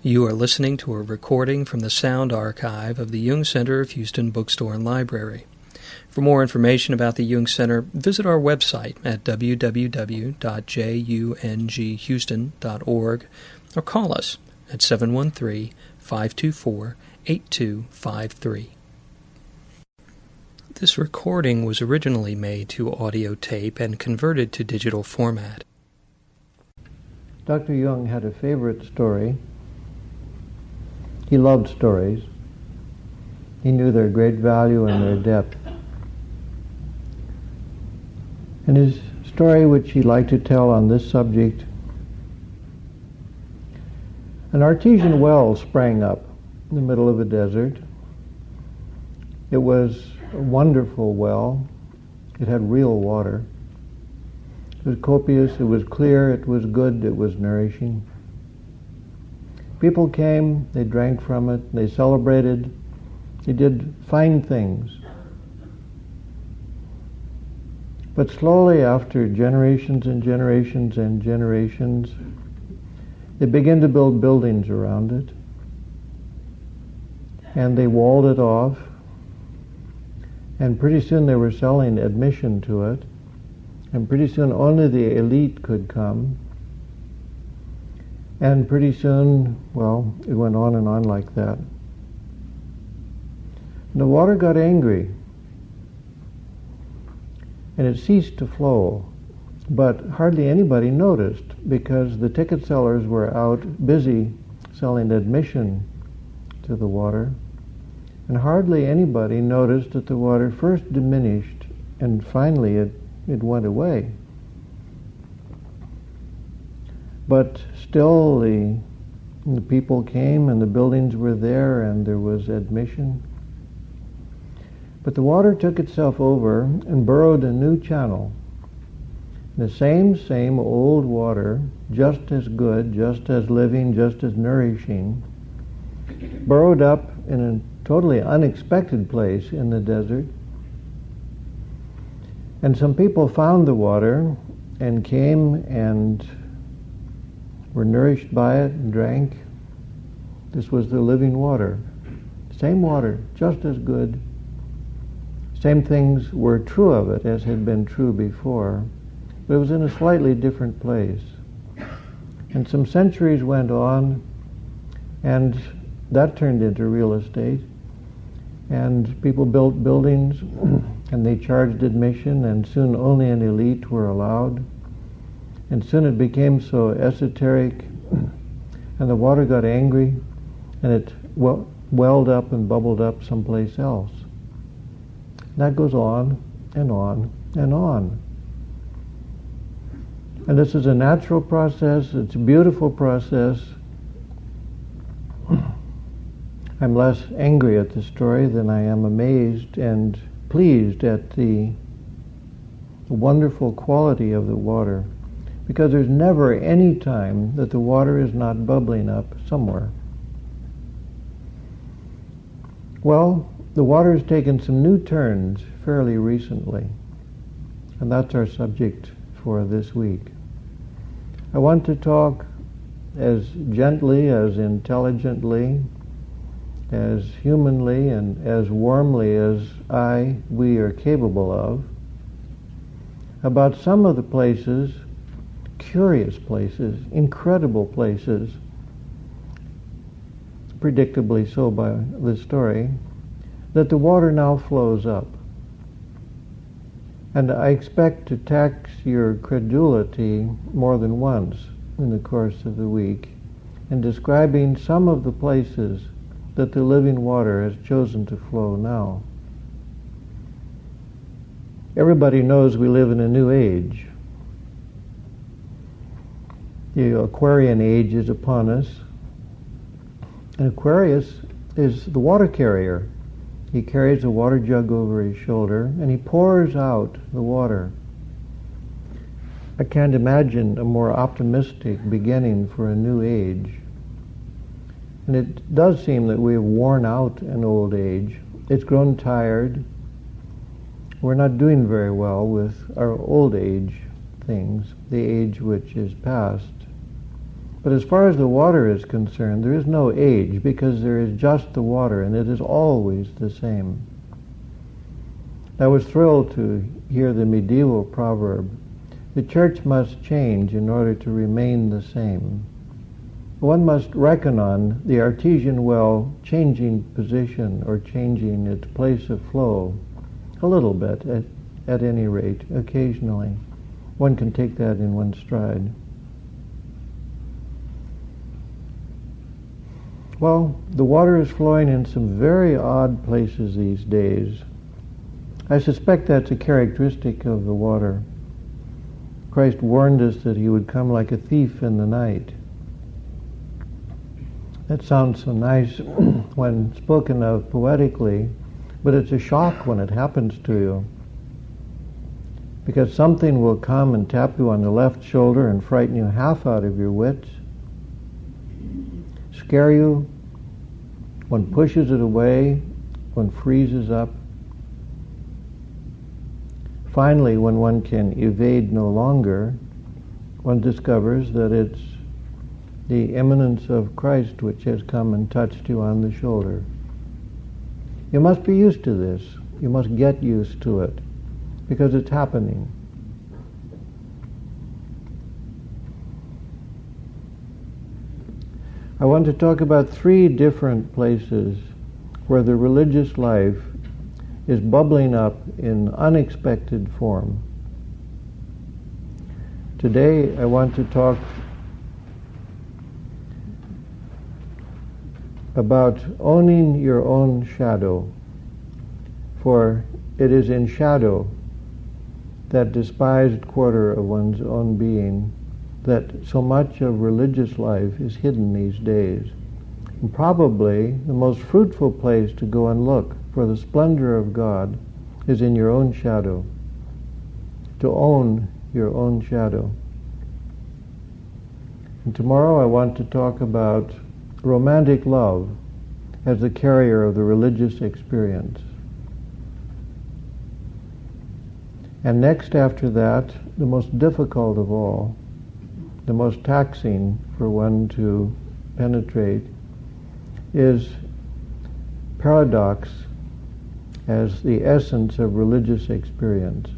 You are listening to a recording from the sound archive of the Jung Center of Houston Bookstore and Library. For more information about the Jung Center, visit our website at www.junghouston.org or call us at 713-524-8253. This recording was originally made to audio tape and converted to digital format. Dr. Jung had a favorite story. He loved stories. He knew their great value and their depth. And his story, which he liked to tell on this subject, an artesian well sprang up in the middle of a desert. It was a wonderful well. It had real water. It was copious, it was clear, it was good, it was nourishing. People came, they drank from it, they celebrated, they did fine things. But slowly, after generations and generations and generations, they began to build buildings around it. And they walled it off. And pretty soon they were selling admission to it. And pretty soon only the elite could come. And pretty soon, well, it went on and on like that. And the water got angry. And it ceased to flow. But hardly anybody noticed because the ticket sellers were out busy selling admission to the water. And hardly anybody noticed that the water first diminished and finally it went away. But still the people came and the buildings were there and there was admission. But the water took itself over and burrowed a new channel. The same old water, just as good, just as living, just as nourishing, burrowed up in a totally unexpected place in the desert. And some people found the water and came and were nourished by it and drank. This was the living water. Same water, just as good. Same things were true of it as had been true before, but it was in a slightly different place. And some centuries went on, and that turned into real estate. And people built buildings, and they charged admission, and soon only an elite were allowed. And soon it became so esoteric, and the water got angry, and it welled up and bubbled up someplace else. That goes on and on and on. And this is a natural process, it's a beautiful process. I'm less angry at the story than I am amazed and pleased at the wonderful quality of the water, because there's never any time that the water is not bubbling up somewhere. Well, the water has taken some new turns fairly recently, and that's our subject for this week. I want to talk as gently, as intelligently, as humanly, and as warmly as we are capable of, about some of the places, curious places, incredible places, predictably so by the story, that the water now flows up. And I expect to tax your credulity more than once in the course of the week in describing some of the places that the living water has chosen to flow now. Everybody knows we live in a new age. The Aquarian age is upon us. And Aquarius is the water carrier. He carries a water jug over his shoulder and he pours out the water. I can't imagine a more optimistic beginning for a new age. And it does seem that we have worn out an old age. It's grown tired. We're not doing very well with our old age things, the age which is past. But as far as the water is concerned, there is no age, because there is just the water, and it is always the same. I was thrilled to hear the medieval proverb, "The church must change in order to remain the same." One must reckon on the artesian well changing position or changing its place of flow a little bit, at any rate, occasionally. One can take that in one stride. Well, the water is flowing in some very odd places these days. I suspect that's a characteristic of the water. Christ warned us that he would come like a thief in the night. That sounds so nice when spoken of poetically, but it's a shock when it happens to you. Because something will come and tap you on the left shoulder and frighten you half out of your wits, scare you, one pushes it away, one freezes up. Finally, when one can evade no longer, one discovers that it's the immanence of Christ which has come and touched you on the shoulder. You must be used to this. You must get used to it, because it's happening. I want to talk about 3 different places where the religious life is bubbling up in unexpected form. Today I want to talk about owning your own shadow, for it is in shadow, that despised quarter of one's own being, that so much of religious life is hidden these days. And probably the most fruitful place to go and look for the splendor of God is in your own shadow, to own your own shadow. And tomorrow I want to talk about romantic love as the carrier of the religious experience. And next after that, the most difficult of all, the most taxing for one to penetrate, is paradox as the essence of religious experience.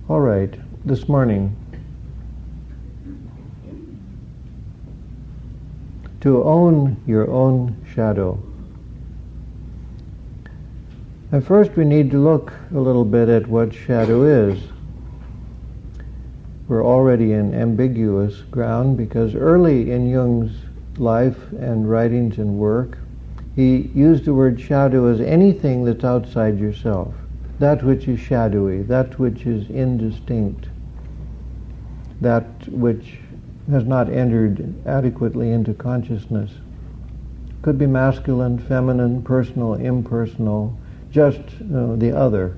All right, this morning, to own your own shadow. And first we need to look a little bit at what shadow is. We're already in ambiguous ground, because early in Jung's life and writings and work, he used the word shadow as anything that's outside yourself, that which is shadowy, that which is indistinct, that which has not entered adequately into consciousness. Could be masculine, feminine, personal, impersonal, just the other.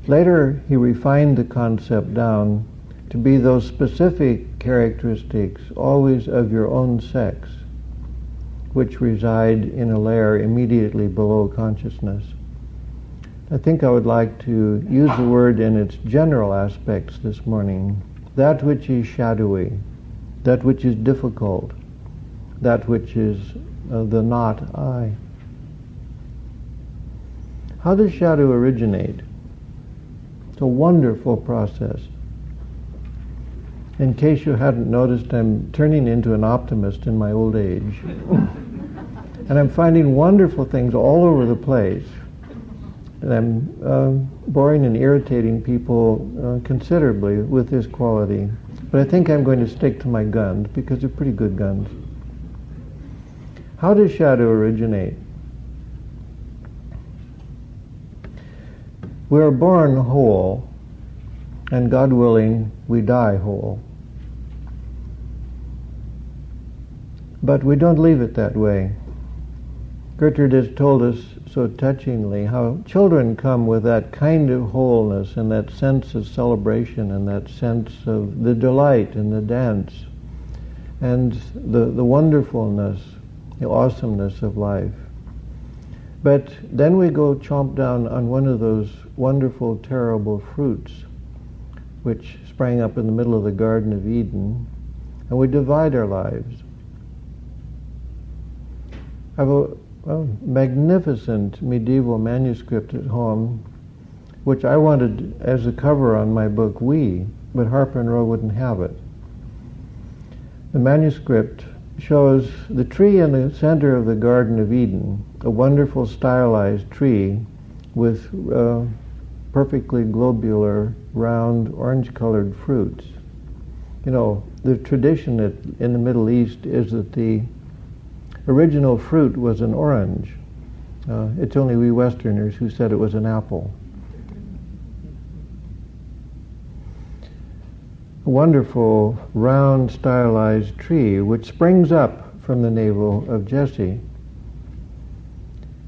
Later he refined the concept down to be those specific characteristics, always of your own sex, which reside in a layer immediately below consciousness. I think I would like to use the word in its general aspects this morning. That which is shadowy, that which is difficult, that which is the not I. How does shadow originate? It's a wonderful process. In case you hadn't noticed, I'm turning into an optimist in my old age. And I'm finding wonderful things all over the place. And I'm boring and irritating people considerably with this quality. But I think I'm going to stick to my guns, because they're pretty good guns. How does shadow originate? We are born whole, and God willing, we die whole. But we don't leave it that way. Gertrud has told us so touchingly how children come with that kind of wholeness and that sense of celebration and that sense of the delight and the dance and the wonderfulness, the awesomeness of life. But then we go chomp down on one of those wonderful, terrible fruits, which sprang up in the middle of the Garden of Eden, and we divide our lives. I have a magnificent medieval manuscript at home, which I wanted as a cover on my book, We, but Harper and Row wouldn't have it. The manuscript shows the tree in the center of the Garden of Eden, a wonderful stylized tree with perfectly globular, round, orange-colored fruits. You know, the tradition in the Middle East is that the original fruit was an orange. It's only we Westerners who said it was an apple. A wonderful, round, stylized tree which springs up from the navel of Jesse.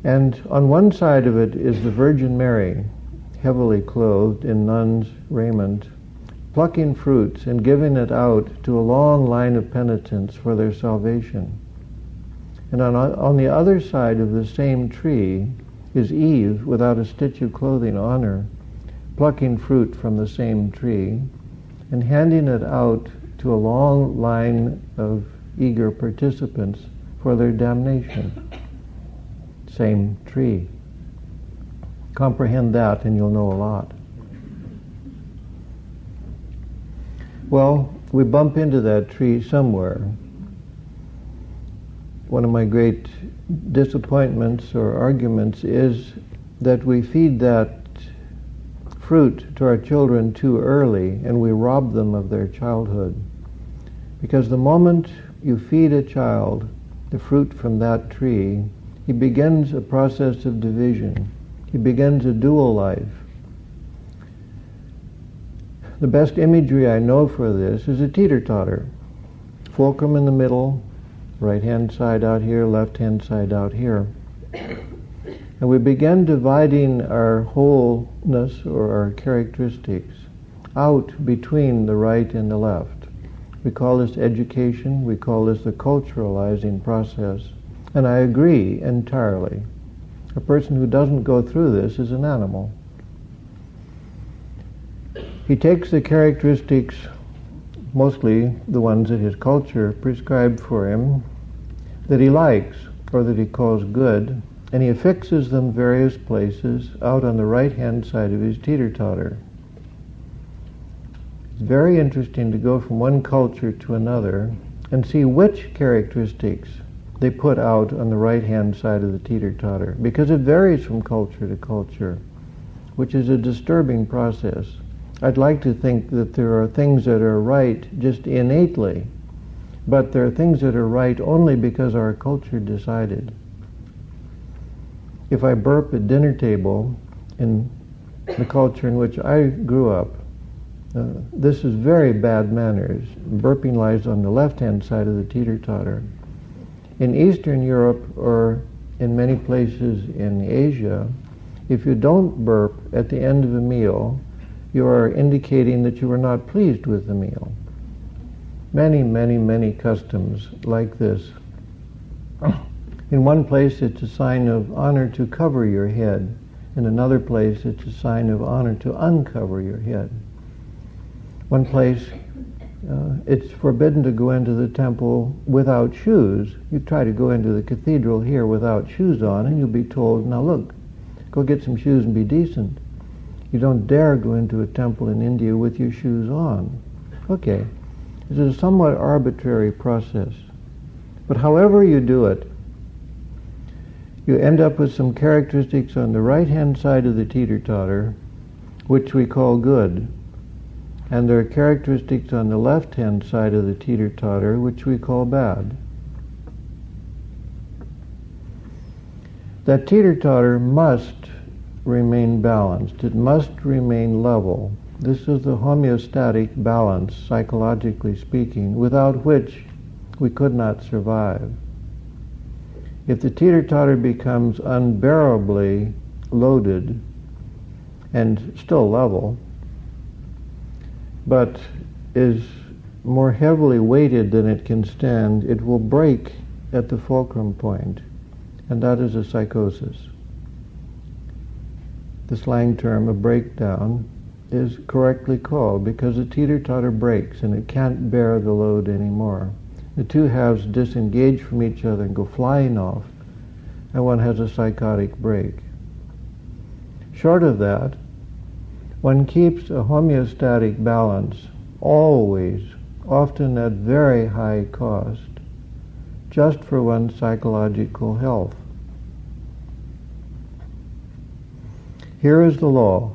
And on one side of it is the Virgin Mary, heavily clothed in nun's raiment, plucking fruits and giving it out to a long line of penitents for their salvation. And on the other side of the same tree is Eve, without a stitch of clothing on her, plucking fruit from the same tree and handing it out to a long line of eager participants for their damnation. Same tree. Comprehend that and you'll know a lot. Well, we bump into that tree somewhere. One of my great disappointments or arguments is that we feed that fruit to our children too early and we rob them of their childhood. Because the moment you feed a child the fruit from that tree, he begins a process of division. He begins a dual life. The best imagery I know for this is a teeter-totter. Fulcrum in the middle, right-hand side out here, left-hand side out here. And we begin dividing our wholeness or our characteristics out between the right and the left. We call this education, we call this the culturalizing process. And I agree entirely. A person who doesn't go through this is an animal. He takes the characteristics, mostly the ones that his culture prescribed for him, that he likes or that he calls good, and he affixes them various places out on the right-hand side of his teeter-totter. It's very interesting to go from one culture to another and see which characteristics they put out on the right-hand side of the teeter-totter, because it varies from culture to culture, which is a disturbing process. I'd like to think that there are things that are right just innately, but there are things that are right only because our culture decided. If I burp at dinner table in the culture in which I grew up, this is very bad manners. Burping lies on the left-hand side of the teeter-totter. In Eastern Europe or in many places in Asia, if you don't burp at the end of a meal, you are indicating that you were not pleased with the meal. Many, many, many customs like this. In one place it's a sign of honor to cover your head. In another place it's a sign of honor to uncover your head. One place it's forbidden to go into the temple without shoes. You try to go into the cathedral here without shoes on and you'll be told, now look, go get some shoes and be decent. You don't dare go into a temple in India with your shoes on. Okay, this is a somewhat arbitrary process. But however you do it, you end up with some characteristics on the right-hand side of the teeter-totter, which we call good. And there are characteristics on the left-hand side of the teeter-totter, which we call bad. That teeter-totter must remain balanced. It must remain level. This is the homeostatic balance, psychologically speaking, without which we could not survive. If the teeter-totter becomes unbearably loaded and still level, but is more heavily weighted than it can stand, it will break at the fulcrum point, and that is a psychosis. The slang term, a breakdown, is correctly called, because the teeter-totter breaks and it can't bear the load anymore. The two halves disengage from each other and go flying off, and one has a psychotic break. Short of that, one keeps a homeostatic balance always, often at very high cost, just for one's psychological health. Here is the law.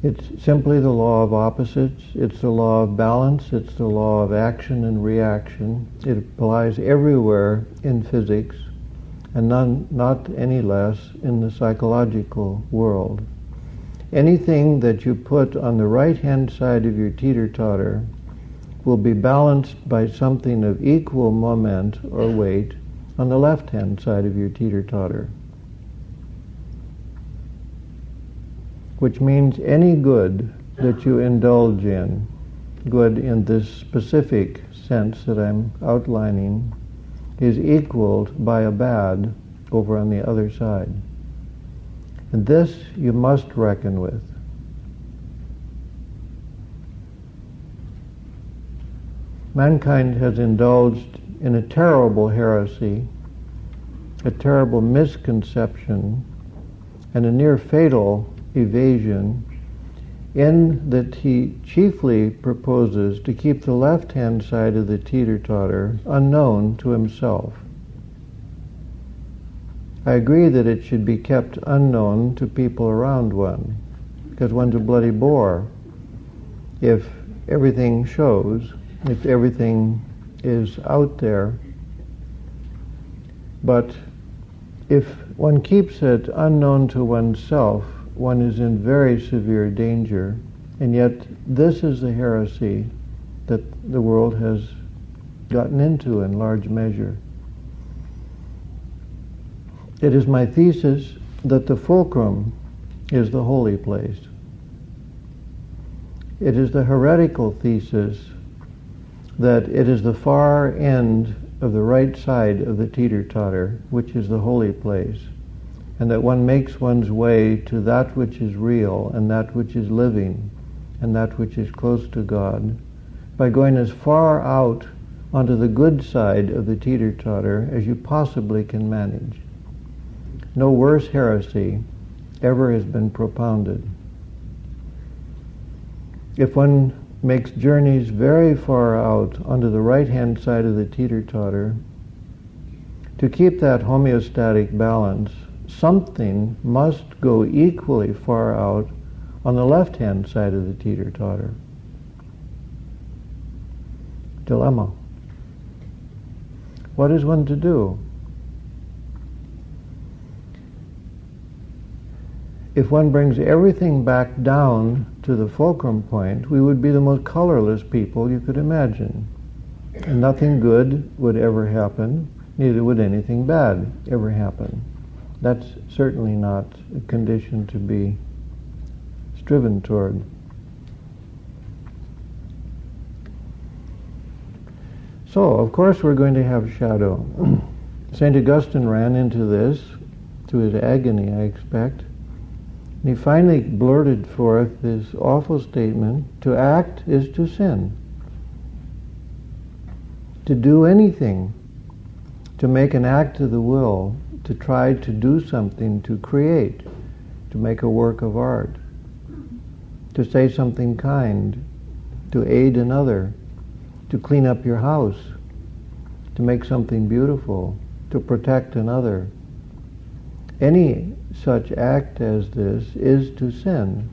It's simply the law of opposites. It's the law of balance. It's the law of action and reaction. It applies everywhere in physics, and not any less in the psychological world. Anything that you put on the right-hand side of your teeter-totter will be balanced by something of equal moment or weight on the left-hand side of your teeter-totter. Which means any good that you indulge in, good in this specific sense that I'm outlining, is equaled by a bad over on the other side. And this you must reckon with. Mankind has indulged in a terrible heresy, a terrible misconception, and a near fatal evasion, in that he chiefly proposes to keep the left-hand side of the teeter-totter unknown to himself. I agree that it should be kept unknown to people around one, because one's a bloody bore if everything shows, if everything is out there. But if one keeps it unknown to oneself, one is in very severe danger. And yet this is the heresy that the world has gotten into in large measure. It is my thesis that the fulcrum is the holy place. It is the heretical thesis that it is the far end of the right side of the teeter-totter, which is the holy place, and that one makes one's way to that which is real and that which is living and that which is close to God by going as far out onto the good side of the teeter-totter as you possibly can manage. No worse heresy ever has been propounded. If one makes journeys very far out onto the right-hand side of the teeter-totter, to keep that homeostatic balance, something must go equally far out on the left-hand side of the teeter-totter. Dilemma. What is one to do? If one brings everything back down to the fulcrum point, we would be the most colorless people you could imagine. And nothing good would ever happen, neither would anything bad ever happen. That's certainly not a condition to be striven toward. So, of course, we're going to have shadow. St. Augustine ran into this, to his agony, I expect. And he finally blurted forth this awful statement: to act is to sin. To do anything, to make an act of the will, to try to do something, to create, to make a work of art, to say something kind, to aid another, to clean up your house, to make something beautiful, to protect another. Any such act as this is to sin.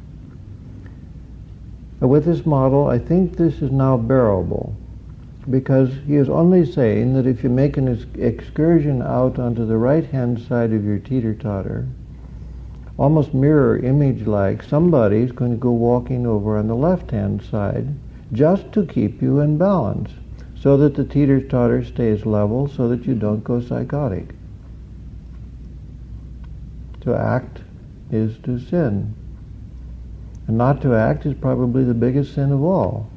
And with this model, I think this is now bearable, because he is only saying that if you make an excursion out onto the right-hand side of your teeter-totter, almost mirror image-like, somebody is going to go walking over on the left-hand side just to keep you in balance, so that the teeter-totter stays level, so that you don't go psychotic. To act is to sin. And not to act is probably the biggest sin of all.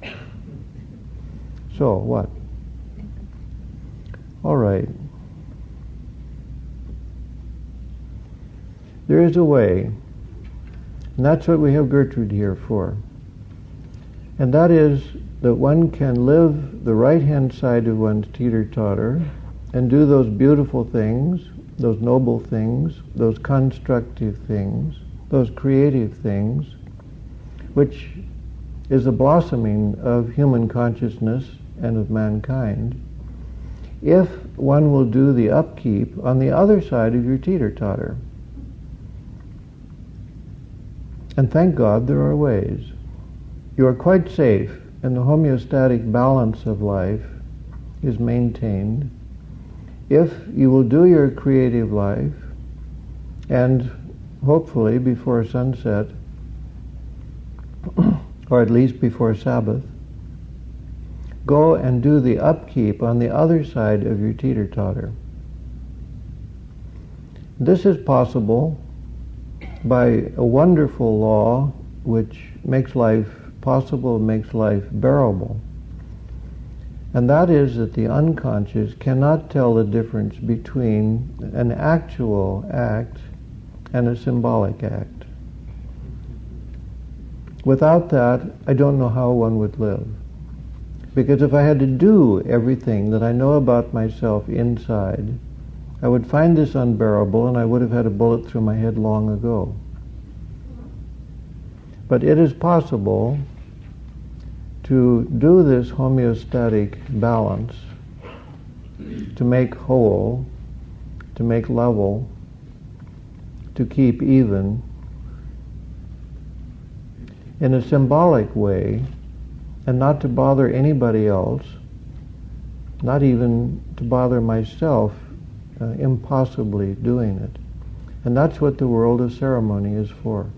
So, what? All right. There is a way And that's what we have Gertrud here for. And that is that one can live the right-hand side of one's teeter-totter and do those beautiful things, those noble things, those constructive things, those creative things, which is a blossoming of human consciousness and of mankind, if one will do the upkeep on the other side of your teeter-totter. And thank God there are ways. You are quite safe, and the homeostatic balance of life is maintained if you will do your creative life, and hopefully before sunset, or at least before Sabbath, go and do the upkeep on the other side of your teeter-totter. This is possible by a wonderful law which makes life possible, makes life bearable. And that is that the unconscious cannot tell the difference between an actual act and a symbolic act. Without that, I don't know how one would live. Because if I had to do everything that I know about myself inside, I would find this unbearable and I would have had a bullet through my head long ago. But it is possible to do this homeostatic balance, to make whole, to make level, to keep even, in a symbolic way, and not to bother anybody else, not even to bother myself impossibly doing it. And that's what the world of ceremony is for.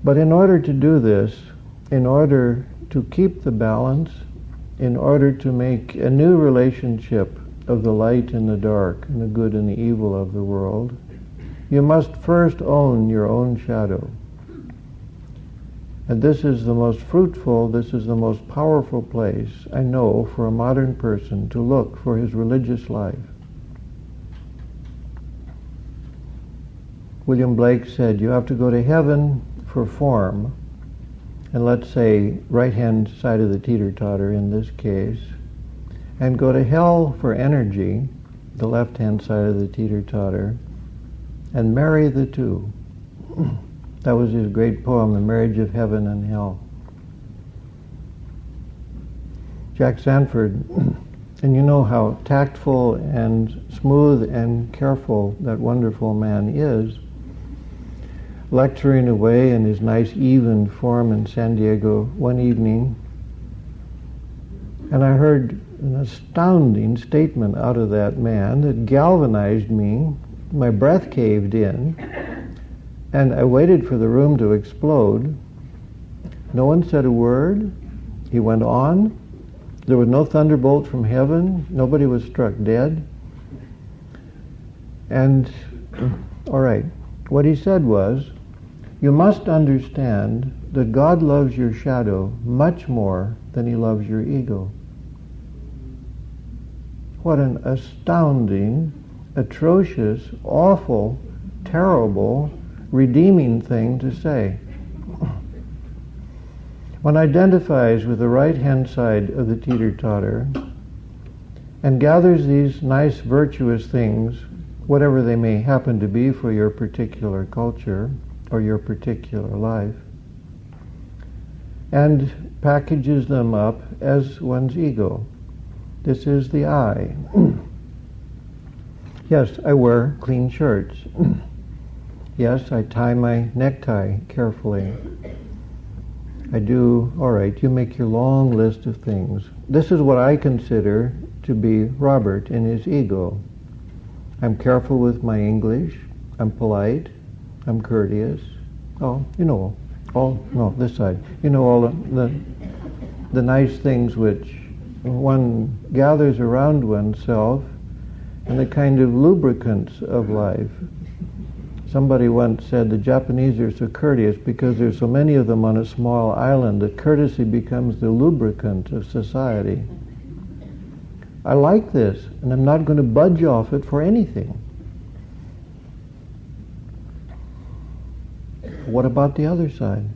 But in order to do this, in order to keep the balance, in order to make a new relationship of the light and the dark, and the good and the evil of the world, you must first own your own shadow. And this is the most fruitful, this is the most powerful place, I know, for a modern person to look for his religious life. William Blake said, you have to go to heaven for form, and let's say right-hand side of the teeter-totter in this case, and go to hell for energy, the left-hand side of the teeter-totter, and marry the two. That was his great poem, The Marriage of Heaven and Hell. Jack Sanford, and you know how tactful and smooth and careful that wonderful man is, lecturing away in his nice even form in San Diego one evening, and I heard an astounding statement out of that man that galvanized me. My breath caved in, and I waited for the room to explode. No one said a word. He went on. There was no thunderbolt from heaven. Nobody was struck dead. And, all right, what he said was, you must understand that God loves your shadow much more than he loves your ego. What an astounding, atrocious, awful, terrible, redeeming thing to say. One identifies with the right-hand side of the teeter-totter and gathers these nice, virtuous things, whatever they may happen to be for your particular culture or your particular life, and packages them up as one's ego. This is the I. Yes, I wear clean shirts. Yes, I tie my necktie carefully. I do, all right, you make your long list of things. This is what I consider to be Robert in his ego. I'm careful with my English. I'm polite. I'm courteous. Oh, you know, this side. You know, all the nice things which one gathers around oneself and the kind of lubricants of life. Somebody once said the Japanese are so courteous because there's so many of them on a small island that courtesy becomes the lubricant of society. I like this, and I'm not going to budge off it for anything. What about the other side?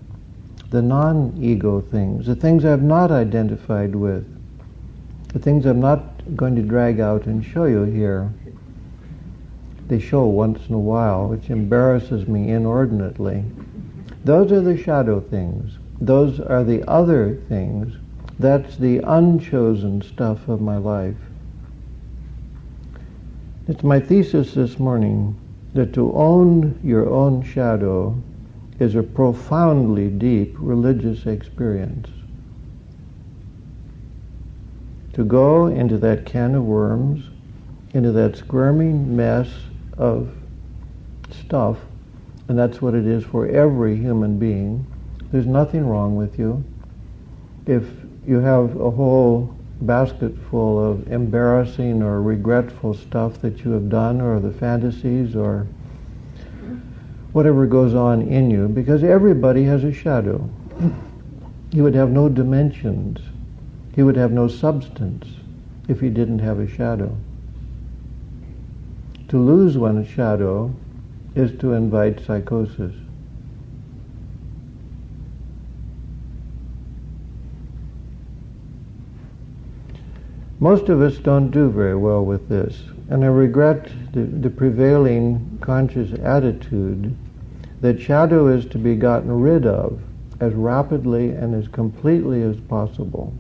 The non-ego things, the things I've not identified with, the things I'm not going to drag out and show you here. They show once in a while, which embarrasses me inordinately. Those are the shadow things. Those are the other things. That's the unchosen stuff of my life. It's my thesis this morning that to own your own shadow is a profoundly deep religious experience. To go into that can of worms, into that squirming mess of stuff, and that's what it is for every human being. There's nothing wrong with you. If you have a whole basket full of embarrassing or regretful stuff that you have done, or the fantasies, or whatever goes on in you, because everybody has a shadow. He would have no dimensions. He would have no substance if he didn't have a shadow. To lose one's shadow is to invite psychosis. Most of us don't do very well with this, and I regret the prevailing conscious attitude that shadow is to be gotten rid of as rapidly and as completely as possible.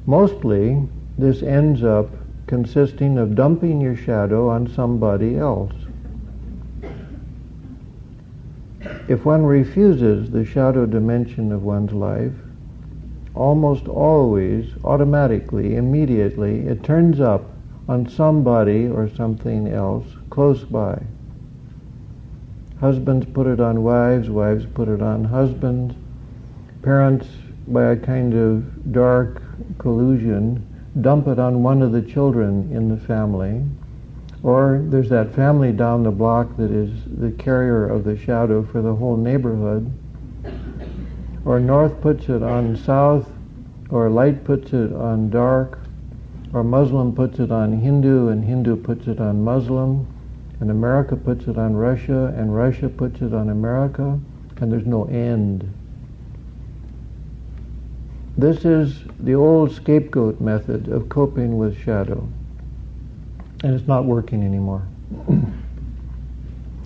Mostly, this ends up consisting of dumping your shadow on somebody else. If one refuses the shadow dimension of one's life, almost always, automatically, immediately, it turns up on somebody or something else close by. Husbands put it on wives, wives put it on husbands, parents, by a kind of dark collusion, dump it on one of the children in the family, or there's that family down the block that is the carrier of the shadow for the whole neighborhood, or North puts it on South, or Light puts it on Dark, or Muslim puts it on Hindu, and Hindu puts it on Muslim, and America puts it on Russia, and Russia puts it on America, and there's no end. This is the old scapegoat method of coping with shadow, and it's not working anymore.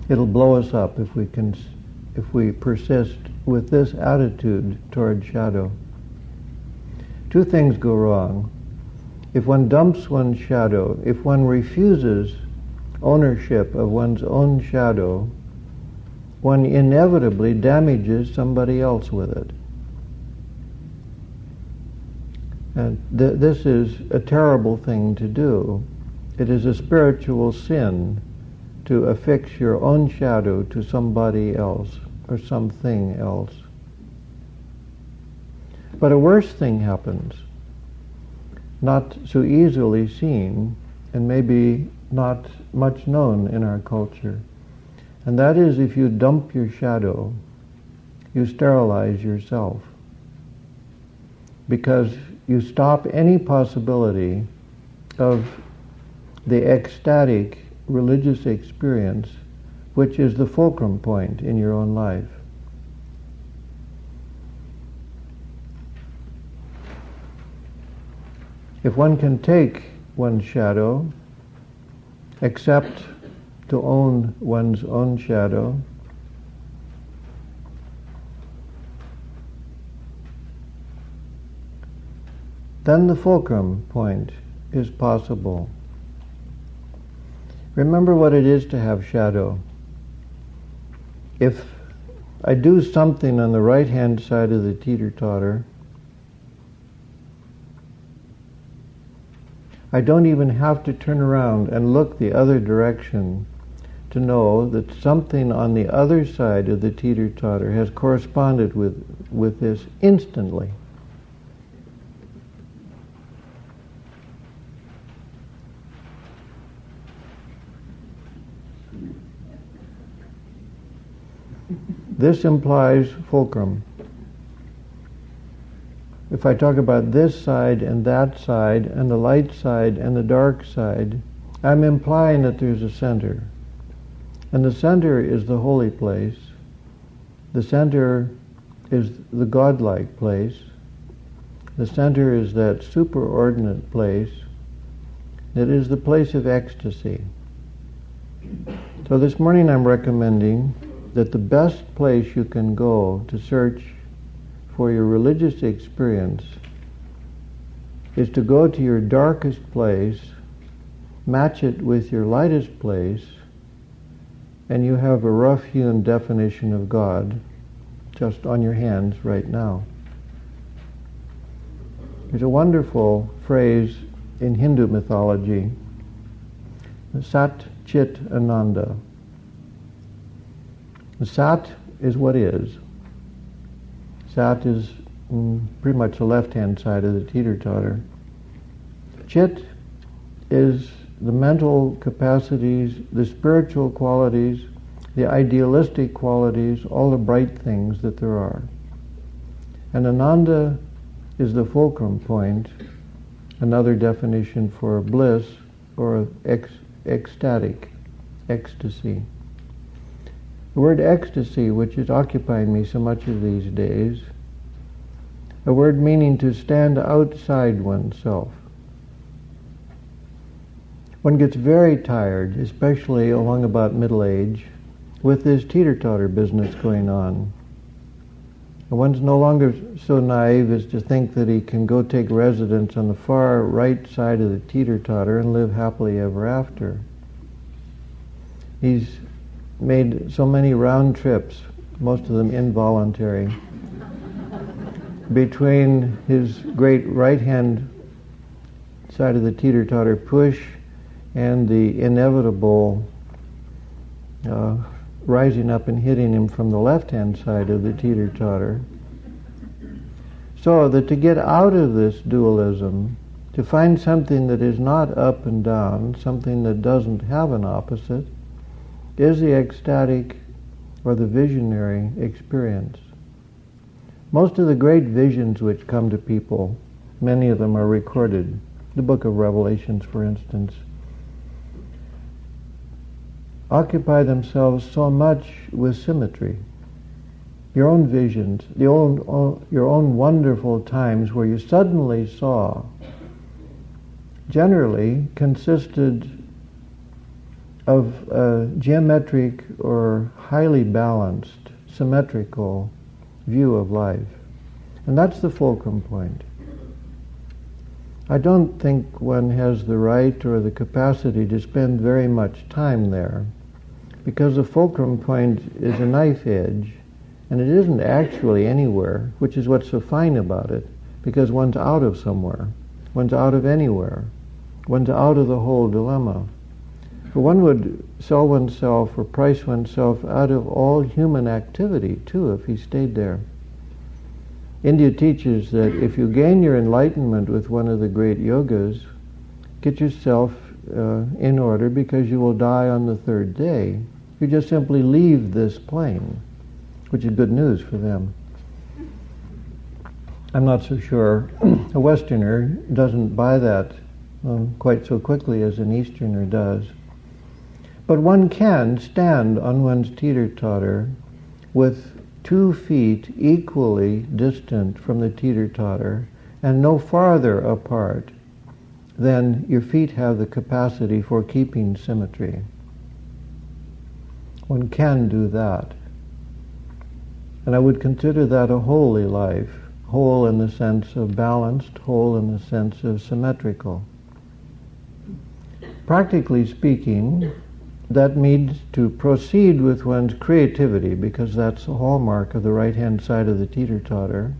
It'll blow us up if we persist with this attitude toward shadow. Two things go wrong. If one dumps one's shadow, if one refuses ownership of one's own shadow, one inevitably damages somebody else with it. And this is a terrible thing to do. It is a spiritual sin to affix your own shadow to somebody else or something else. But a worse thing happens, not so easily seen, and maybe not much known in our culture. And that is, if you dump your shadow, you sterilize yourself. Because you stop any possibility of the ecstatic religious experience, which is the fulcrum point in your own life. If one can take one's shadow, accept to own one's own shadow, then the fulcrum point is possible. Remember what it is to have shadow. If I do something on the right-hand side of the teeter-totter, I don't even have to turn around and look the other direction to know that something on the other side of the teeter-totter has corresponded with this instantly. This implies fulcrum. If I talk about this side and that side and the light side and the dark side, I'm implying that there's a center. And the center is the holy place. The center is the godlike place. The center is that superordinate place that is the place of ecstasy. So this morning I'm recommending that the best place you can go to search for your religious experience is to go to your darkest place, match it with your lightest place, and you have a rough-hewn definition of God just on your hands right now. There's a wonderful phrase in Hindu mythology, Sat Chit Ananda. The Sat is what is. Sat is pretty much the left-hand side of the teeter-totter. Chit is the mental capacities, the spiritual qualities, the idealistic qualities, all the bright things that there are. And Ananda is the fulcrum point, another definition for bliss or ecstatic, ecstasy. The word ecstasy, which is occupying me so much of these days, a word meaning to stand outside oneself. One gets very tired, especially along about middle age, with this teeter-totter business going on. And one's no longer so naive as to think that he can go take residence on the far right side of the teeter-totter and live happily ever after. He's made so many round trips, most of them involuntary, between his great right-hand side of the teeter-totter push and the inevitable rising up and hitting him from the left-hand side of the teeter-totter. So that to get out of this dualism, to find something that is not up and down, something that doesn't have an opposite, is the ecstatic or the visionary experience. Most of the great visions which come to people, many of them are recorded. The book of Revelations, for instance, occupy themselves so much with symmetry. Your own visions, your own wonderful times where you suddenly saw, generally consisted of a geometric or highly balanced, symmetrical view of life. And that's the fulcrum point. I don't think one has the right or the capacity to spend very much time there, because the fulcrum point is a knife edge, and it isn't actually anywhere, which is what's so fine about it, because one's out of somewhere, one's out of anywhere, one's out of the whole dilemma. For one would sell oneself or price oneself out of all human activity, too, if he stayed there. India teaches that if you gain your enlightenment with one of the great yogas, get yourself in order, because you will die on the third day. You just simply leave this plane, which is good news for them. I'm not so sure a Westerner doesn't buy that quite so quickly as an Easterner does. But one can stand on one's teeter-totter with 2 feet equally distant from the teeter-totter and no farther apart than your feet have the capacity for keeping symmetry. One can do that. And I would consider that a holy life, whole in the sense of balanced, whole in the sense of symmetrical. Practically speaking, that means to proceed with one's creativity, because that's the hallmark of the right-hand side of the teeter-totter,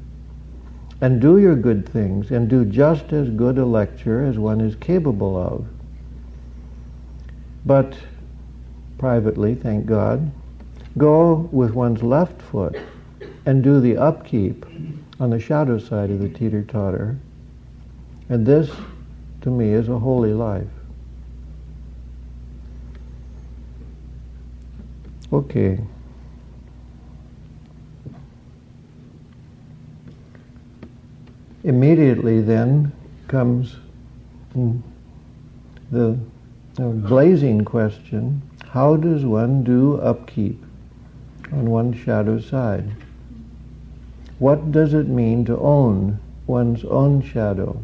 and do your good things, and do just as good a lecture as one is capable of. But privately, thank God, go with one's left foot and do the upkeep on the shadow side of the teeter-totter. And this, to me, is a holy life. Okay. Immediately then comes the blazing question, how does one do upkeep on one's shadow side? What does it mean to own one's own shadow?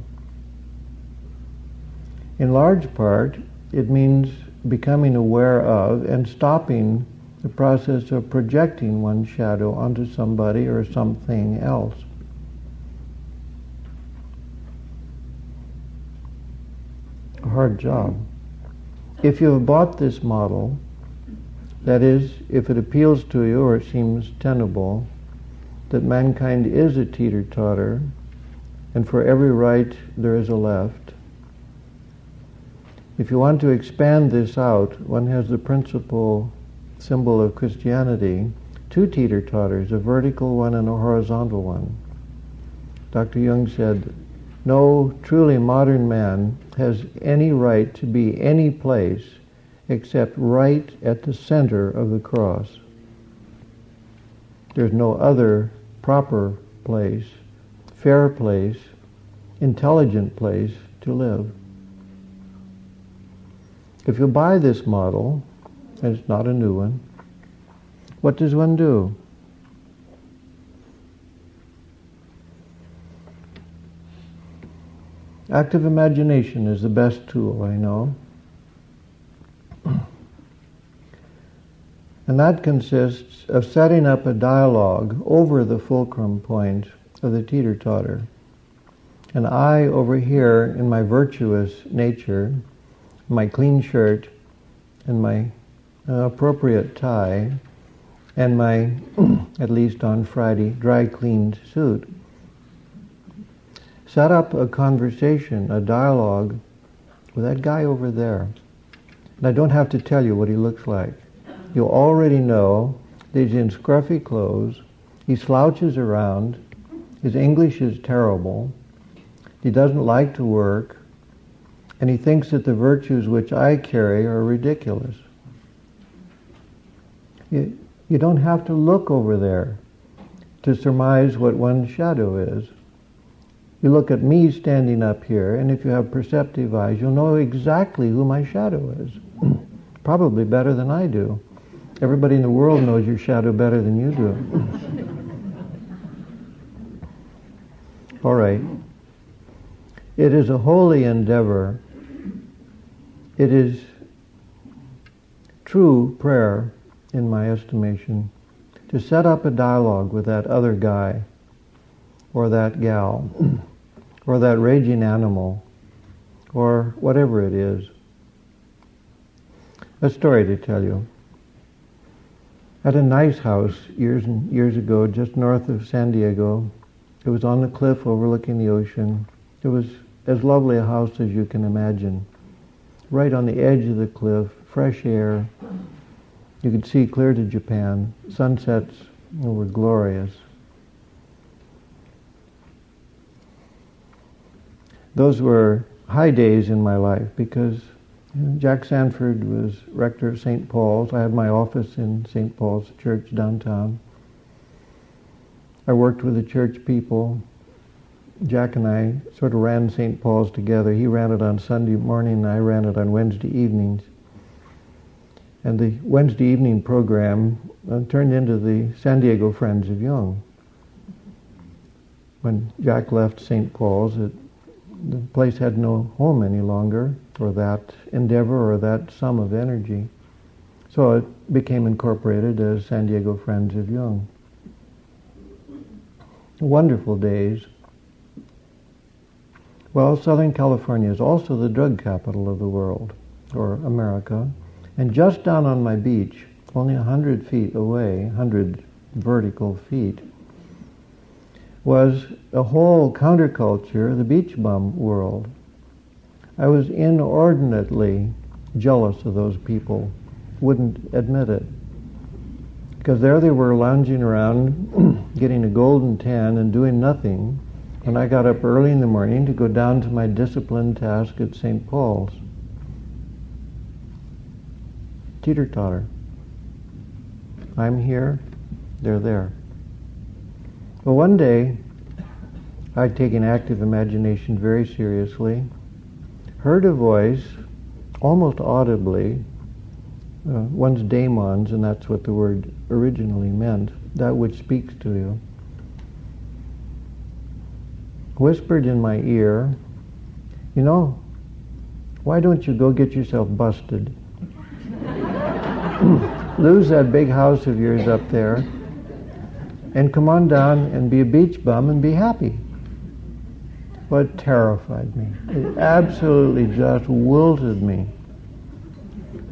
In large part, it means becoming aware of and stopping the process of projecting one's shadow onto somebody or something else. A hard job. If you have bought this model, that is, if it appeals to you or it seems tenable, that mankind is a teeter-totter, and for every right there is a left. If you want to expand this out, one has the principal symbol of Christianity, two teeter-totters, a vertical one and a horizontal one. Dr. Jung said, no truly modern man has any right to be any place except right at the center of the cross. There's no other proper place, fair place, intelligent place to live. If you buy this model, and it's not a new one, what does one do? Active imagination is the best tool, I know. And that consists of setting up a dialogue over the fulcrum point of the teeter-totter. And I, over here, in my virtuous nature, my clean shirt, and my appropriate tie, and my, at least on Friday, dry-cleaned suit, set up a conversation, a dialogue with that guy over there. And I don't have to tell you what he looks like. You already know that he's in scruffy clothes, he slouches around, his English is terrible, he doesn't like to work, and he thinks that the virtues which I carry are ridiculous. You don't have to look over there to surmise what one's shadow is. You look at me standing up here, and if you have perceptive eyes, you'll know exactly who my shadow is. Probably better than I do. Everybody in the world knows your shadow better than you do. All right. It is a holy endeavor. It is true prayer, in my estimation, to set up a dialogue with that other guy, or that gal, or that raging animal, or whatever it is. A story to tell you. At a nice house years and years ago, just north of San Diego, it was on the cliff overlooking the ocean. It was as lovely a house as you can imagine. Right on the edge of the cliff, fresh air. You could see clear to Japan. Sunsets were glorious. Those were high days in my life because Jack Sanford was rector of St. Paul's. I had my office in St. Paul's Church downtown. I worked with the church people. Jack and I sort of ran St. Paul's together. He ran it on Sunday morning and I ran it on Wednesday evenings. And the Wednesday evening program turned into the San Diego Friends of Jung. When Jack left St. Paul's, the place had no home any longer for that endeavor or that sum of energy. So it became incorporated as San Diego Friends of Jung. Wonderful days. Well, Southern California is also the drug capital of the world, or America. And just down on my beach, only 100 feet away, 100 vertical feet, was a whole counterculture, the beach bum world. I was inordinately jealous of those people, wouldn't admit it. Because there they were lounging around, getting a golden tan and doing nothing, when I got up early in the morning to go down to my disciplined task at St. Paul's. Teeter-totter. I'm here, they're there. Well, one day, I'd taken active imagination very seriously, heard a voice, almost audibly, one's daemons, and that's what the word originally meant, that which speaks to you, whispered in my ear, you know, why don't you go get yourself busted? Lose that big house of yours up there and come on down and be a beach bum and be happy. Well, it terrified me. It absolutely just wilted me.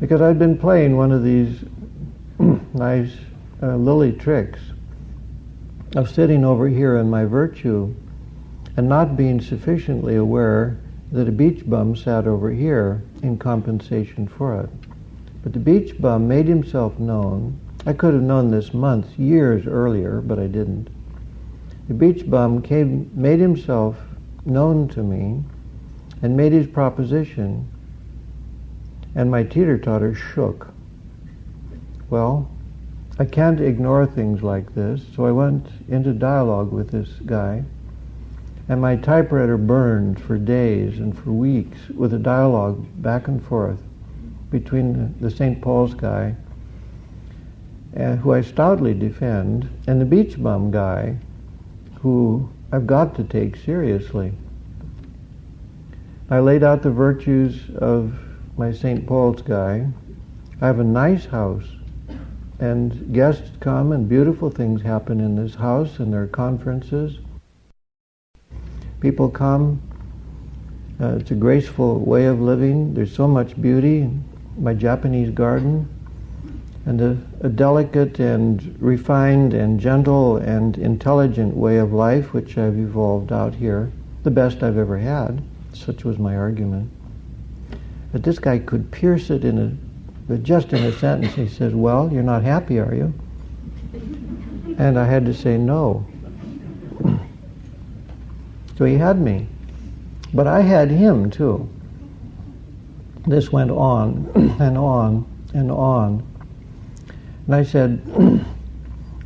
Because I'd been playing one of these nice lily tricks of sitting over here in my virtue and not being sufficiently aware that a beach bum sat over here in compensation for it. But the beach bum made himself known. I could have known this months, years earlier, but I didn't. The beach bum made himself known to me and made his proposition, and my teeter-totter shook. Well, I can't ignore things like this, so I went into dialogue with this guy, and my typewriter burned for days and for weeks with a dialogue back and forth between the St. Paul's guy, who I stoutly defend, and the beach bum guy, who I've got to take seriously. I laid out the virtues of my St. Paul's guy. I have a nice house, and guests come and beautiful things happen in this house, and there are conferences. People come. It's a graceful way of living. There's so much beauty in my Japanese garden, and a delicate and refined and gentle and intelligent way of life which I've evolved out here, the best I've ever had. Such was my argument. But this guy could pierce it just in a sentence. He says, well, you're not happy, are you? And I had to say no. So he had me. But I had him too. This went on and on and on. And I said,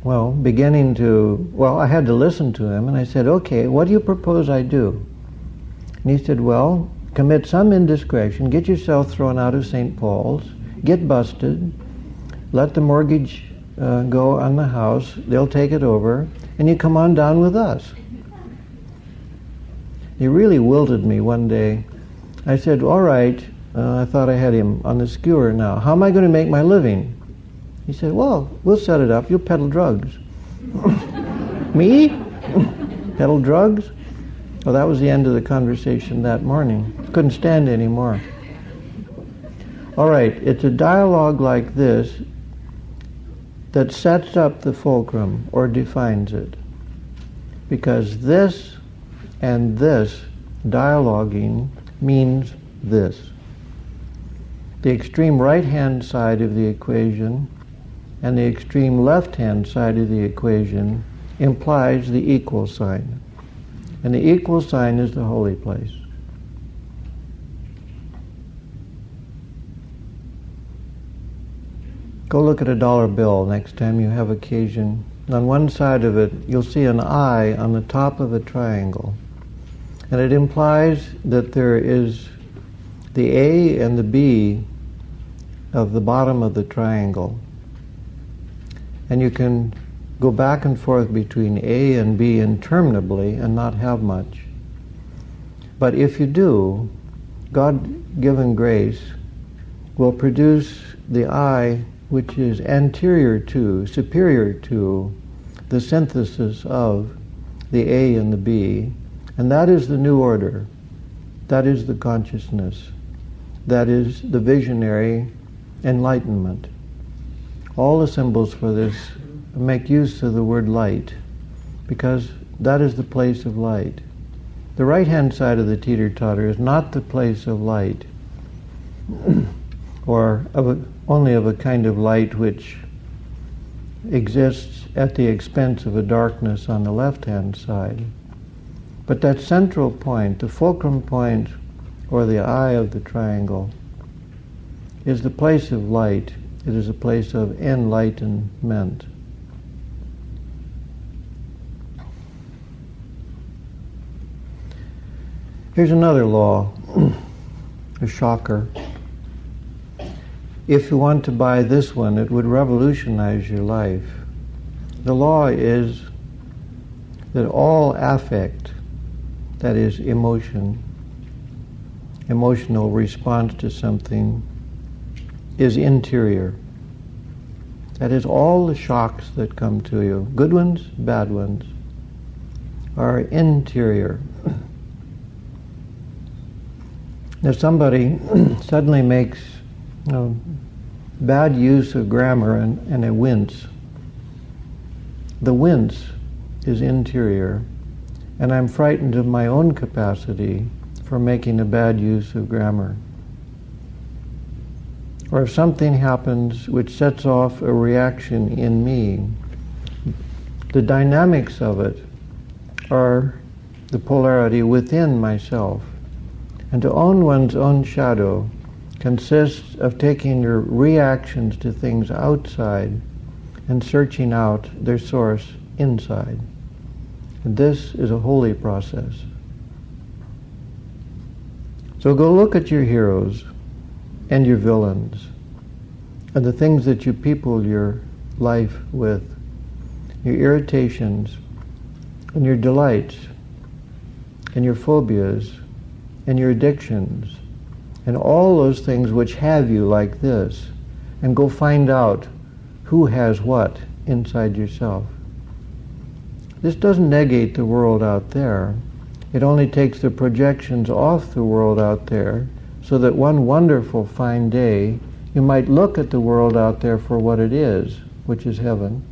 I had to listen to him, and I said, okay, what do you propose I do? And he said, well, commit some indiscretion, get yourself thrown out of St. Paul's, get busted, let the mortgage go on the house, they'll take it over, and you come on down with us. He really wilted me one day. I said, all right, I thought I had him on the skewer now. How am I going to make my living? He said, well, we'll set it up. You'll peddle drugs. Me? Peddle drugs? Well, that was the end of the conversation that morning. Couldn't stand anymore. All right, it's a dialogue like this that sets up the fulcrum or defines it. Because this and this dialoguing means this. The extreme right-hand side of the equation and the extreme left-hand side of the equation implies the equal sign. And the equal sign is the holy place. Go look at a dollar bill next time you have occasion. On one side of it, you'll see an eye on the top of a triangle. And it implies that there is the A and the B of the bottom of the triangle. And you can go back and forth between A and B interminably and not have much. But if you do, God-given grace will produce the I which is anterior to, superior to, the synthesis of the A and the B, and that is the new order. That is the consciousness. That is the visionary enlightenment. All the symbols for this make use of the word light, because that is the place of light. The right-hand side of the teeter-totter is not the place of light, or only of a kind of light which exists at the expense of a darkness on the left-hand side. But that central point, the fulcrum point, or the eye of the triangle, is the place of light. It is a place of enlightenment. Here's another law, a shocker. if you want to buy this one, it would revolutionize your life. The law is that all affect, that is emotion, emotional response to something, is interior. That is, all the shocks that come to you, good ones, bad ones, are interior. If somebody suddenly makes bad use of grammar and a wince, the wince is interior, and I'm frightened of my own capacity for making a bad use of grammar. Or if something happens which sets off a reaction in me, the dynamics of it are the polarity within myself. And to own one's own shadow consists of taking your reactions to things outside and searching out their source inside. And this is a holy process. So go look at your heroes and your villains and the things that you people your life with, your irritations and your delights and your phobias and your addictions and all those things which have you like this, and go find out who has what inside yourself. This doesn't negate the world out there. It only takes the projections off the world out there, so that one wonderful fine day you might look at the world out there for what it is, which is heaven,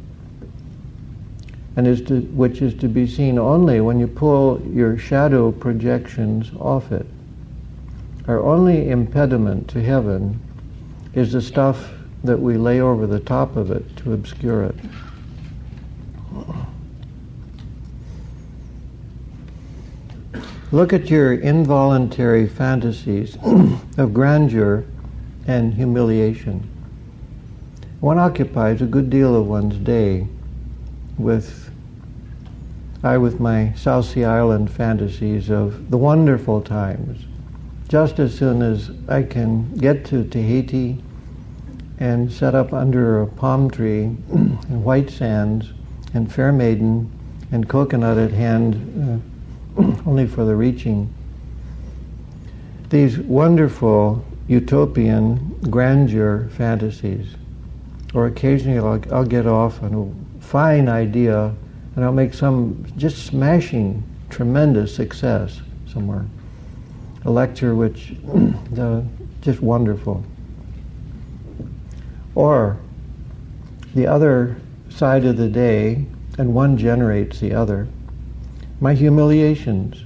and which is to be seen only when you pull your shadow projections off it. Our only impediment to heaven is the stuff that we lay over the top of it to obscure it. Look at your involuntary fantasies of grandeur and humiliation. One occupies a good deal of one's day with my South Sea Island fantasies of the wonderful times. Just as soon as I can get to Tahiti and set up under a palm tree and white sands and fair maiden and coconut at hand, only for the reaching. These wonderful utopian grandeur fantasies. Or occasionally I'll get off on a fine idea and I'll make some just smashing, tremendous success somewhere. A lecture which just wonderful. Or the other side of the day, and one generates the other. My humiliations,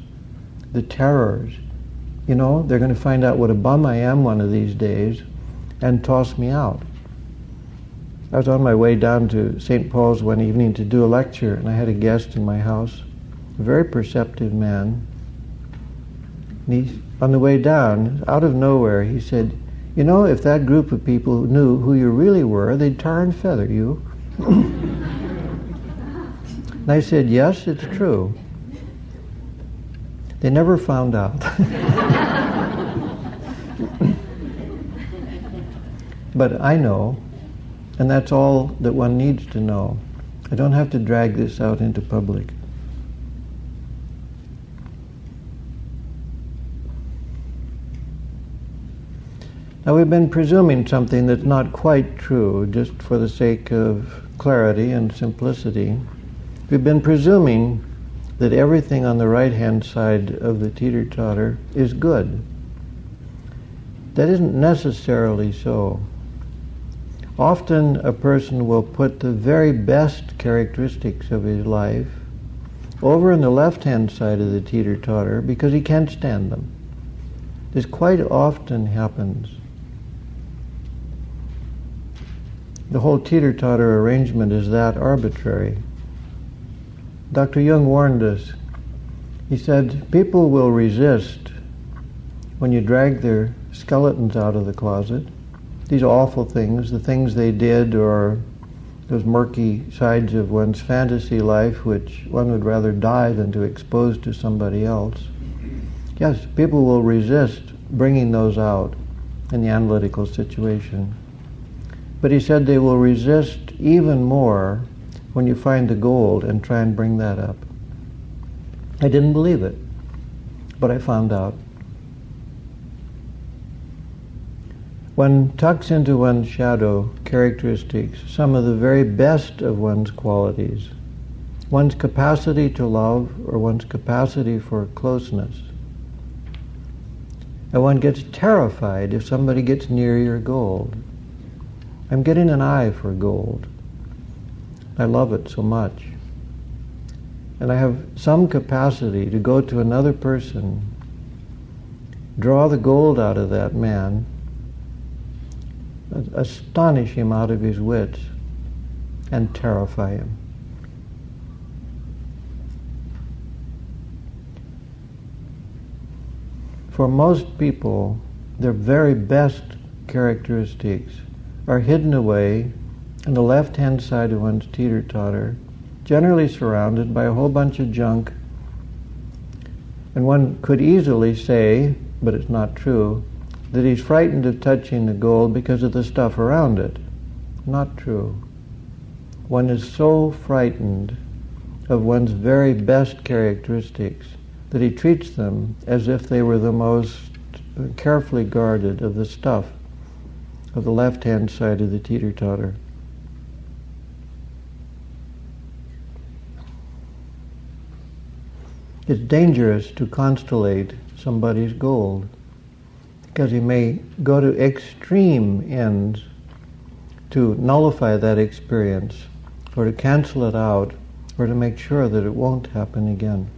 the terrors. They're going to find out what a bum I am one of these days and toss me out. I was on my way down to St. Paul's one evening to do a lecture, and I had a guest in my house, a very perceptive man. And on the way down, out of nowhere, he said, if that group of people knew who you really were, they'd tar and feather you. And I said, yes, it's true. They never found out. But I know, and that's all that one needs to know. I don't have to drag this out into public. Now we've been presuming something that's not quite true, just for the sake of clarity and simplicity. We've been presuming that everything on the right-hand side of the teeter-totter is good. That isn't necessarily so. Often a person will put the very best characteristics of his life over on the left-hand side of the teeter-totter because he can't stand them. This quite often happens. The whole teeter-totter arrangement is that arbitrary. Dr. Jung warned us. He said, people will resist when you drag their skeletons out of the closet. These awful things, the things they did, or those murky sides of one's fantasy life which one would rather die than to expose to somebody else. Yes, people will resist bringing those out in the analytical situation. But he said they will resist even more when you find the gold and try and bring that up. I didn't believe it, but I found out. One tucks into one's shadow characteristics, some of the very best of one's qualities, one's capacity to love or one's capacity for closeness. And one gets terrified if somebody gets near your gold. I'm getting an eye for gold. I love it so much. And I have some capacity to go to another person, draw the gold out of that man, astonish him out of his wits, and terrify him. For most people, their very best characteristics are hidden away on the left-hand side of one's teeter-totter, generally surrounded by a whole bunch of junk. And one could easily say, but it's not true, that he's frightened of touching the gold because of the stuff around it. Not true. One is so frightened of one's very best characteristics that he treats them as if they were the most carefully guarded of the stuff of the left-hand side of the teeter-totter. It's dangerous to constellate somebody's gold because he may go to extreme ends to nullify that experience or to cancel it out or to make sure that it won't happen again.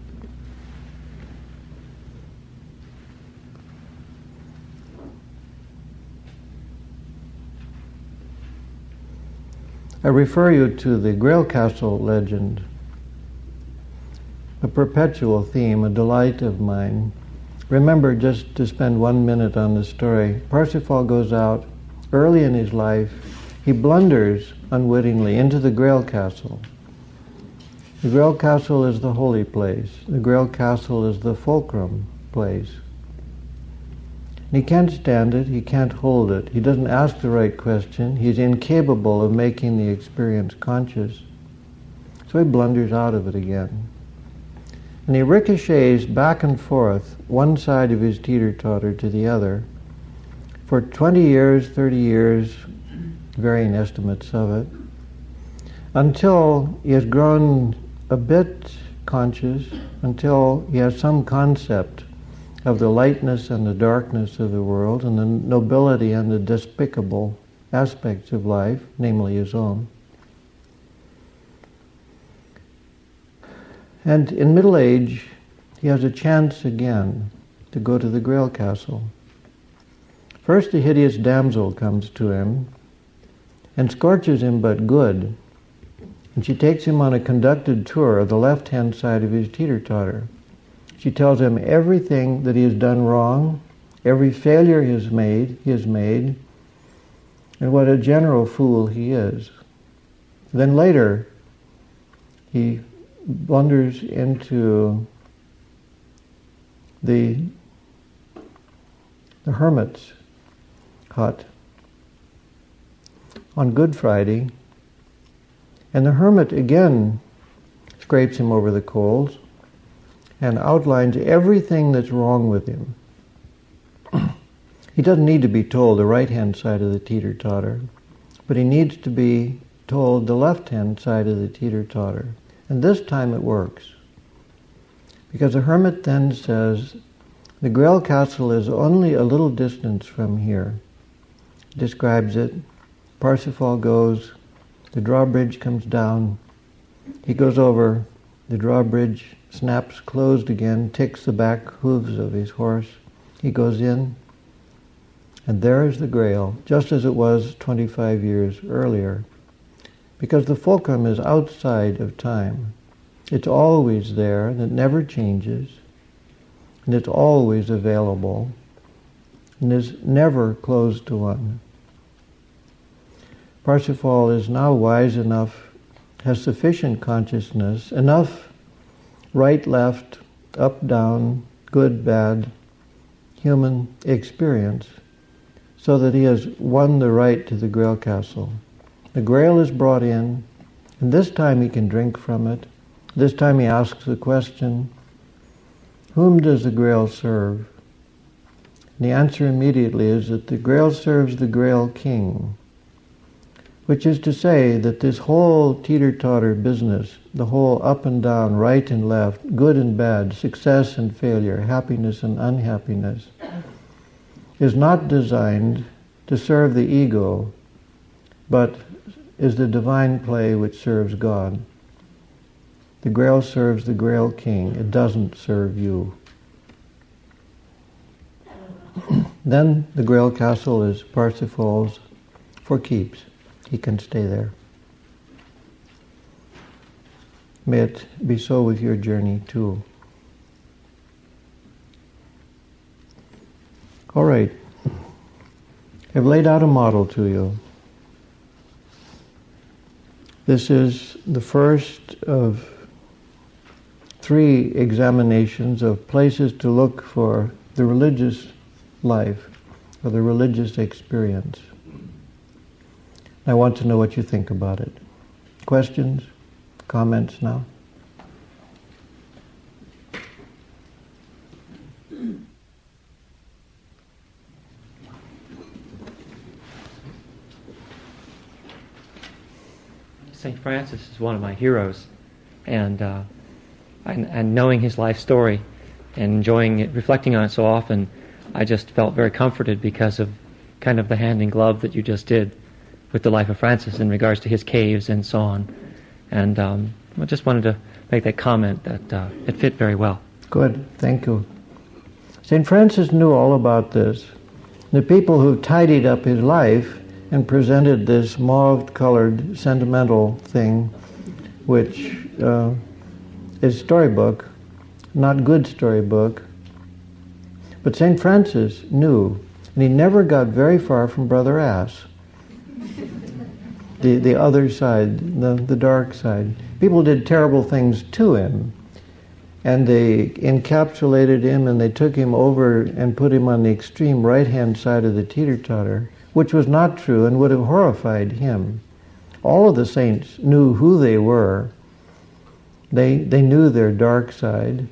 I refer you to the Grail Castle legend, a perpetual theme, a delight of mine. Remember, just to spend 1 minute on the story, Parsifal goes out early in his life. He blunders unwittingly into the Grail Castle. The Grail Castle is the holy place. The Grail Castle is the fulcrum place. He can't stand it, he can't hold it, he doesn't ask the right question, he's incapable of making the experience conscious. So he blunders out of it again. And he ricochets back and forth, one side of his teeter-totter to the other, for 20 years, 30 years, varying estimates of it, until he has grown a bit conscious, until he has some concept of the lightness and the darkness of the world, and the nobility and the despicable aspects of life, namely his own. And in middle age, he has a chance again to go to the Grail Castle. First, a hideous damsel comes to him and scorches him but good, and she takes him on a conducted tour of the left-hand side of his teeter-totter. She tells him everything that he has done wrong, every failure he has made, and what a general fool he is. Then later, he blunders into the hermit's hut on Good Friday, and the hermit again scrapes him over the coals and outlines everything that's wrong with him. He doesn't need to be told the right-hand side of the teeter-totter, but he needs to be told the left-hand side of the teeter-totter. And this time it works. Because the hermit then says, the Grail Castle is only a little distance from here. Describes it. Parsifal goes, the drawbridge comes down, he goes over, the drawbridge snaps closed again, ticks the back hooves of his horse. He goes in, and there is the Grail, just as it was 25 years earlier. Because the fulcrum is outside of time. It's always there, and it never changes, and it's always available, and is never closed to one. Parsifal is now wise enough, has sufficient consciousness, enough right, left, up, down, good, bad, human experience, so that he has won the right to the Grail Castle. The Grail is brought in, and this time he can drink from it. This time he asks the question, whom does the Grail serve? And the answer immediately is that the Grail serves the Grail King, which is to say that this whole teeter-totter business, the whole up and down, right and left, good and bad, success and failure, happiness and unhappiness, is not designed to serve the ego, but is the divine play which serves God. The Grail serves the Grail King. It doesn't serve you. Then the Grail Castle is Parsifal's for keeps. He can stay there. May it be so with your journey too. All right. I've laid out a model to you. This is the first of 3 examinations of places to look for the religious life or the religious experience. I want to know what you think about it. Questions? Comments now? St. Francis is one of my heroes, and knowing his life story and enjoying it, reflecting on it so often, I just felt very comforted because of kind of the hand in glove that you just did with the life of Francis in regards to his caves and so on. And I just wanted to make that comment that it fit very well. Good, thank you. St. Francis knew all about this. The people who tidied up his life and presented this mauve-colored sentimental thing, which is storybook, not good storybook. But St. Francis knew, and he never got very far from Brother Ass. The other side, the dark side. People did terrible things to him, and they encapsulated him and they took him over and put him on the extreme right-hand side of the teeter-totter, which was not true and would have horrified him. All of the saints knew who they were. They knew their dark side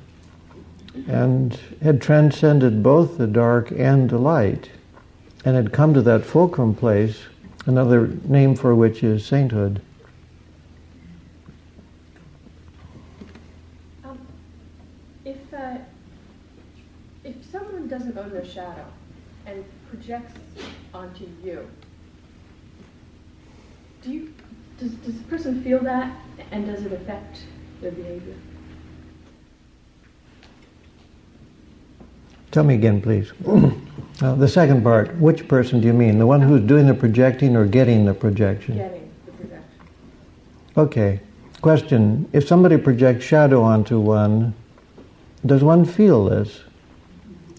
and had transcended both the dark and the light and had come to that fulcrum place, another name for which is sainthood. If someone doesn't own their shadow and projects onto you, does the person feel that, and does it affect their behavior? Tell me again, please. The second part, which person do you mean? The one who's doing the projecting or getting the projection? Getting the projection. Okay. Question, if somebody projects shadow onto one, does one feel this?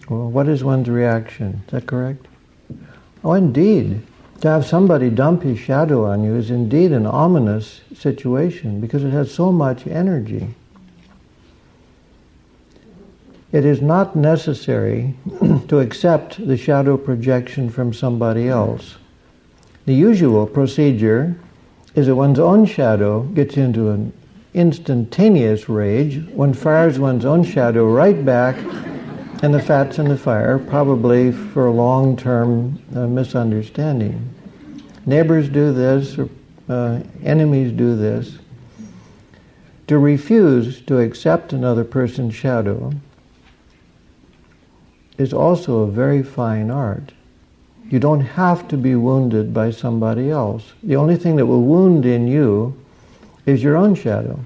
Well, what is one's reaction? Is that correct? Oh, indeed. To have somebody dump his shadow on you is indeed an ominous situation because it has so much energy. It is not necessary to accept the shadow projection from somebody else. The usual procedure is that one's own shadow gets into an instantaneous rage. One fires one's own shadow right back, and the fat's in the fire, probably for a long-term misunderstanding. Neighbors do this, or enemies do this. To refuse to accept another person's shadow is also a very fine art. You don't have to be wounded by somebody else. The only thing that will wound in you is your own shadow.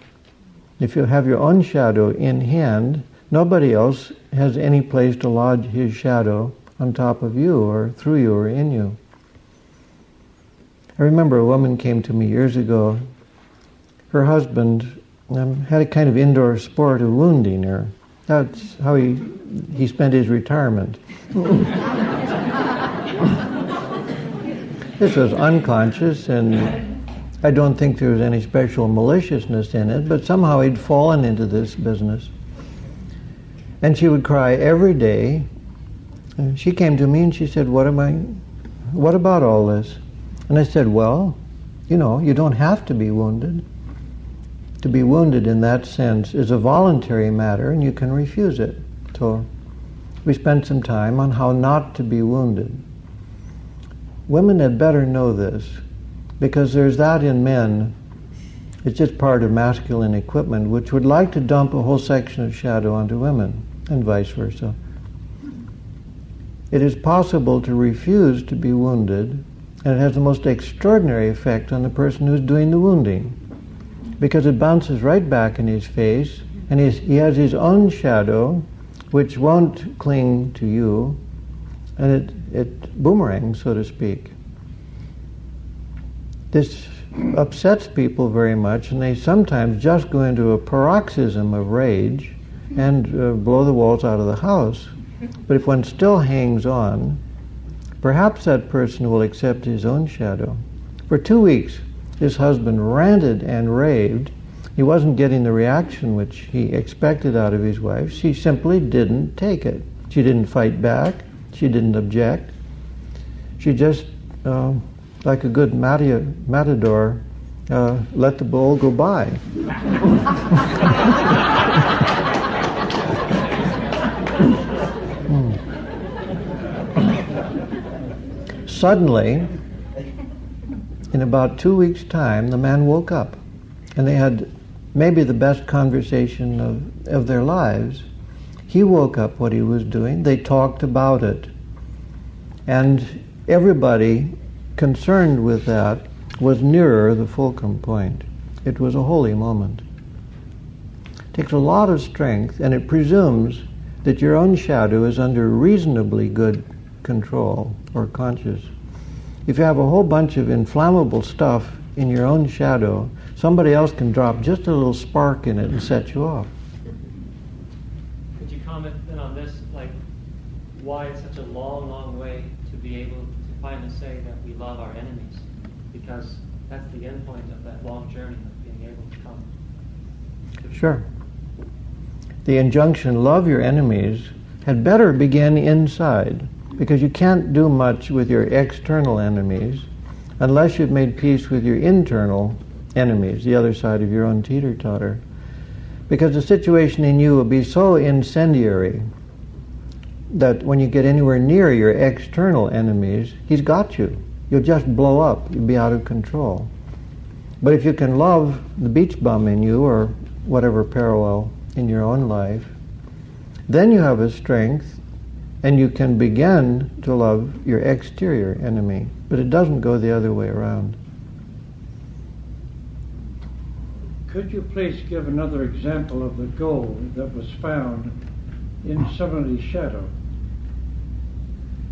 If you have your own shadow in hand, nobody else has any place to lodge his shadow on top of you or through you or in you. I remember a woman came to me years ago. Her husband had a kind of indoor sport of wounding her. That's how he spent his retirement. This was unconscious, and I don't think there was any special maliciousness in it, but somehow he'd fallen into this business. And she would cry every day. And she came to me and she said, what am I what about all this? And I said, well, you don't have to be wounded. To be wounded in that sense is a voluntary matter, and you can refuse it. So we spent some time on how not to be wounded. Women had better know this, because there's that in men, it's just part of masculine equipment, which would like to dump a whole section of shadow onto women, and vice versa. It is possible to refuse to be wounded, and it has the most extraordinary effect on the person who's doing the wounding, because it bounces right back in his face, and he has his own shadow, which won't cling to you, and it boomerangs, so to speak. This upsets people very much, and they sometimes just go into a paroxysm of rage and blow the walls out of the house. But if one still hangs on, perhaps that person will accept his own shadow. For 2 weeks, his husband ranted and raved. He wasn't getting the reaction which he expected out of his wife. She simply didn't take it. She didn't fight back. She didn't object. She just, like a good matador, let the bull go by. Suddenly, in about 2 weeks' time, the man woke up, and they had maybe the best conversation of their lives. He woke up what he was doing. They talked about it. And everybody concerned with that was nearer the fulcrum point. It was a holy moment. It takes a lot of strength, and it presumes that your own shadow is under reasonably good control or conscious. If you have a whole bunch of inflammable stuff in your own shadow, somebody else can drop just a little spark in it and set you off. Could you comment then on this, like why it's such a long, long way to be able to finally say that we love our enemies? Because that's the end point of that long journey of being able to come. Sure. The injunction, love your enemies, had better begin inside, because you can't do much with your external enemies unless you've made peace with your internal enemies, the other side of your own teeter-totter. Because the situation in you will be so incendiary that when you get anywhere near your external enemies, he's got you. You'll just blow up. You'll be out of control. But if you can love the beach bum in you, or whatever parallel in your own life, then you have a strength, and you can begin to love your exterior enemy. But it doesn't go the other way around. Could you please give another example of the gold that was found in somebody's shadow?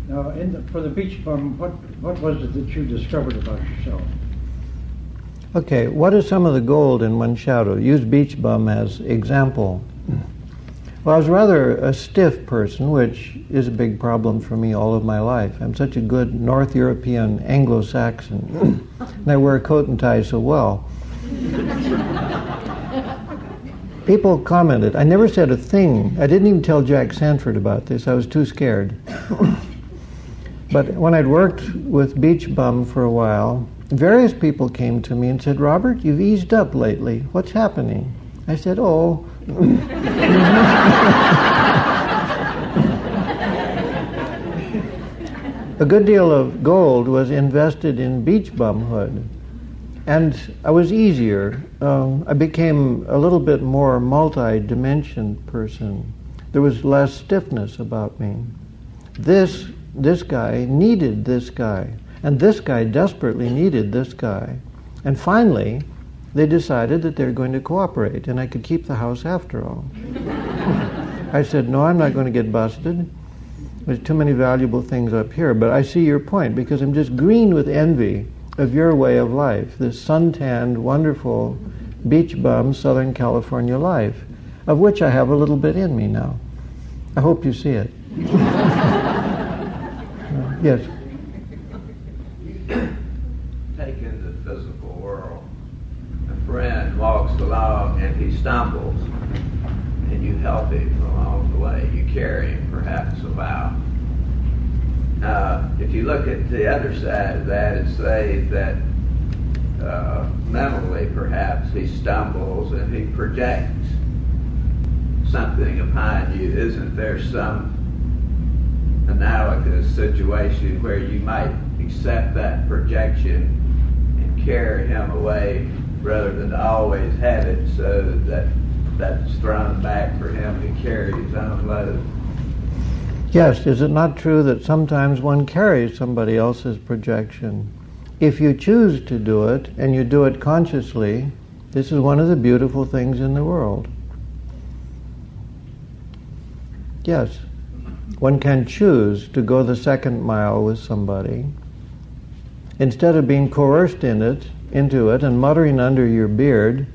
Now, for the beach bum, what was it that you discovered about yourself? Okay, what is some of the gold in one's shadow? Use beach bum as example. Well, I was rather a stiff person, which is a big problem for me all of my life. I'm such a good North European Anglo-Saxon, and I wear a coat and tie so well. People commented. I never said a thing. I didn't even tell Jack Sanford about this. I was too scared. But when I'd worked with beach bum for a while, various people came to me and said, Robert, you've eased up lately. What's happening? I said, oh. A good deal of gold was invested in beach bumhood, and I was easier. I became a little bit more multi-dimensioned person. There was less stiffness about me. This guy needed this guy, and this guy desperately needed this guy. And finally, they decided that they're going to cooperate, and I could keep the house after all. I said, no, I'm not going to get busted. There's too many valuable things up here. But I see your point, because I'm just green with envy of your way of life, this suntanned, wonderful, beach bum, Southern California life, of which I have a little bit in me now. I hope you see it. Yes? Take in the physical world. A friend walks along and he stumbles, and you help him along the way. You carry him perhaps about. if you look at the other side of that and say that mentally perhaps he stumbles and he projects something upon you, isn't there some analogous situation where you might accept that projection and carry him away rather than always have it so that that's thrown back for him to carry his own load? Yes, is it not true that sometimes one carries somebody else's projection? If you choose to do it, and you do it consciously, this is one of the beautiful things in the world. Yes, one can choose to go the second mile with somebody. Instead of being coerced into it, and muttering under your beard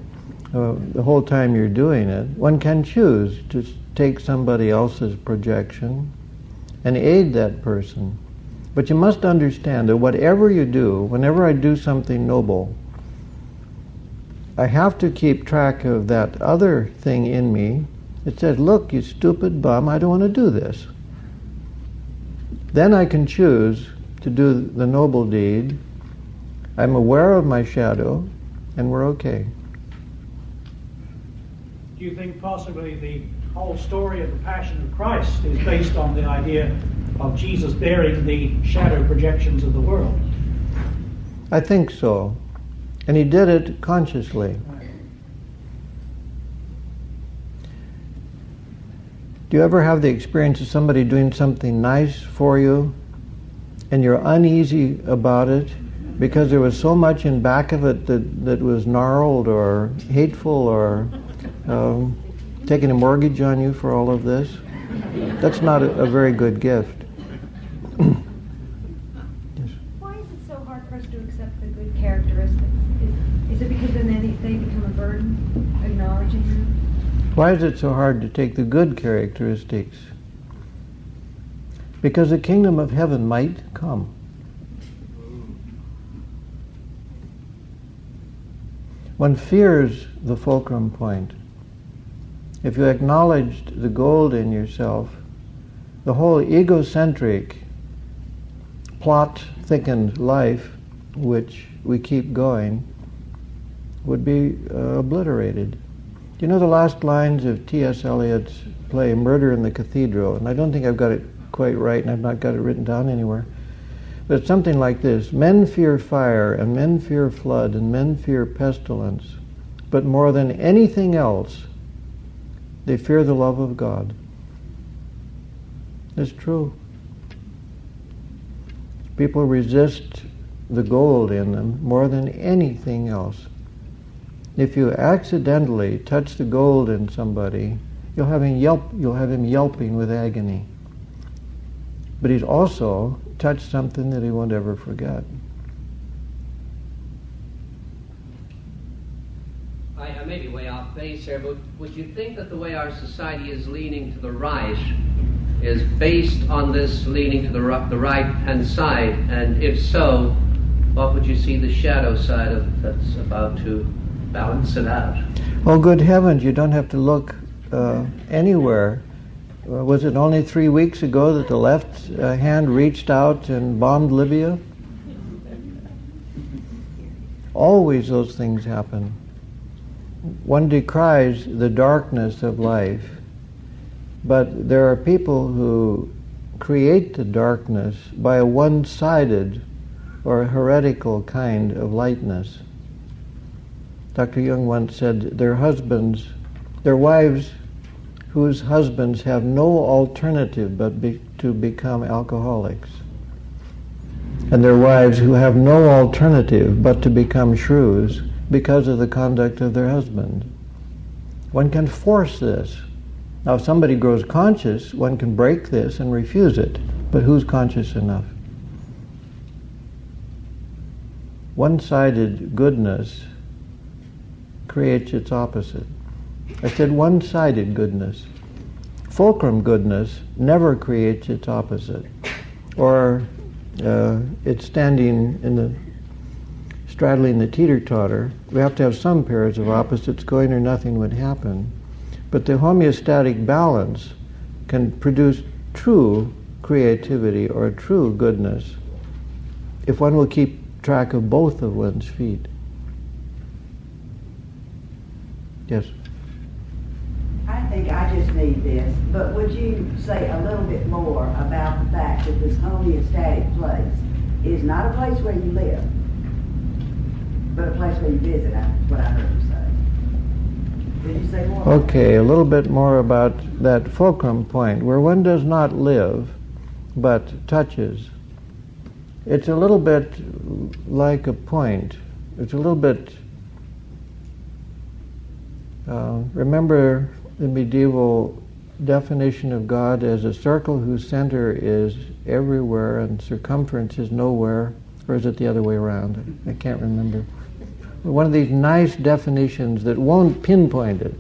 the whole time you're doing it, one can choose to take somebody else's projection and aid that person. But you must understand that whatever you do, whenever I do something noble, I have to keep track of that other thing in me that says, look, you stupid bum, I don't want to do this. Then I can choose to do the noble deed. I'm aware of my shadow, and we're okay. Do you think possibly the whole story of the Passion of Christ is based on the idea of Jesus bearing the shadow projections of the world? I think so. And he did it consciously. Do you ever have the experience of somebody doing something nice for you and you're uneasy about it because there was so much in back of it that was gnarled or hateful or taking a mortgage on you for all of this? That's not a very good gift. Yes. Why is it so hard for us to accept the good characteristics? Is it because then they become a burden, acknowledging them? Why is it so hard to take the good characteristics? Because the kingdom of heaven might come. One fears the fulcrum point. If you acknowledged the gold in yourself, the whole egocentric, plot-thickened life, which we keep going, would be obliterated. Do you know the last lines of T.S. Eliot's play, Murder in the Cathedral? And I don't think I've got it quite right, and I've not got it written down anywhere. But it's something like this: men fear fire, and men fear flood, and men fear pestilence. But more than anything else, they fear the love of God. It's true. People resist the gold in them more than anything else. If you accidentally touch the gold in somebody, you'll have him yelping with agony. But he's also touched something that he won't ever forget. I may be way off base here, but would you think that the way our society is leaning to the right is based on this leaning to the right-hand side? And if so, what would you see the shadow side of that's about to balance it out? Oh, good heavens, you don't have to look anywhere. Was it only 3 weeks ago that the left hand reached out and bombed Libya? Always those things happen. One decries the darkness of life, but there are people who create the darkness by a one-sided or heretical kind of lightness. Dr. Jung once said their wives whose husbands have no alternative but to become alcoholics, and their wives who have no alternative but to become shrews because of the conduct of their husband. One can force this. Now, if somebody grows conscious, one can break this and refuse it, but who's conscious enough? One-sided goodness creates its opposite. I said one-sided goodness. Fulcrum goodness never creates its opposite. Or it's standing in the straddling the teeter-totter. We have to have some pairs of opposites going or nothing would happen. But the homeostatic balance can produce true creativity or true goodness if one will keep track of both of one's feet. Yes? I think I just need this, but would you say a little bit more about the fact that this homeostatic place is not a place where you live, but a place where you visit? That's what I heard you say. Did you say more? Okay, a little bit more about that fulcrum point, where one does not live, but touches. It's a little bit like a point. It's a little bit... remember the medieval definition of God as a circle whose center is everywhere and circumference is nowhere, or is it the other way around? I can't remember. One of these nice definitions that won't pinpoint it.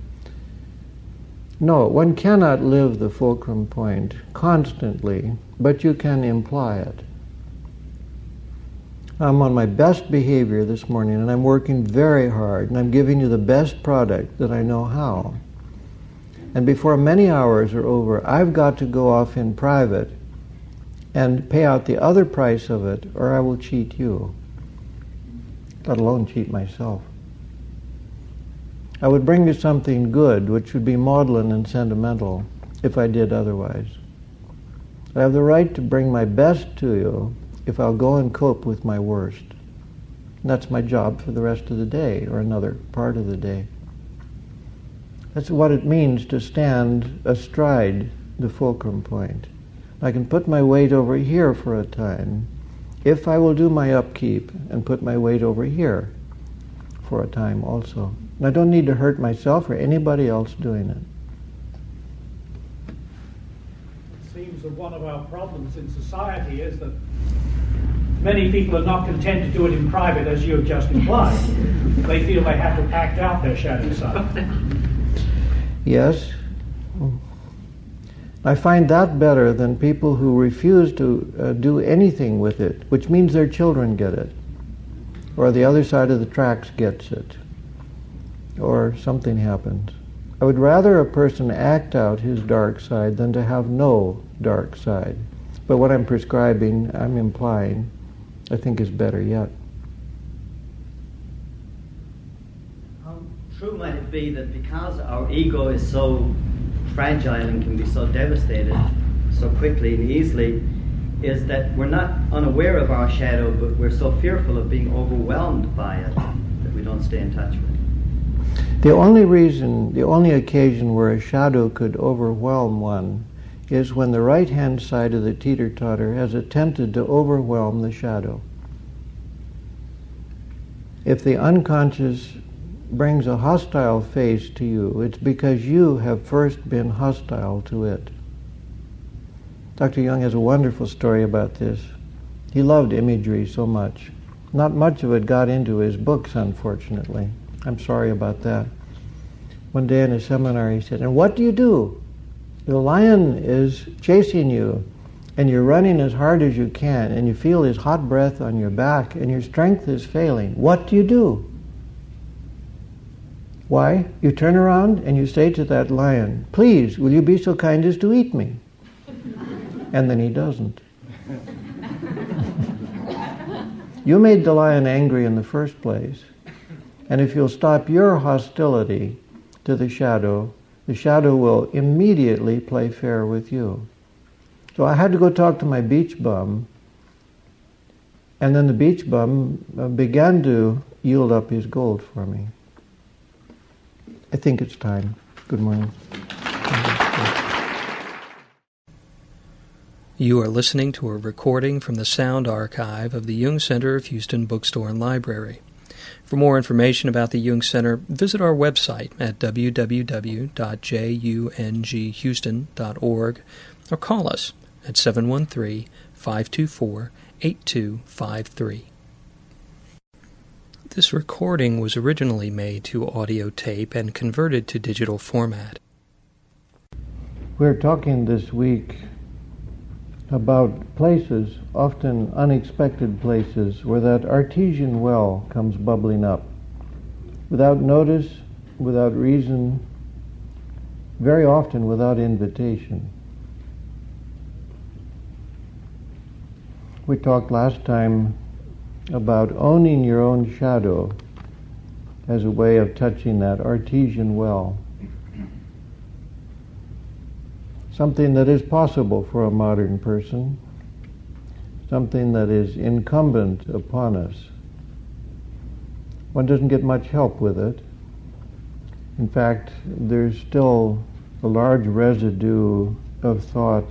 No, one cannot live the fulcrum point constantly, but you can imply it. I'm on my best behavior this morning, and I'm working very hard, and I'm giving you the best product that I know how. And before many hours are over, I've got to go off in private and pay out the other price of it, or I will cheat you, let alone cheat myself. I would bring you something good, which would be maudlin and sentimental, if I did otherwise. I have the right to bring my best to you if I'll go and cope with my worst. And that's my job for the rest of the day, or another part of the day. That's what it means to stand astride the fulcrum point. I can put my weight over here for a time, if I will do my upkeep and put my weight over here for a time also. And I don't need to hurt myself or anybody else doing it. It seems that one of our problems in society is that many people are not content to do it in private, as you have just implied. They feel they have to act out their shadow side. Yes. I find that better than people who refuse to do anything with it, which means their children get it, or the other side of the tracks gets it, or something happens. I would rather a person act out his dark side than to have no dark side. But what I'm prescribing, I'm implying, I think is better yet. How true might it be that because our ego is so fragile and can be so devastated so quickly and easily, is that we're not unaware of our shadow, but we're so fearful of being overwhelmed by it that we don't stay in touch with it. The only occasion where a shadow could overwhelm one is when the right-hand side of the teeter-totter has attempted to overwhelm the shadow. If the unconscious brings a hostile face to you, it's because you have first been hostile to it. Dr. Jung has a wonderful story about this. He loved imagery so much. Not much of it got into his books, unfortunately. I'm sorry about that. One day in a seminar he said, "And what do you do? The lion is chasing you, and you're running as hard as you can, and you feel his hot breath on your back, and your strength is failing. What do you do?" Why? You turn around and you say to that lion, "Please, will you be so kind as to eat me?" And then he doesn't. You made the lion angry in the first place. And if you'll stop your hostility to the shadow will immediately play fair with you. So I had to go talk to my beach bum, and then the beach bum began to yield up his gold for me. I think it's time. Good morning. You are listening to a recording from the sound archive of the Jung Center of Houston Bookstore and Library. For more information about the Jung Center, visit our website at www.junghouston.org or call us at 713-524-8253. This recording was originally made to audio tape and converted to digital format. We're talking this week about places, often unexpected places, where that artesian well comes bubbling up. Without notice, without reason, very often without invitation. We talked last time about owning your own shadow as a way of touching that artesian well. Something that is possible for a modern person, something that is incumbent upon us. One doesn't get much help with it. In fact, there's still a large residue of thought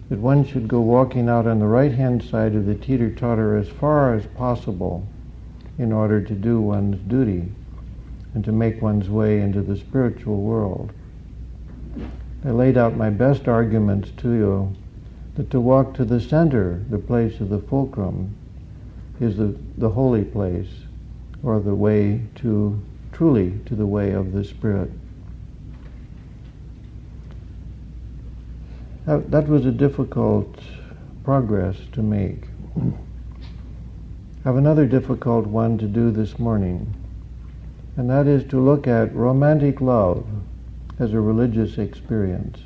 that one should go walking out on the right-hand side of the teeter-totter as far as possible in order to do one's duty and to make one's way into the spiritual world. I laid out my best arguments to you that to walk to the center, the place of the fulcrum, is the holy place, or the way to, truly to the way of the Spirit. That was a difficult progress to make. I have another difficult one to do this morning, and that is to look at romantic love as a religious experience.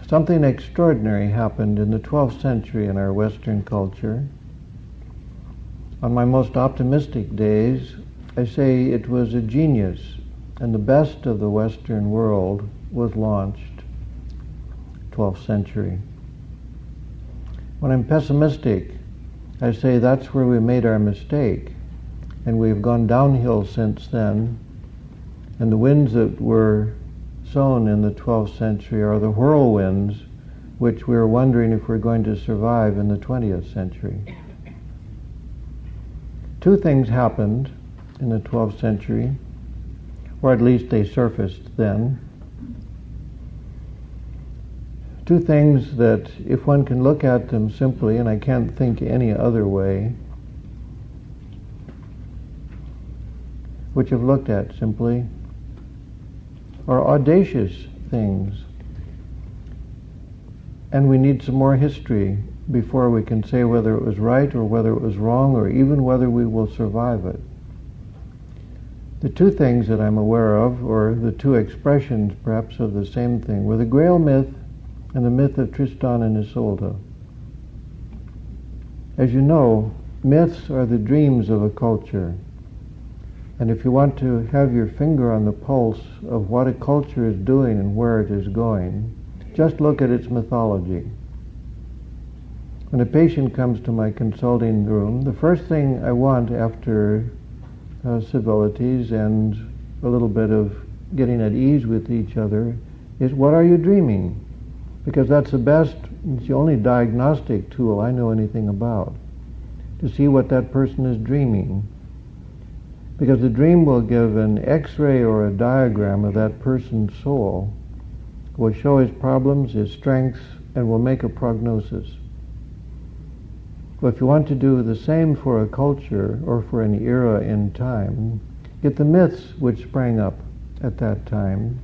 Something extraordinary happened in the 12th century in our Western culture. On my most optimistic days, I say it was a genius, and the best of the Western world was launched 12th century. When I'm pessimistic, I say that's where we made our mistake, and we've gone downhill since then, and the winds that were sown in the 12th century are the whirlwinds which we're wondering if we're going to survive in the 20th century. Two things happened in the 12th century, or at least they surfaced then. Two things that, if one can look at them simply, and I can't think any other way, which I've looked at simply, are audacious things. And we need some more history before we can say whether it was right or whether it was wrong or even whether we will survive it. The two things that I'm aware of, or the two expressions perhaps of the same thing, were the Grail myth and the myth of Tristan and Isolde. As you know, myths are the dreams of a culture. And if you want to have your finger on the pulse of what a culture is doing and where it is going, just look at its mythology. When a patient comes to my consulting room, the first thing I want after civilities and a little bit of getting at ease with each other is, what are you dreaming? Because that's the best, it's the only diagnostic tool I know anything about, to see what that person is dreaming. Because the dream will give an X-ray or a diagram of that person's soul, will show his problems, his strengths, and will make a prognosis. Well, if you want to do the same for a culture or for an era in time, get the myths which sprang up at that time,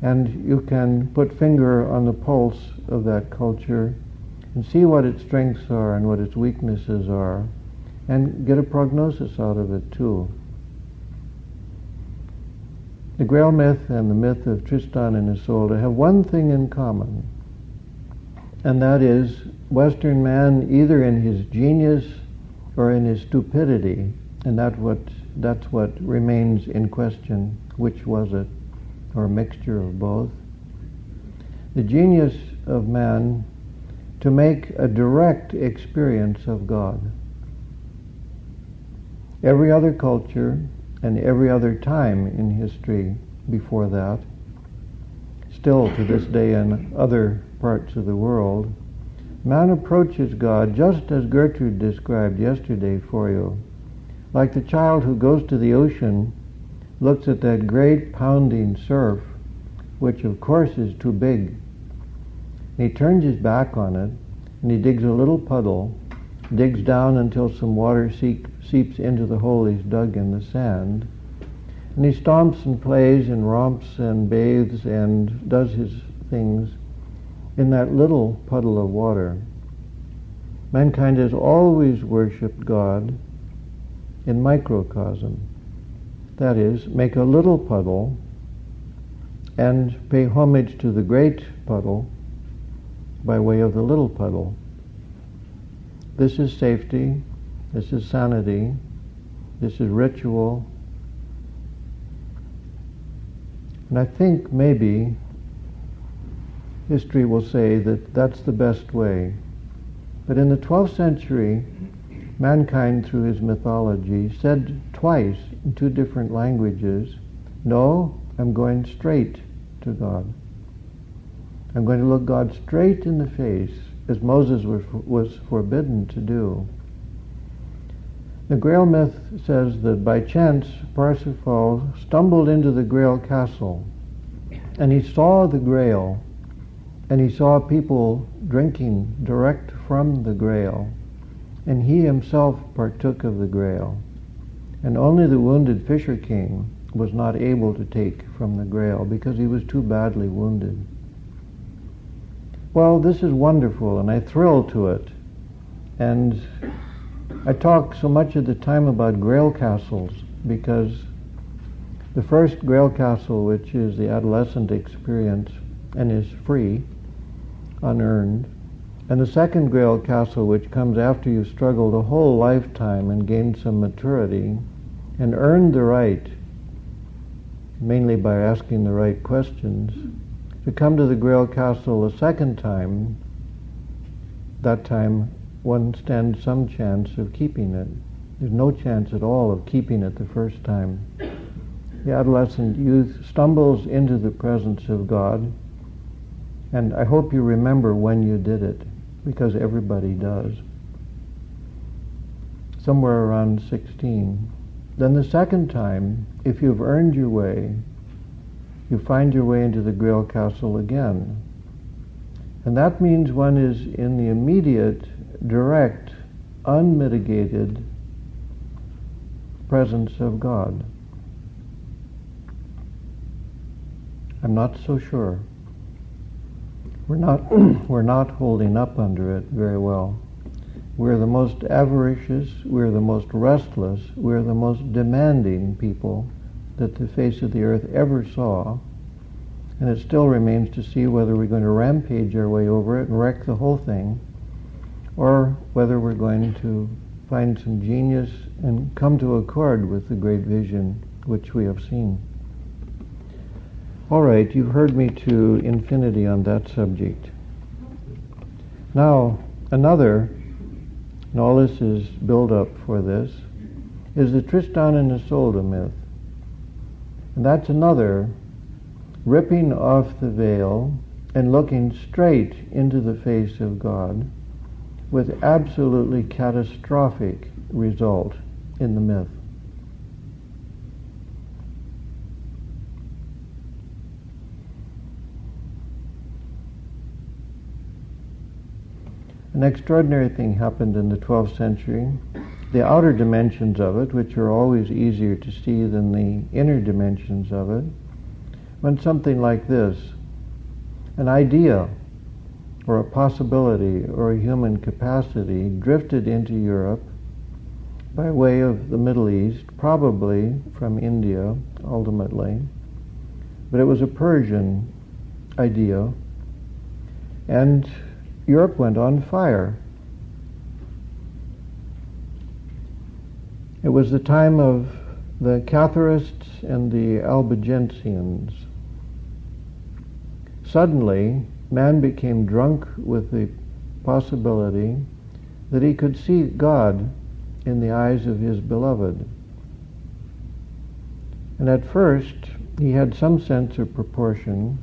and you can put finger on the pulse of that culture and see what its strengths are and what its weaknesses are, and get a prognosis out of it too. The Grail myth and the myth of Tristan and Isolde have one thing in common, and that is Western man, either in his genius or in his stupidity, and that's what remains in question. Which was it, or a mixture of both? The genius of man to make a direct experience of God. Every other culture and every other time in history before that, still to this day in other parts of the world, man approaches God just as Gertrud described yesterday for you, like the child who goes to the ocean, looks at that great pounding surf, which of course is too big, and he turns his back on it, and he digs a little puddle, digs down until some water seeps into the hole he's dug in the sand, and he stomps and plays and romps and bathes and does his things in that little puddle of water. Mankind has always worshipped God in microcosm. That is, make a little puddle and pay homage to the great puddle by way of the little puddle. This is safety, this is sanity, this is ritual. And I think maybe history will say that that's the best way. But in the 12th century, mankind, through his mythology, said twice in two different languages, no, I'm going straight to God. I'm going to look God straight in the face, as Moses was forbidden to do. The Grail myth says that by chance Parsifal stumbled into the Grail castle, and he saw the Grail, and he saw people drinking direct from the Grail, and he himself partook of the Grail, and only the wounded Fisher King was not able to take from the Grail because he was too badly wounded. Well, this is wonderful, and I thrill to it, and I talk so much at the time about Grail castles because the first Grail castle, which is the adolescent experience and is free, unearned, and the second Grail castle, which comes after you've struggled a whole lifetime and gained some maturity and earned the right, mainly by asking the right questions, to come to the Grail castle a second time. That time one stands some chance of keeping it. There's no chance at all of keeping it the first time. The adolescent youth stumbles into the presence of God, and I hope you remember when you did it, because everybody does. Somewhere around 16. Then the second time, if you've earned your way, you find your way into the Grail castle again. And that means one is in the immediate, direct, unmitigated presence of God. I'm not so sure. We're not holding up under it very well. We're the most avaricious, we're the most restless, we're the most demanding people that the face of the earth ever saw, and it still remains to see whether we're going to rampage our way over it and wreck the whole thing, or whether we're going to find some genius and come to accord with the great vision which we have seen. All right, you've heard me to infinity on that subject. Now, another, and all this is build-up for this, is the Tristan and Isolde myth. And that's another ripping off the veil and looking straight into the face of God with absolutely catastrophic result in the myth. An extraordinary thing happened in the 12th century. The outer dimensions of it, which are always easier to see than the inner dimensions of it, went something like this. An idea or a possibility or a human capacity drifted into Europe by way of the Middle East, probably from India ultimately, but it was a Persian idea, and Europe went on fire. It was the time of the Catharists and the Albigensians. Suddenly, man became drunk with the possibility that he could see God in the eyes of his beloved. And at first, he had some sense of proportion,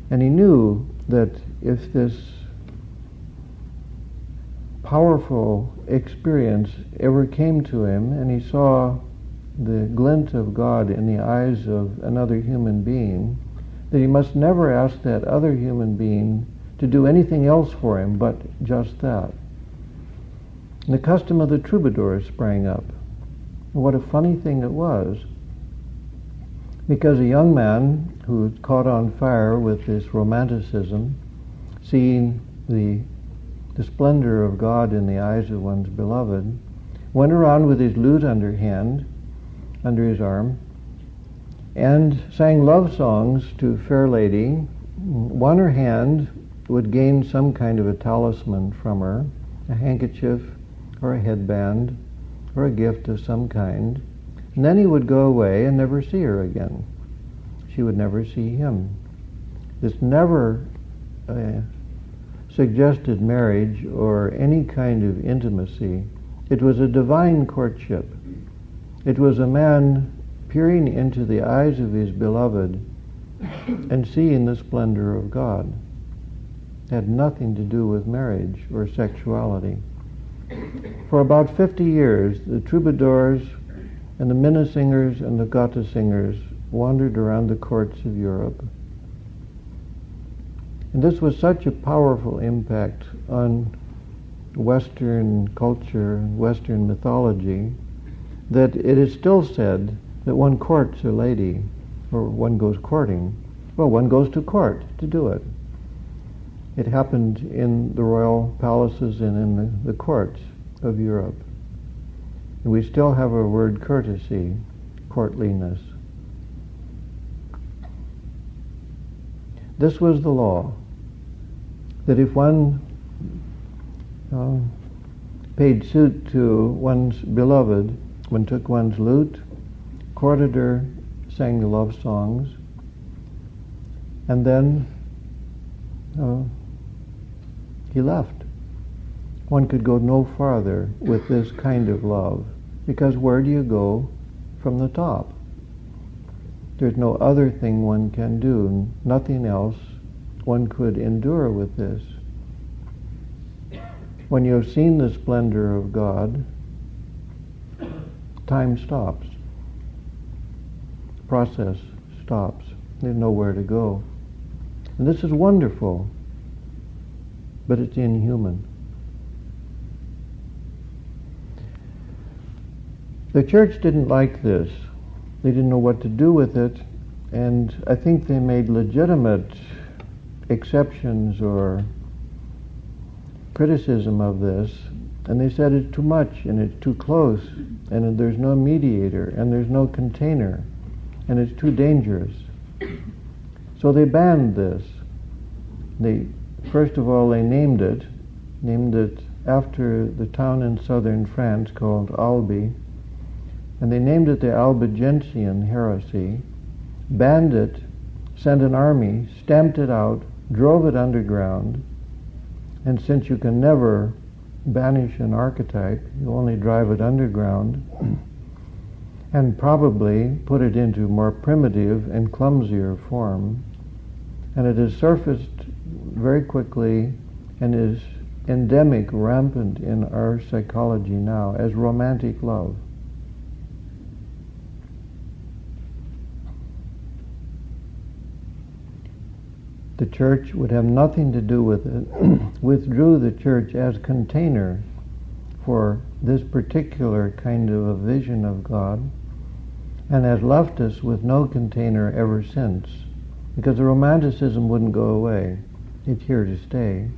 and he knew that if this powerful experience ever came to him and he saw the glint of God in the eyes of another human being, that he must never ask that other human being to do anything else for him but just that. And the custom of the troubadours sprang up. And what a funny thing it was, because a young man who was caught on fire with this romanticism, seeing the splendor of God in the eyes of one's beloved, went around with his lute under his arm, and sang love songs to fair lady. Won her hand, would gain some kind of a talisman from her, a handkerchief or a headband or a gift of some kind, and then he would go away and never see her again. She would never see him. This never suggested marriage or any kind of intimacy. It was a divine courtship. It was a man peering into the eyes of his beloved and seeing the splendor of God. It had nothing to do with marriage or sexuality. For about 50 years, the troubadours and the minne singers and the gata singers wandered around the courts of Europe. And this was such a powerful impact on Western culture, Western mythology, that it is still said that one courts a lady, or one goes courting. Well, one goes to court to do it. It happened in the royal palaces and in the courts of Europe. And we still have a word courtesy, courtliness. This was the law, that if one paid suit to one's beloved, one took one's lute, courted her, sang the love songs, and then he left. One could go no farther with this kind of love, because where do you go from the top? There's no other thing one can do, nothing else one could endure with this. When you have seen the splendor of God, time stops. Process stops. There's nowhere to go. And this is wonderful, but it's inhuman. The church didn't like this. They didn't know what to do with it, and I think they made legitimate exceptions or criticism of this, and they said it's too much and it's too close and there's no mediator and there's no container and it's too dangerous. So they banned this. First of all, they named it after the town in southern France called Albi, and they named it the Albigensian heresy, banned it, sent an army, stamped it out, drove it underground, and since you can never banish an archetype, you only drive it underground, and probably put it into more primitive and clumsier form, and it has surfaced very quickly and is endemic, rampant in our psychology now as romantic love. The church would have nothing to do with it, withdrew the church as container for this particular kind of a vision of God, and has left us with no container ever since, because the romanticism wouldn't go away. It's here to stay.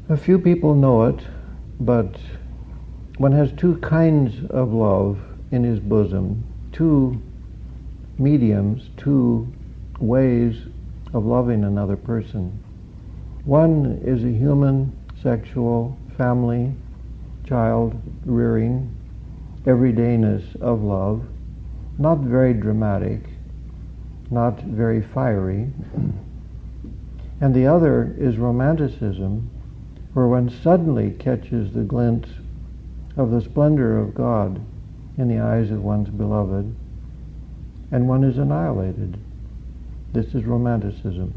A few people know it, but one has two kinds of love in his bosom, two mediums, two ways of loving another person. One is a human, sexual, family, child rearing, everydayness of love, not very dramatic, not very fiery. And the other is romanticism, where one suddenly catches the glint of the splendor of God in the eyes of one's beloved, and one is annihilated. This is romanticism.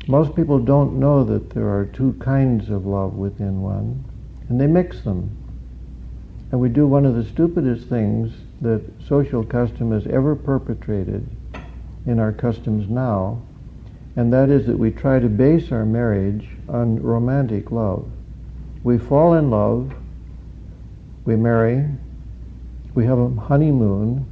Most people don't know that there are two kinds of love within one, and they mix them. And we do one of the stupidest things that social custom has ever perpetrated in our customs now, and that is that we try to base our marriage on romantic love. We fall in love, we marry, we have a honeymoon,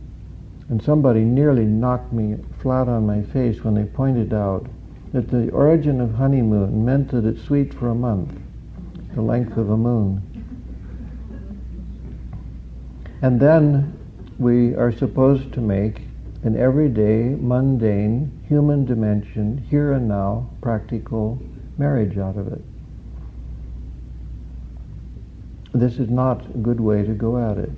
and somebody nearly knocked me flat on my face when they pointed out that the origin of honeymoon meant that it's sweet for a month, the length of a moon. And then we are supposed to make an everyday, mundane, human dimension, here and now, practical marriage out of it. This is not a good way to go at it.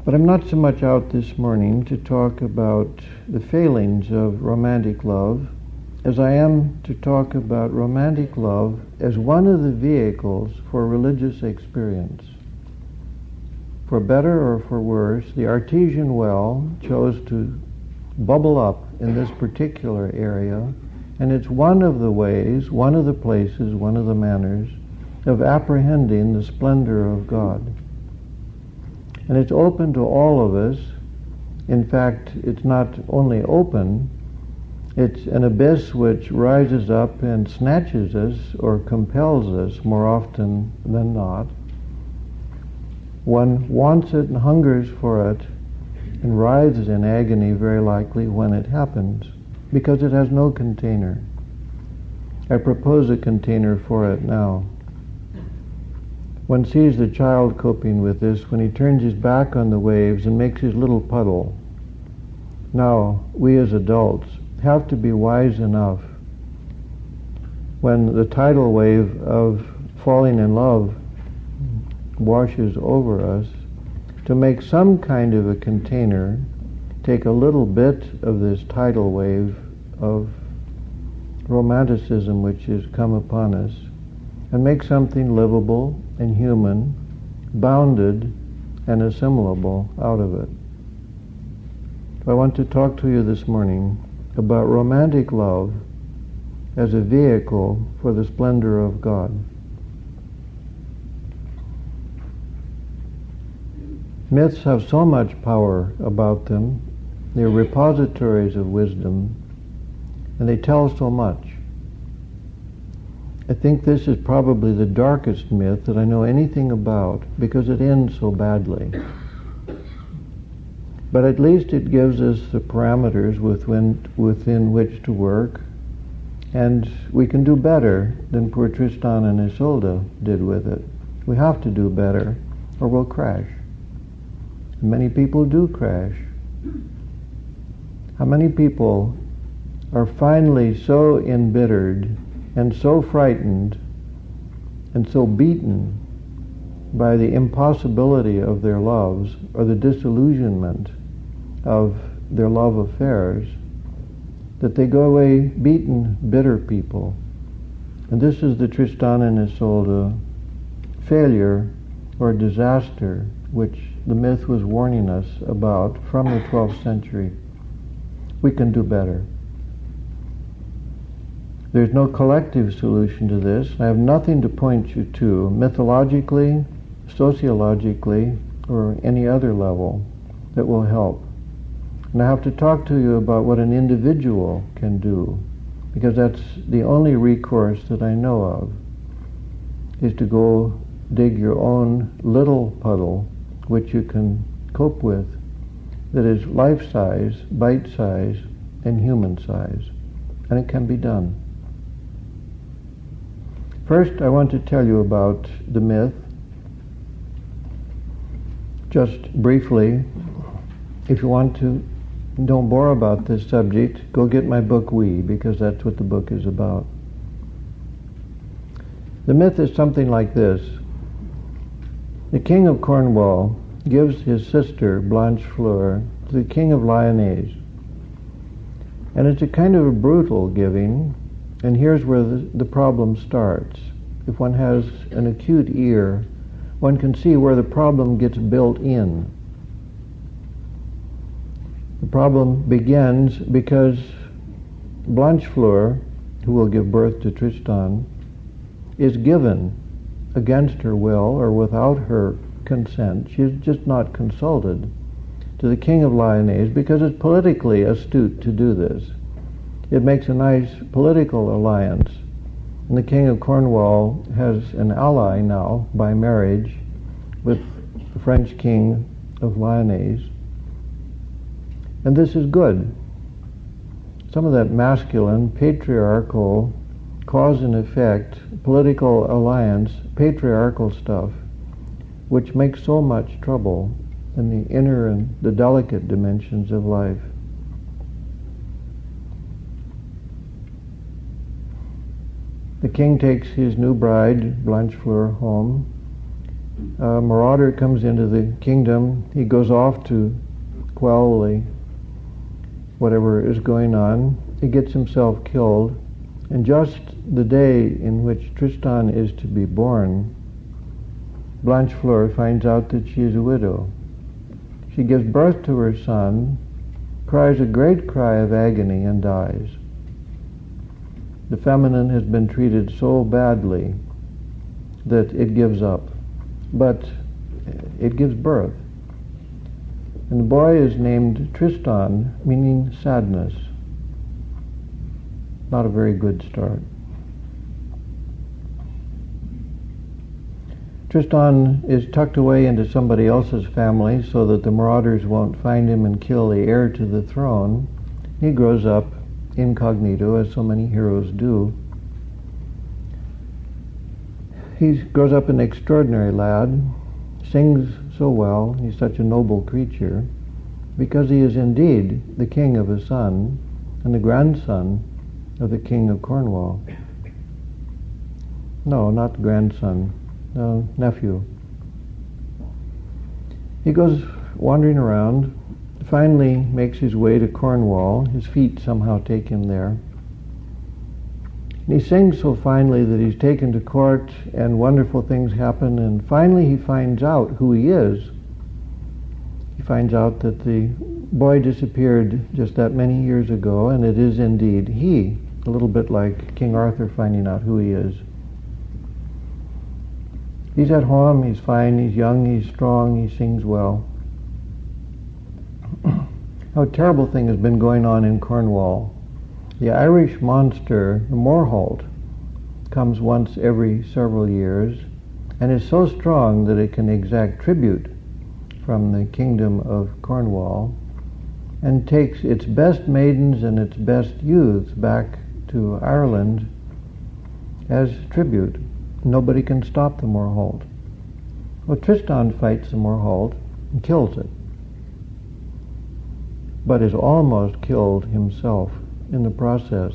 But I'm not so much out this morning to talk about the failings of romantic love as I am to talk about romantic love as one of the vehicles for religious experience. For better or for worse, the artesian well chose to bubble up in this particular area, and it's one of the ways, one of the places, one of the manners of apprehending the splendor of God. And it's open to all of us. In fact, it's not only open, it's an abyss which rises up and snatches us or compels us more often than not. One wants it and hungers for it and writhes in agony very likely when it happens because it has no container. I propose a container for it now. One sees the child coping with this when he turns his back on the waves and makes his little puddle. Now, we as adults have to be wise enough when the tidal wave of falling in love washes over us to make some kind of a container, take a little bit of this tidal wave of romanticism which has come upon us and make something livable and human, bounded and assimilable out of it. I want to talk to you this morning about romantic love as a vehicle for the splendor of God. Myths have so much power about them. They're repositories of wisdom, and they tell so much. I think this is probably the darkest myth that I know anything about because it ends so badly. But at least it gives us the parameters within which to work, and we can do better than poor Tristan and Isolde did with it. We have to do better or we'll crash. Many people do crash. How many people are finally so embittered and so frightened and so beaten by the impossibility of their loves or the disillusionment of their love affairs that they go away beaten, bitter people. And this is the Tristan and Isolde failure or disaster which the myth was warning us about from the 12th century. We can do better. There's no collective solution to this. I have nothing to point you to, mythologically, sociologically, or any other level that will help. And I have to talk to you about what an individual can do, because that's the only recourse that I know of, is to go dig your own little puddle, which you can cope with, that is life-size, bite-size, and human-size. And it can be done. First, I want to tell you about the myth. Just briefly, if you want to, don't bore about this subject, go get my book, We, because that's what the book is about. The myth is something like this. The king of Cornwall gives his sister, Blanchefleur, to the king of Lyonnaise. And it's a kind of a brutal giving, and here's where the problem starts. If one has an acute ear, one can see where the problem gets built in. The problem begins because Blanchefleur, who will give birth to Tristan, is given against her will or without her consent. She's just not consulted to the king of Lyonnaise because it's politically astute to do this. It makes a nice political alliance. And the king of Cornwall has an ally now by marriage with the French king of Lyonnaise. And this is good. Some of that masculine, patriarchal, cause and effect, political alliance, patriarchal stuff which makes so much trouble in the inner and the delicate dimensions of life. The king takes his new bride, Blanchefleur, home. A marauder comes into the kingdom. He goes off to quell whatever is going on. He gets himself killed. And just the day in which Tristan is to be born, Blanchefleur finds out that she is a widow. She gives birth to her son, cries a great cry of agony, and dies. The feminine has been treated so badly that it gives up. But it gives birth. And the boy is named Tristan, meaning sadness. Not a very good start. Tristan is tucked away into somebody else's family so that the marauders won't find him and kill the heir to the throne. He grows up incognito, as so many heroes do. He grows up an extraordinary lad, sings so well, he's such a noble creature, because he is indeed the king of a son and the grandson of the king of Cornwall. No, not grandson, nephew. He goes wandering around, finally makes his way to Cornwall. His feet somehow take him there. And he sings so finely that he's taken to court and wonderful things happen, and finally he finds out who he is. He finds out that the boy disappeared just that many years ago, and it is indeed he, a little bit like King Arthur finding out who he is. He's at home, he's fine, he's young, he's strong, he sings well. A terrible thing has been going on in Cornwall. The Irish monster, the moorholt, comes once every several years and is so strong that it can exact tribute from the kingdom of Cornwall and takes its best maidens and its best youths back to Ireland as tribute. Nobody can stop the moorholt. Well, Tristan fights the moorholt and kills it, but is almost killed himself in the process.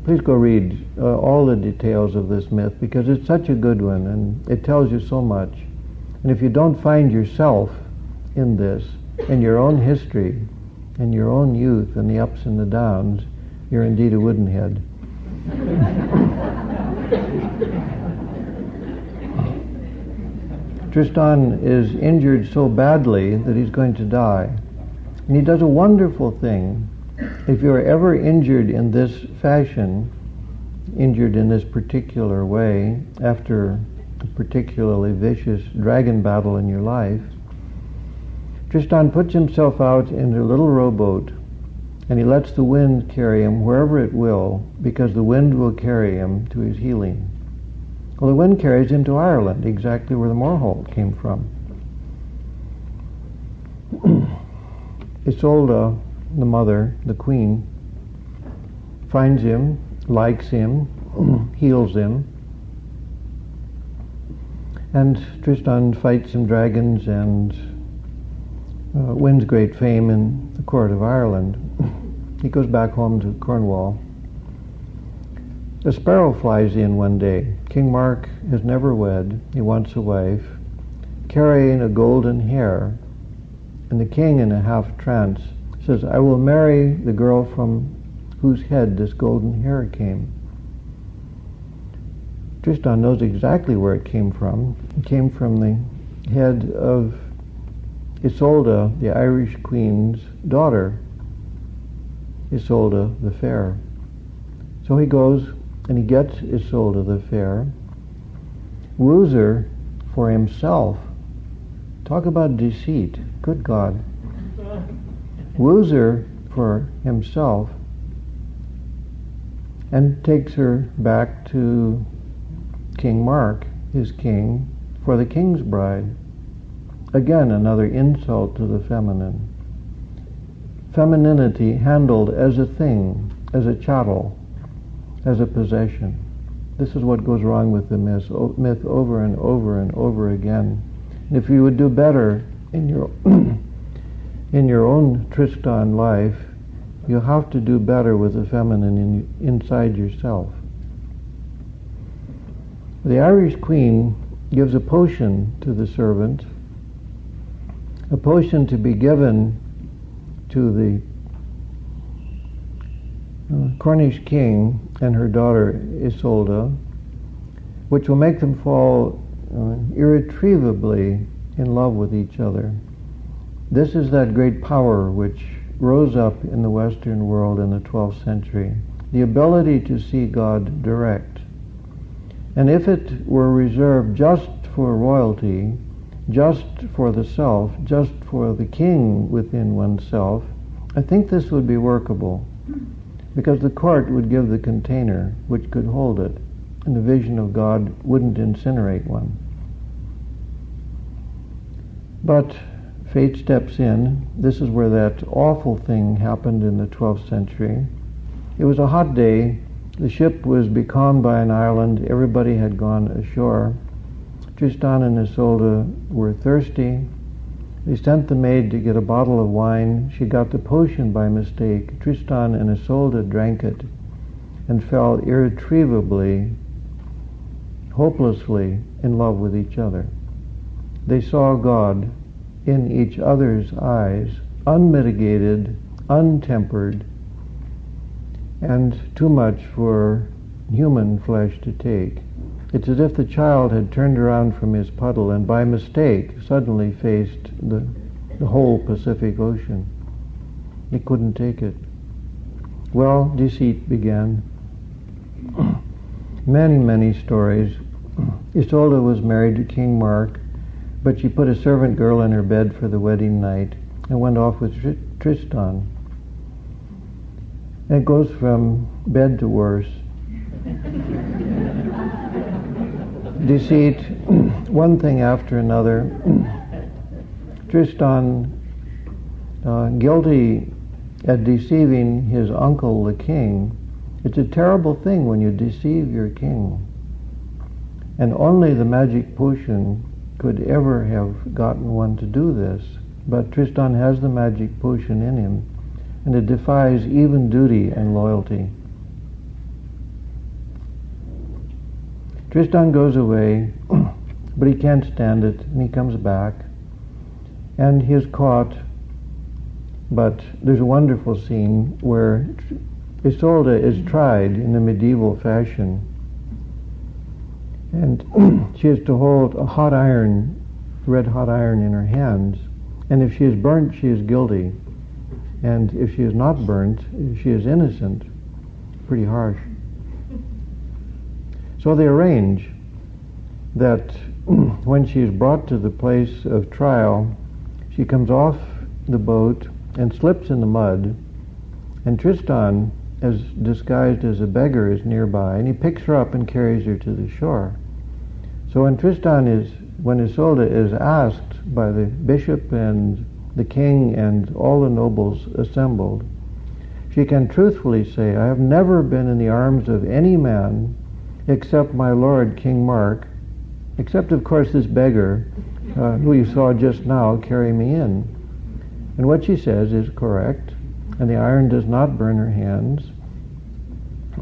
Please go read all the details of this myth, because it's such a good one and it tells you so much. And if you don't find yourself in this, in your own history, in your own youth and the ups and the downs, you're indeed a wooden head. Tristan is injured so badly that he's going to die. And he does a wonderful thing. If you're ever injured in this fashion, injured in this particular way, after a particularly vicious dragon battle in your life, Tristan puts himself out in a little rowboat and he lets the wind carry him wherever it will, because the wind will carry him to his healing. Well, the wind carries him to Ireland, exactly where the moorholt came from. Isolde, the mother, the queen, finds him, likes him, heals him, and Tristan fights some dragons and wins great fame in the court of Ireland. He goes back home to Cornwall. A sparrow flies in one day. King Mark has never wed. He wants a wife, carrying a golden hair. And the king, in a half trance, says, "I will marry the girl from whose head this golden hair came." Tristan knows exactly where it came from. It came from the head of Isolde, the Irish queen's daughter, Isolde the Fair. So he goes and he gets Isolde the Fair, woos her for himself. Talk about deceit. Good God. Woos her for himself and takes her back to King Mark, his king, for the king's bride. Again, another insult to the feminine. Femininity handled as a thing, as a chattel, as a possession. This is what goes wrong with the myth over and over and over again. And if you would do better in your in your own Tristan life, you have to do better with the feminine inside yourself. The Irish queen gives a potion to the servant, a potion to be given to the Cornish king and her daughter Isolde, which will make them fall irretrievably in love with each other. This is that great power which rose up in the Western world in the 12th century, the ability to see God direct. And if it were reserved just for royalty, just for the self, just for the king within oneself, I think this would be workable, because the court would give the container which could hold it, and the vision of God wouldn't incinerate one. But fate steps in. This is where that awful thing happened in the 12th century. It was a hot day. The ship was becalmed by an island. Everybody had gone ashore. Tristan and Isolde were thirsty. They sent the maid to get a bottle of wine. She got the potion by mistake. Tristan and Isolde drank it and fell irretrievably, hopelessly in love with each other. They saw God in each other's eyes, unmitigated, untempered, and too much for human flesh to take. It's as if the child had turned around from his puddle and by mistake suddenly faced the whole Pacific Ocean. He couldn't take it. Well, deceit began. Many, many stories. Isolde was married to King Mark, but she put a servant girl in her bed for the wedding night and went off with Tristan. And it goes from bad to worse. Deceit, one thing after another. Tristan, guilty at deceiving his uncle, the king. It's a terrible thing when you deceive your king. And only the magic potion could ever have gotten one to do this. But Tristan has the magic potion in him, and it defies even duty and loyalty. Tristan goes away, but he can't stand it, and he comes back, and he is caught. But there's a wonderful scene where Isolde is tried in a medieval fashion, and she has to hold a hot iron, red hot iron in her hands, and if she is burnt, she is guilty, and if she is not burnt, she is innocent. Pretty harsh. So they arrange that when she is brought to the place of trial, she comes off the boat and slips in the mud, and Tristan, as disguised as a beggar, is nearby, and he picks her up and carries her to the shore. So when Isolde is asked by the bishop and the king and all the nobles assembled, she can truthfully say, I have never been in the arms of any man except my lord King Mark, except of course this beggar who you saw just now carry me in. And what she says is correct, and the iron does not burn her hands,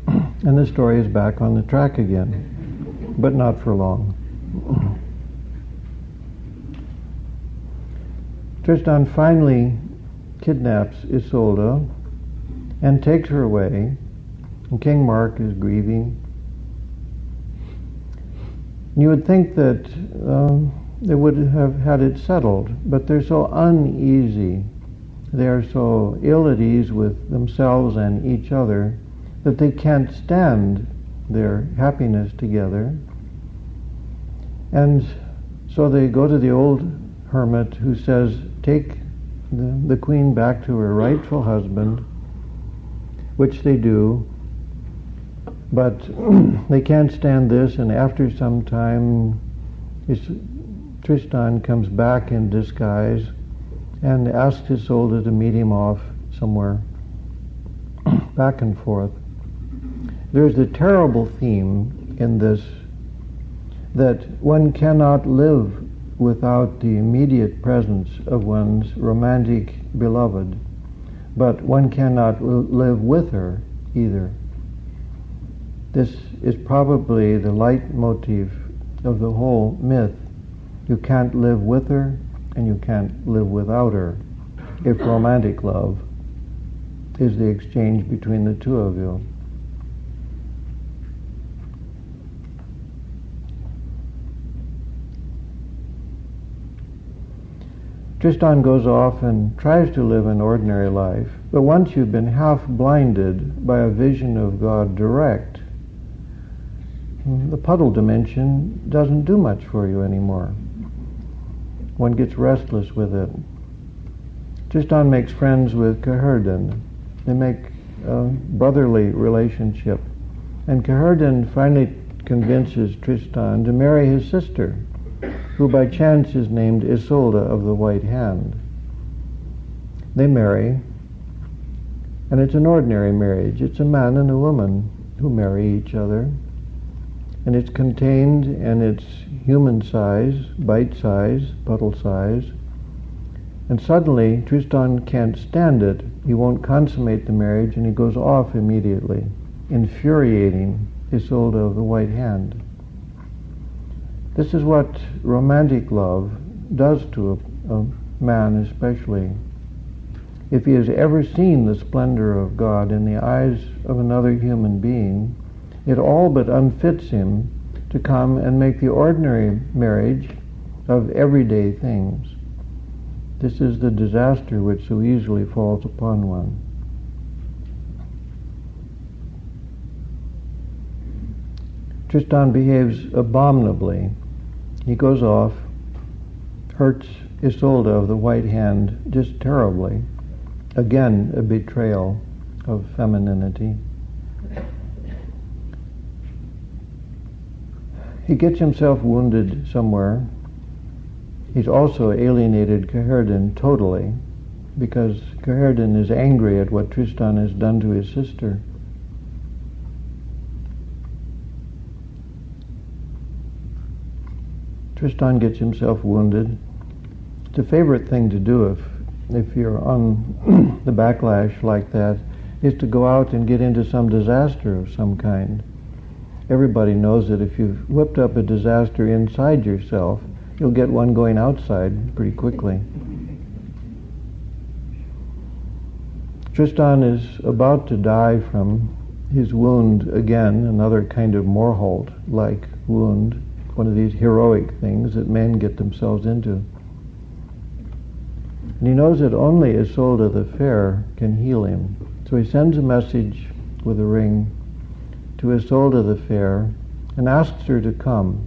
and the story is back on the track again, but not for long. Tristan finally kidnaps Isolde and takes her away, and King Mark is grieving. You would think that they would have had it settled, but they're so uneasy, they are so ill at ease with themselves and each other that they can't stand their happiness together. And so they go to the old hermit who says, take the queen back to her rightful husband, which they do, but they can't stand this, and after some time Tristan comes back in disguise and asks Isolde to meet him off somewhere, back and forth. There's the terrible theme in this, that one cannot live without the immediate presence of one's romantic beloved, but one cannot live with her either. This is probably the leitmotif of the whole myth. You can't live with her, and you can't live without her, if romantic love is the exchange between the two of you. Tristan goes off and tries to live an ordinary life, but once you've been half blinded by a vision of God direct, the puddle dimension doesn't do much for you anymore. One gets restless with it. Tristan makes friends with Gertrud. They make a brotherly relationship. And Gertrud finally convinces Tristan to marry his sister, who by chance is named Isolde of the White Hand. They marry, and it's an ordinary marriage. It's a man and a woman who marry each other. And it's contained and it's human size, bite size, puddle size. And suddenly Tristan can't stand it. He won't consummate the marriage, and he goes off immediately, infuriating Isolde of the White Hand. This is what romantic love does to a man especially. If he has ever seen the splendor of God in the eyes of another human being, it all but unfits him to come and make the ordinary marriage of everyday things. This is the disaster which so easily falls upon one. Tristan behaves abominably. He goes off, hurts Isolde of the White Hand just terribly. Again, a betrayal of femininity. He gets himself wounded somewhere. He's also alienated Gertrud totally, because Gertrud is angry at what Tristan has done to his sister. Tristan gets himself wounded. It's a favorite thing to do if you're on the backlash like that, is to go out and get into some disaster of some kind. Everybody knows that if you've whipped up a disaster inside yourself, you'll get one going outside pretty quickly. Tristan is about to die from his wound again, another kind of Morholt-like wound, one of these heroic things that men get themselves into. And he knows that only Isolde the Fair can heal him. So he sends a message with a ring to Isolde the Fair and asks her to come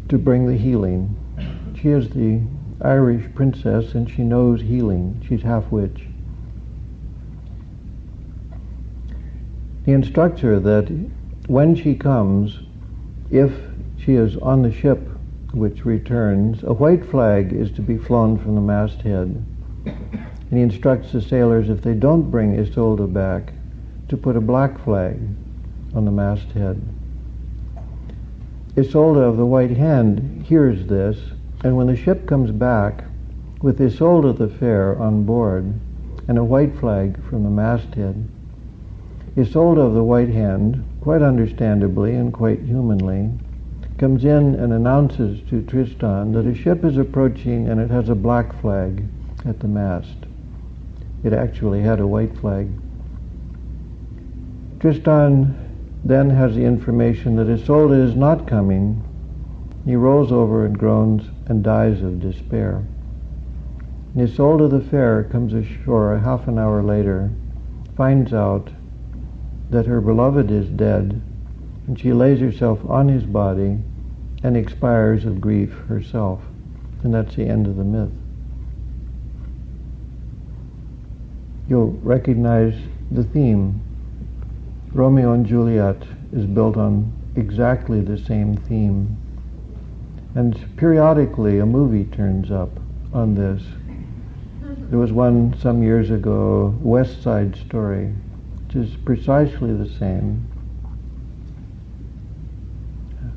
to bring the healing. She is the Irish princess and she knows healing. She's half witch. He instructs her that when she comes, if she is on the ship which returns, a white flag is to be flown from the masthead. And he instructs the sailors, if they don't bring Isolde back, to put a black flag on the masthead. Isolde of the White Hand hears this, and when the ship comes back with Isolde the Fair on board and a white flag from the masthead, Isolde of the White Hand, quite understandably and quite humanly, comes in and announces to Tristan that a ship is approaching and it has a black flag at the mast. It actually had a white flag. Tristan then has the information that Isolde is not coming. He rolls over and groans and dies of despair. And Isolde the Fair comes ashore a half an hour later, finds out that her beloved is dead, and she lays herself on his body and expires of grief herself. And that's the end of the myth. You'll recognize the theme. Romeo and Juliet is built on exactly the same theme. And periodically a movie turns up on this. There was one some years ago, West Side Story, which is precisely the same.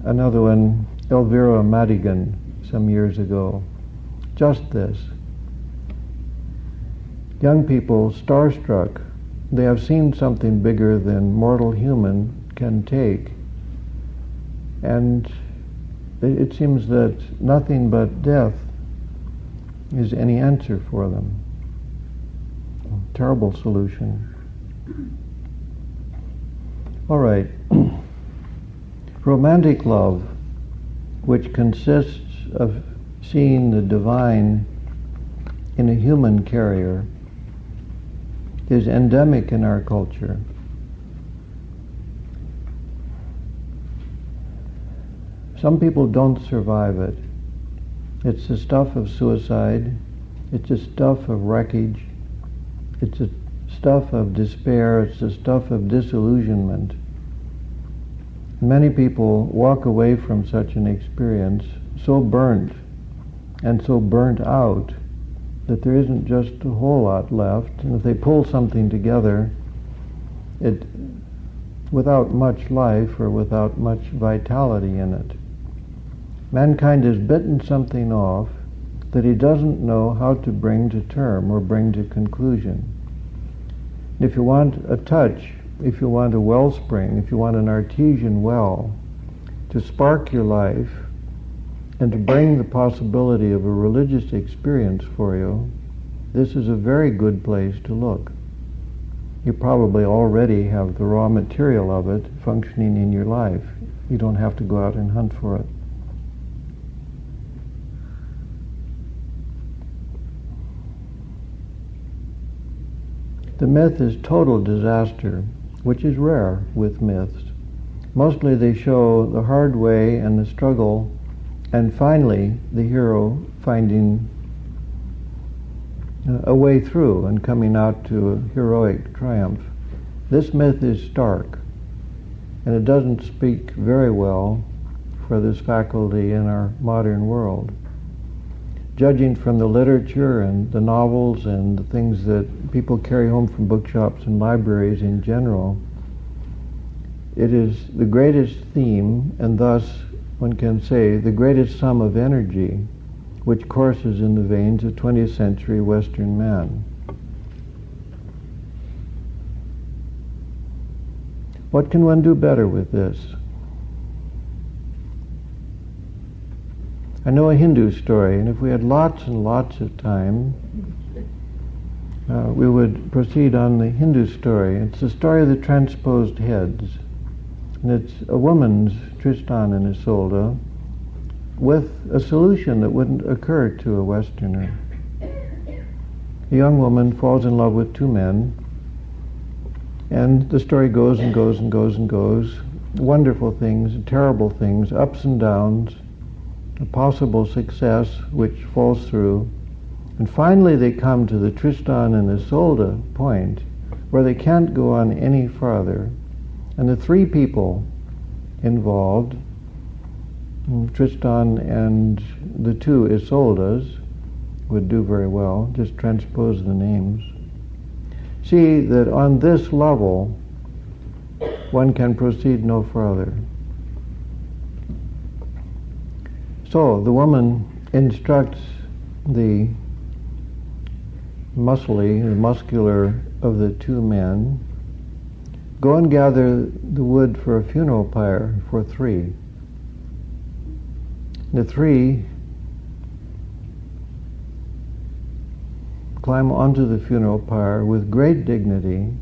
another one, Elvira Madigan, some years ago. Just this. Young people, starstruck, they have seen something bigger than mortal human can take. And it seems that nothing but death is any answer for them. A terrible solution. All right. Romantic love, which consists of seeing the divine in a human carrier, is endemic in our culture. Some people don't survive it. It's the stuff of suicide. It's the stuff of wreckage. It's the stuff of despair. It's the stuff of disillusionment. Many people walk away from such an experience so burnt and so burnt out that there isn't just a whole lot left. And if they pull something together, it without much life or without much vitality in it. Mankind has bitten something off that he doesn't know how to bring to term or bring to conclusion. If you want a touch, if you want a wellspring, if you want an artesian well to spark your life and to bring the possibility of a religious experience for you, this is a very good place to look. You probably already have the raw material of it functioning in your life. You don't have to go out and hunt for it. The myth is total disaster, which is rare with myths. Mostly they show the hard way and the struggle, and finally the hero finding a way through and coming out to a heroic triumph. This myth is stark, and it doesn't speak very well for this faculty in our modern world. Judging from the literature and the novels and the things that people carry home from bookshops and libraries in general, it is the greatest theme, and thus one can say the greatest sum of energy which courses in the veins of 20th century Western man. What can one do better with this? I know a Hindu story, and if we had lots and lots of time, we would proceed on the Hindu story. It's the story of the transposed heads. And it's a woman's Tristan and Isolde with a solution that wouldn't occur to a Westerner. A young woman falls in love with two men, and the story goes and goes and goes and goes. Wonderful things, terrible things, ups and downs, a possible success which falls through, and finally they come to the Tristan and Isolde point where they can't go on any farther, and the three people involved, Tristan and the two Isoldes, would do very well, just transpose the names, see that on this level one can proceed no further. So the woman instructs the muscular of the two men, go and gather the wood for a funeral pyre for three. The three climb onto the funeral pyre with great dignity,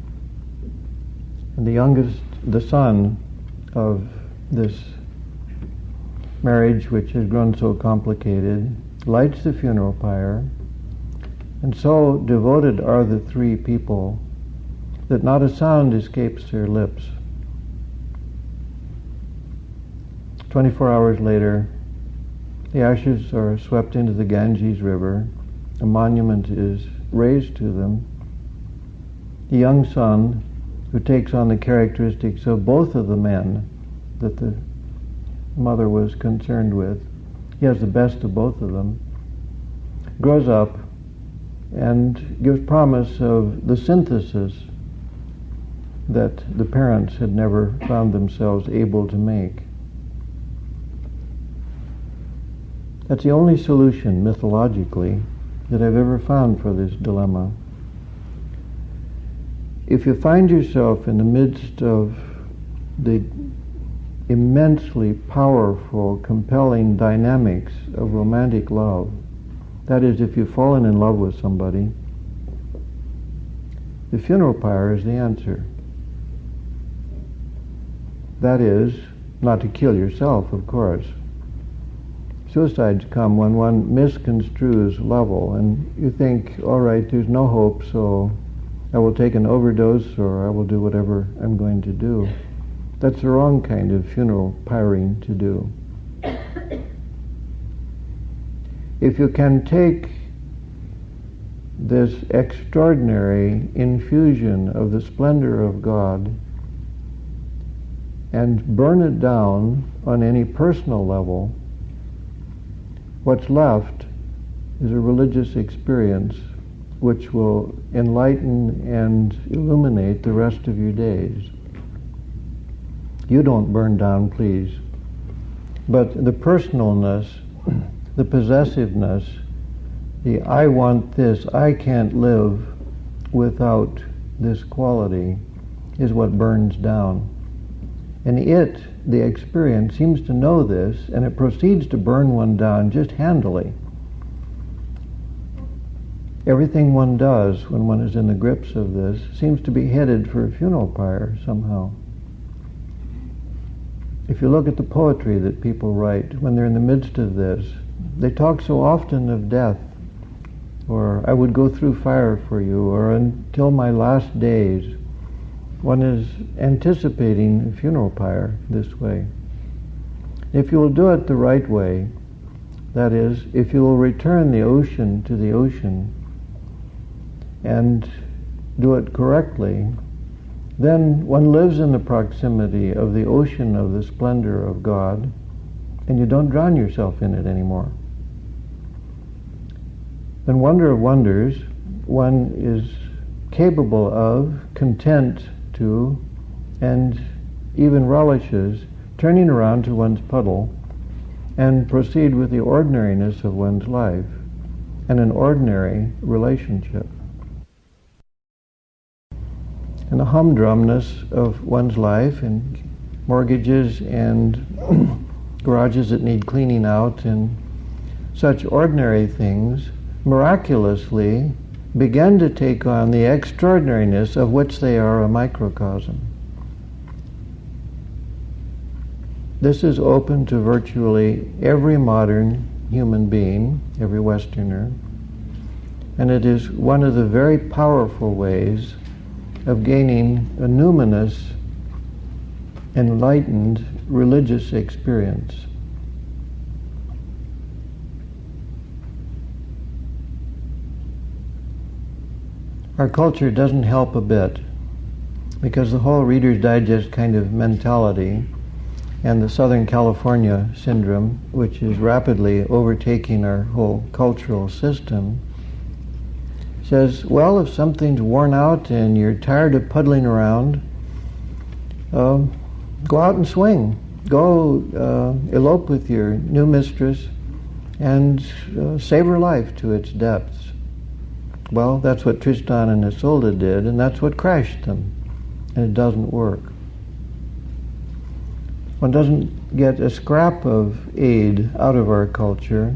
and the youngest, the son of this marriage which has grown so complicated, lights the funeral pyre, and so devoted are the three people that not a sound escapes their lips. 24 hours later, the ashes are swept into the Ganges River. A monument is raised to them. The young son, who takes on the characteristics of both of the men that the mother was concerned with, he has the best of both of them, grows up and gives promise of the synthesis that the parents had never found themselves able to make. That's the only solution, mythologically, that I've ever found for this dilemma. If you find yourself in the midst of the immensely powerful, compelling dynamics of romantic love, that is, if you've fallen in love with somebody, the funeral pyre is the answer. That is, not to kill yourself, of course. Suicides come when one misconstrues level and you think, all right, there's no hope, so I will take an overdose or I will do whatever I'm going to do. That's the wrong kind of funeral pyring to do. If you can take this extraordinary infusion of the splendor of God and burn it down on any personal level, what's left is a religious experience which will enlighten and illuminate the rest of your days. You don't burn down, please. But the personalness, the possessiveness, the I want this, I can't live without this quality, is what burns down. And it, the experience, seems to know this, and it proceeds to burn one down just handily. Everything one does when one is in the grips of this seems to be headed for a funeral pyre somehow. If you look at the poetry that people write when they're in the midst of this, they talk so often of death, or I would go through fire for you, or until my last days. One is anticipating a funeral pyre this way. If you will do it the right way, that is, if you will return the ocean to the ocean and do it correctly, then one lives in the proximity of the ocean of the splendor of God, and you don't drown yourself in it anymore. In wonder of wonders, one is capable of, content to, and even relishes turning around to one's puddle and proceed with the ordinariness of one's life and an ordinary relationship. And the humdrumness of one's life and mortgages and garages that need cleaning out and such ordinary things miraculously begin to take on the extraordinariness of which they are a microcosm. This is open to virtually every modern human being, every Westerner, and it is one of the very powerful ways of gaining a numinous, enlightened religious experience. Our culture doesn't help a bit, because the whole Reader's Digest kind of mentality and the Southern California syndrome, which is rapidly overtaking our whole cultural system, says, well, if something's worn out and you're tired of puddling around, go out and swing. Go elope with your new mistress and save her life to its depths. Well, that's what Tristan and Isolde did, and that's what crashed them. And it doesn't work. One doesn't get a scrap of aid out of our culture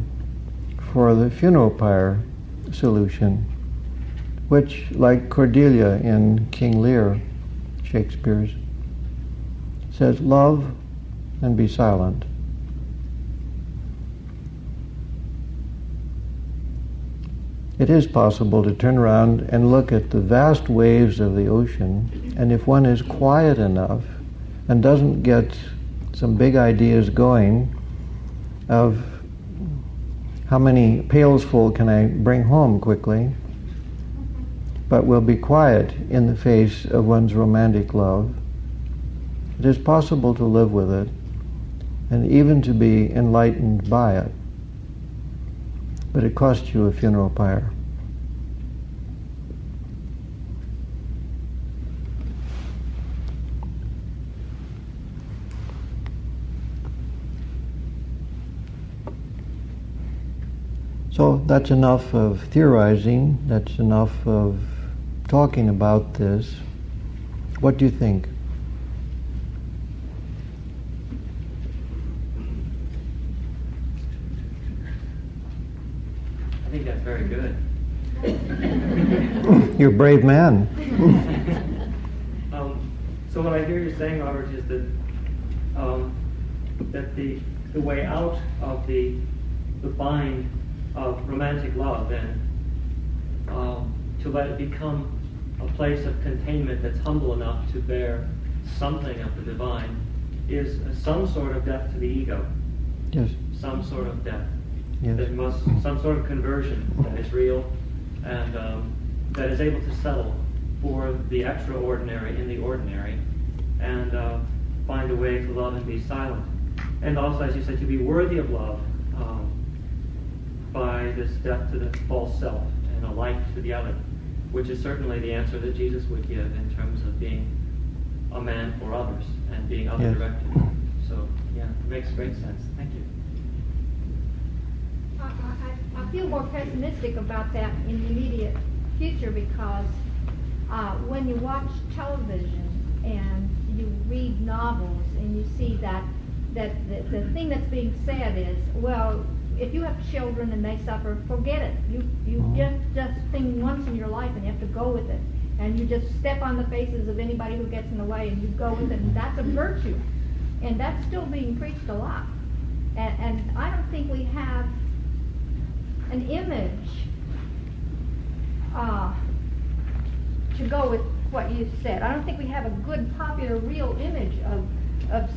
for the funeral pyre solution, which, like Cordelia in King Lear, Shakespeare's, says, love and be silent. It is possible to turn around and look at the vast waves of the ocean, and if one is quiet enough and doesn't get some big ideas going of how many pails full can I bring home quickly, but will be quiet in the face of one's romantic love, it is possible to live with it and even to be enlightened by it. But it costs you a funeral pyre. So that's enough of theorizing, that's enough of talking about this. What do you think? I think that's very good. You're a brave man. So what I hear you saying, Robert, is that that the way out of the bind of romantic love, and to let it become a place of containment that's humble enough to bear something of the divine, is some sort of death to the ego. Yes. Some sort of death. Yes. There must some sort of conversion that is real and that is able to settle for the extraordinary in the ordinary, and find a way to love and be silent. And also, as you said, to be worthy of love by this death to the false self and a life to the other, which is certainly the answer that Jesus would give in terms of being a man for others and being other-directed. Yes. So, yeah, it makes great sense. Thank you. I feel more pessimistic about that in the immediate future, because when you watch television and you read novels and you see that the thing that's being said is, well, if you have children and they suffer, forget it. You just think once in your life and you have to go with it. And you just step on the faces of anybody who gets in the way and you go with it, and that's a virtue. And that's still being preached a lot. And I don't think we have an image to go with what you said. I don't think we have a good, popular, real image of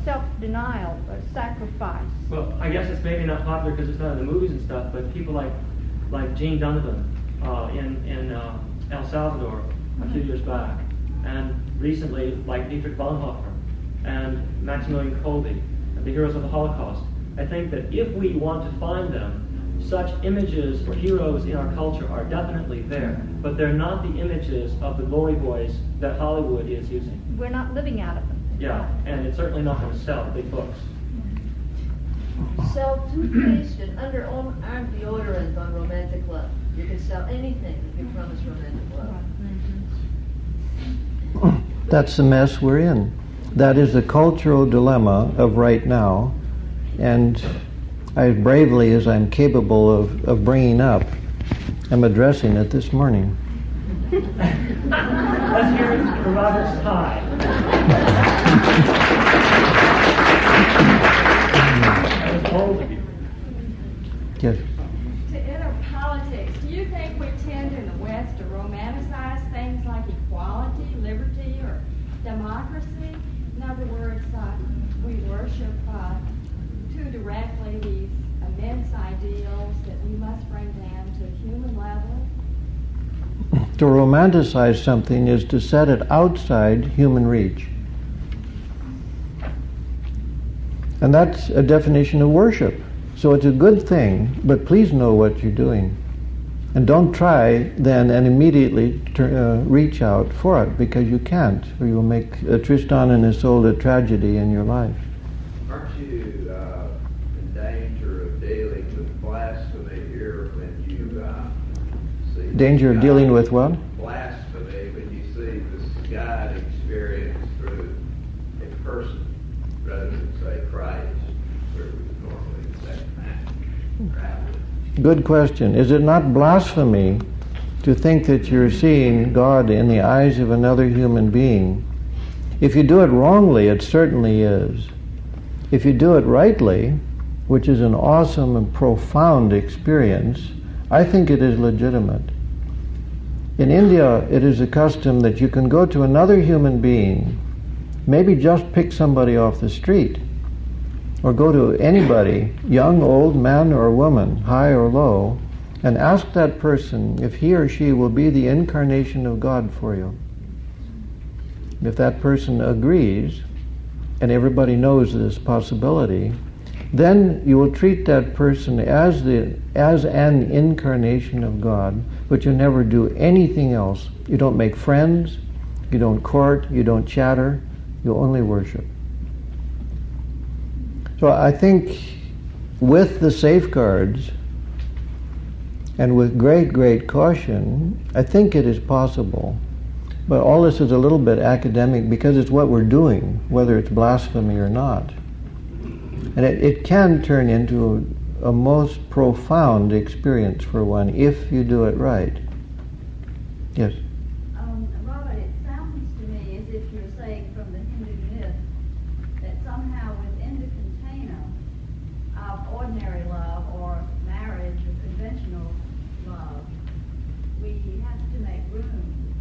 self-denial or sacrifice. Well, I guess it's maybe not popular because it's not in the movies and stuff, but people like Jean Donovan in El Salvador a few years back, and recently like Dietrich Bonhoeffer and Maximilian Kolbe, and the heroes of the Holocaust. I think that if we want to find them, such images or heroes in our culture are definitely there, but they're not the images of the glory boys that Hollywood is using. We're not living out of them. Yeah, and it's certainly not going to sell big books. Sell toothpaste and underarm deodorant on romantic love. You can sell anything if you promise romantic love. That's the mess we're in. That is the cultural dilemma of right now, and as bravely as I'm capable of bringing up, I'm addressing it this morning. Let's hear it for Robert's tie. That was bold of you. Yes. To enter politics, do you think we tend in the West to romanticize things like equality, liberty, or democracy? In other words, we worship too directly these immense ideals that we must bring down to a human level? To romanticize something is to set it outside human reach. And that's a definition of worship. So it's a good thing, but please know what you're doing. And don't try then and immediately reach out for it, because you can't, or you'll make Tristan and Isolde a tragedy in your life. Aren't you in danger of dealing with blasphemy here when you see... Danger of dealing with what? Blasphemy, when you see this God experience through a person rather than, say, Christ, where we would normally say man. Good question. Is it not blasphemy to think that you're seeing God in the eyes of another human being? If you do it wrongly, it certainly is. If you do it rightly, which is an awesome and profound experience, I think it is legitimate. In India, it is a custom that you can go to another human being, maybe just pick somebody off the street, or go to anybody, young, old, man or woman, high or low, and ask that person if he or she will be the incarnation of God for you. If that person agrees, and everybody knows this possibility, then you will treat that person as an incarnation of God, but you never do anything else. You don't make friends, you don't court, you don't chatter, you only worship. So I think with the safeguards And with great, great caution, I think it is possible. But all this is a little bit academic because it's what we're doing, whether it's blasphemy or not. And it can turn into a most profound experience for one if you do it right. Yes? Robert, it sounds to me as if you're saying from the Hindu myth that somehow within the container of ordinary love or marriage or conventional love, we have to make room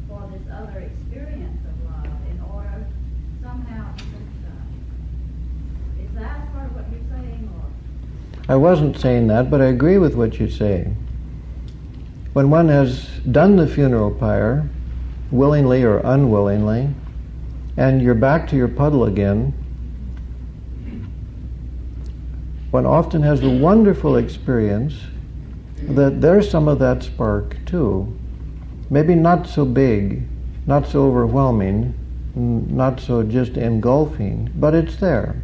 for this other experience of love in order somehow to sympathize. Is that part of what you're saying, or? I wasn't saying that, but I agree with what you're saying. When one has done the funeral pyre, willingly or unwillingly, and you're back to your puddle again, one often has the wonderful experience that there's some of that spark too. Maybe not so big, not so overwhelming, not so just engulfing, but it's there.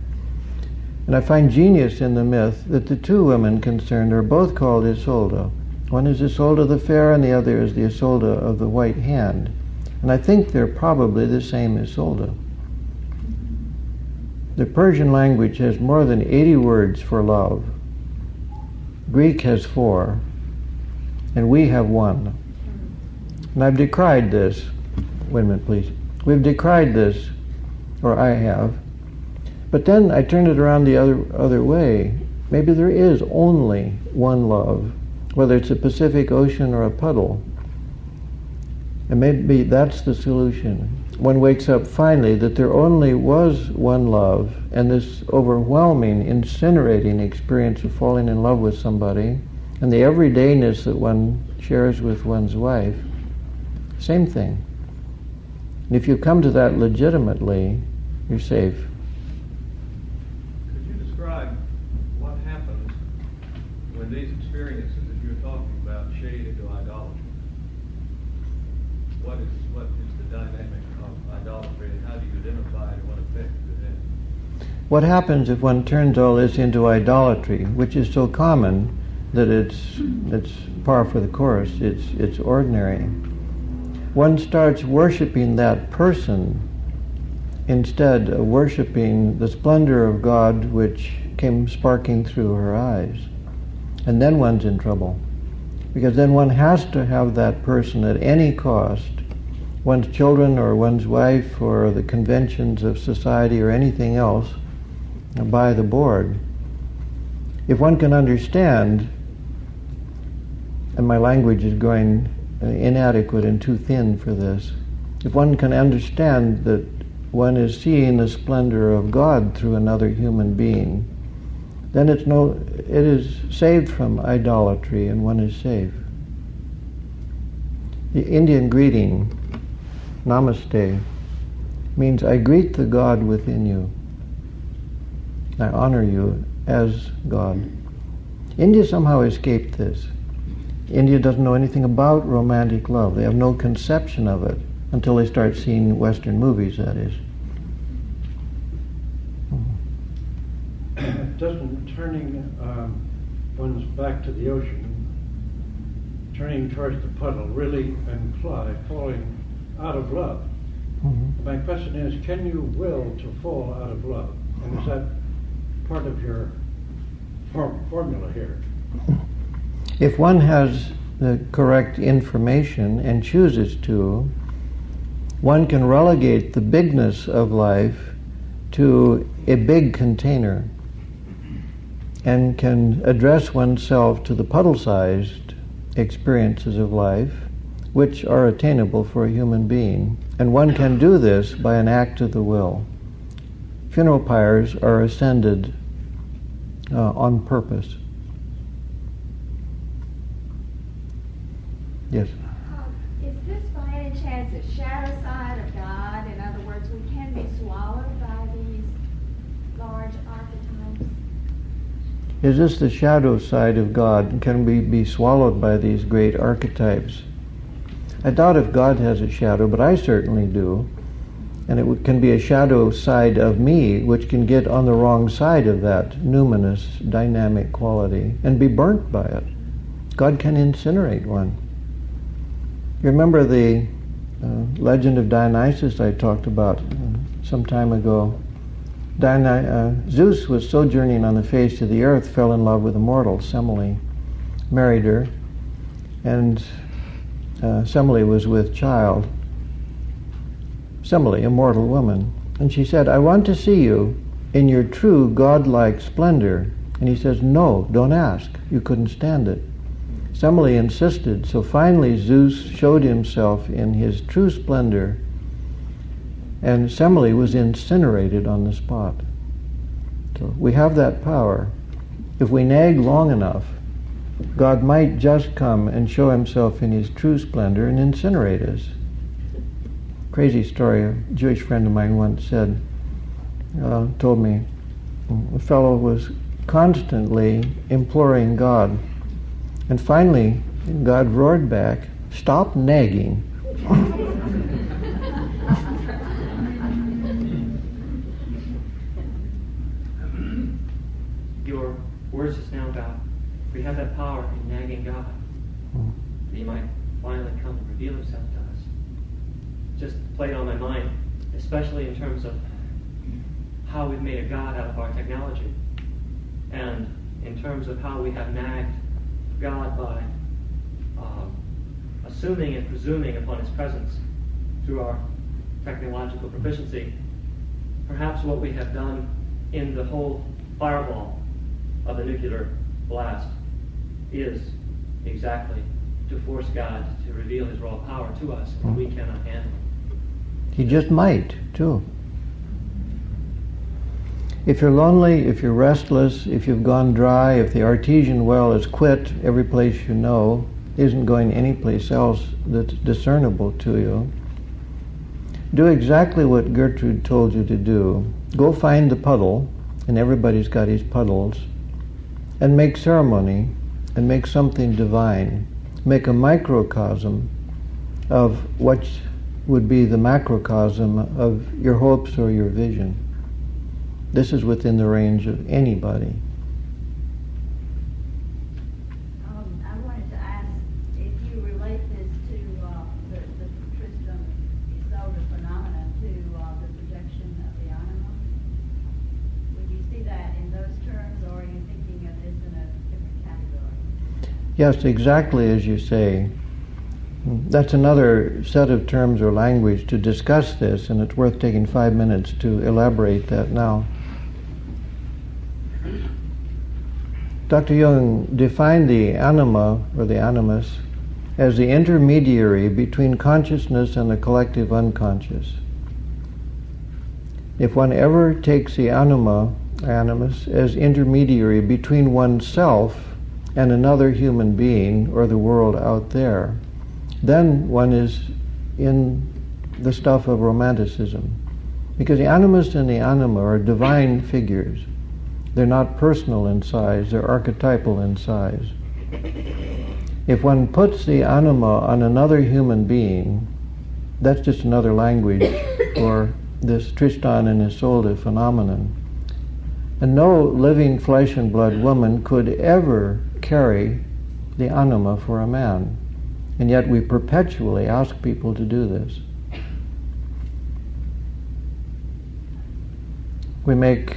And I find genius in the myth that the two women concerned are both called Isolde. One is Isolde the Fair and the other is the Isolde of the White Hand. And I think they're probably the same Isolde. The Persian language has more than 80 words for love. Greek has 4, and we have 1. And I've decried this. Wait a minute, please. We've decried this, or I have. But then I turned it around the other way. Maybe there is only one love, whether it's a Pacific Ocean or a puddle. And maybe that's the solution. One wakes up finally that there only was one love, and this overwhelming, incinerating experience of falling in love with somebody, and the everydayness that one shares with one's wife, same thing. And if you come to that legitimately, you're safe. Could you describe what happens when these experiences that you're talking about shade into idolatry? What is the dynamic of idolatry, and how do you identify it, and what effect does it have? What happens if one turns all this into idolatry, which is so common that it's par for the course, it's ordinary. One starts worshiping that person instead of worshiping the splendor of God which came sparking through her eyes. And then one's in trouble. Because then one has to have that person at any cost, one's children or one's wife or the conventions of society or anything else, by the board. If one can understand, and my language is going inadequate and too thin for this, if one can understand that one is seeing the splendor of God through another human being, then it is saved from idolatry and one is safe. The Indian greeting, Namaste, means I greet the God within you. I honor you as God. India somehow escaped this. India doesn't know anything about romantic love. They have no conception of it until they start seeing Western movies, that is. Doesn't turning one's back to the ocean, turning towards the puddle, really imply falling out of love? Mm-hmm. My question is, can you will to fall out of love? And is that part of your formula here? If one has the correct information and chooses to, one can relegate the bigness of life to a big container and can address oneself to the puddle-sized experiences of life, which are attainable for a human being. And one can do this by an act of the will. Funeral pyres are ascended on purpose. Yes? Is this by any chance a shadow side of God? In other words, we can be swallowed by these large archetypes? Is this the shadow side of God? Can we be swallowed by these great archetypes? I doubt if God has a shadow, but I certainly do. And it can be a shadow side of me, which can get on the wrong side of that numinous, dynamic quality and be burnt by it. God can incinerate one. You remember the legend of Dionysus I talked about some time ago? Zeus was sojourning on the face of the earth, fell in love with a mortal, Semele, married her, and Semele was with child. Semele, a mortal woman. And she said, I want to see you in your true godlike splendor. And he says, no, don't ask. You couldn't stand it. Semele insisted, so finally Zeus showed himself in his true splendor, and Semele was incinerated on the spot. So we have that power. If we nag long enough, God might just come and show himself in his true splendor and incinerate us. Crazy story. A Jewish friend of mine once said, told me, a fellow was constantly imploring God, and finally God roared back, stop nagging. Your words just now about we have that power in nagging God, that he might finally come and reveal himself to us. Just played on my mind, especially in terms of how we've made a God out of our technology, and in terms of how we have nagged God by assuming and presuming upon his presence through our technological proficiency. Perhaps what we have done in the whole fireball of the nuclear blast is exactly to force God to reveal his raw power to us, and we cannot handle it. He just might, too. If you're lonely, if you're restless, if you've gone dry, if the artesian well is quit, every place you know isn't going anyplace else that's discernible to you, do exactly what Gertrud told you to do. Go find the puddle, and everybody's got his puddles, and make ceremony, and make something divine. Make a microcosm of what would be the macrocosm of your hopes or your vision. This is within the range of anybody. I wanted to ask if you relate this to the Tristan Isolde phenomena to the projection of the anima. Would you see that in those terms, or are you thinking of this in a different category? Yes, exactly as you say. That's another set of terms or language to discuss this, and it's worth taking 5 minutes to elaborate that now. Dr. Jung defined the anima, or the animus, as the intermediary between consciousness and the collective unconscious. If one ever takes the animus, as intermediary between oneself and another human being, or the world out there, then one is in the stuff of romanticism. Because the animus and the anima are divine figures. They're not personal in size, they're archetypal in size. If one puts the anima on another human being, that's just another language for this Tristan and Isolde phenomenon. And no living flesh and blood woman could ever carry the anima for a man. And yet we perpetually ask people to do this. We make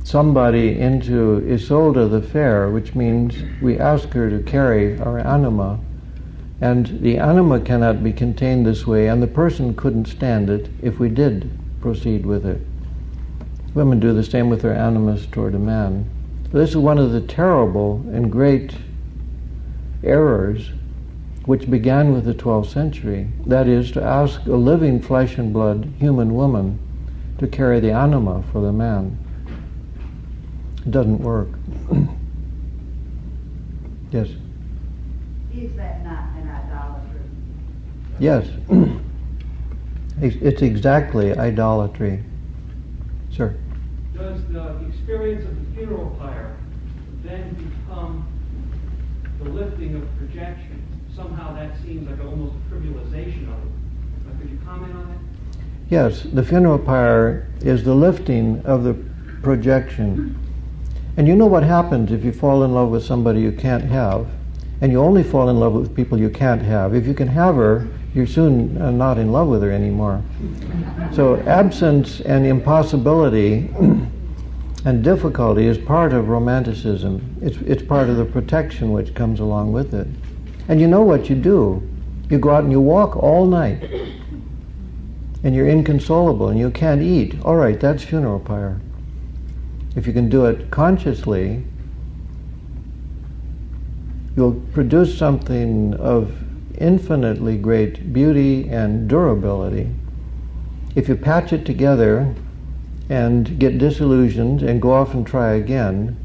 somebody into Isolde the Fair, which means we ask her to carry our anima, and the anima cannot be contained this way, and the person couldn't stand it if we did proceed with it. Women do the same with their animus toward a man. This is one of the terrible and great errors which began with the 12th century. That is, to ask a living flesh and blood human woman to carry the anima for the man. It doesn't work. Yes? Is that not an idolatry? Yes. It's exactly idolatry. Sir? Does the experience of the funeral pyre then become the lifting of projection? Somehow that seems like almost a trivialization of it. But could you comment on that? Yes, the funeral pyre is the lifting of the projection. And you know what happens if you fall in love with somebody you can't have? And you only fall in love with people you can't have. If you can have her, you're soon not in love with her anymore. So absence and impossibility and difficulty is part of romanticism. It's part of the protection which comes along with it. And you know what you do. You go out and you walk all night. And you're inconsolable and you can't eat. All right, that's funeral pyre. If you can do it consciously, you'll produce something of infinitely great beauty and durability. If you patch it together and get disillusioned and go off and try again,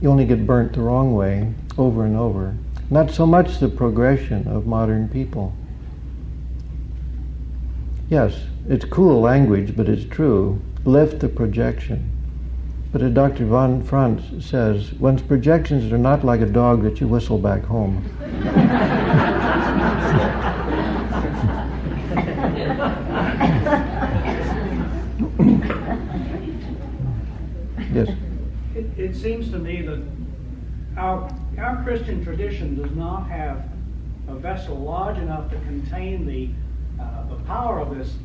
you only get burnt the wrong way over and over. Not so much the progression of modern people. Yes, it's cool language, but it's true. Lift the projection. But as Dr. von Franz says, one's projections are not like a dog that you whistle back home. Yes? It seems to me that our Christian tradition does not have a vessel large enough to contain the power of this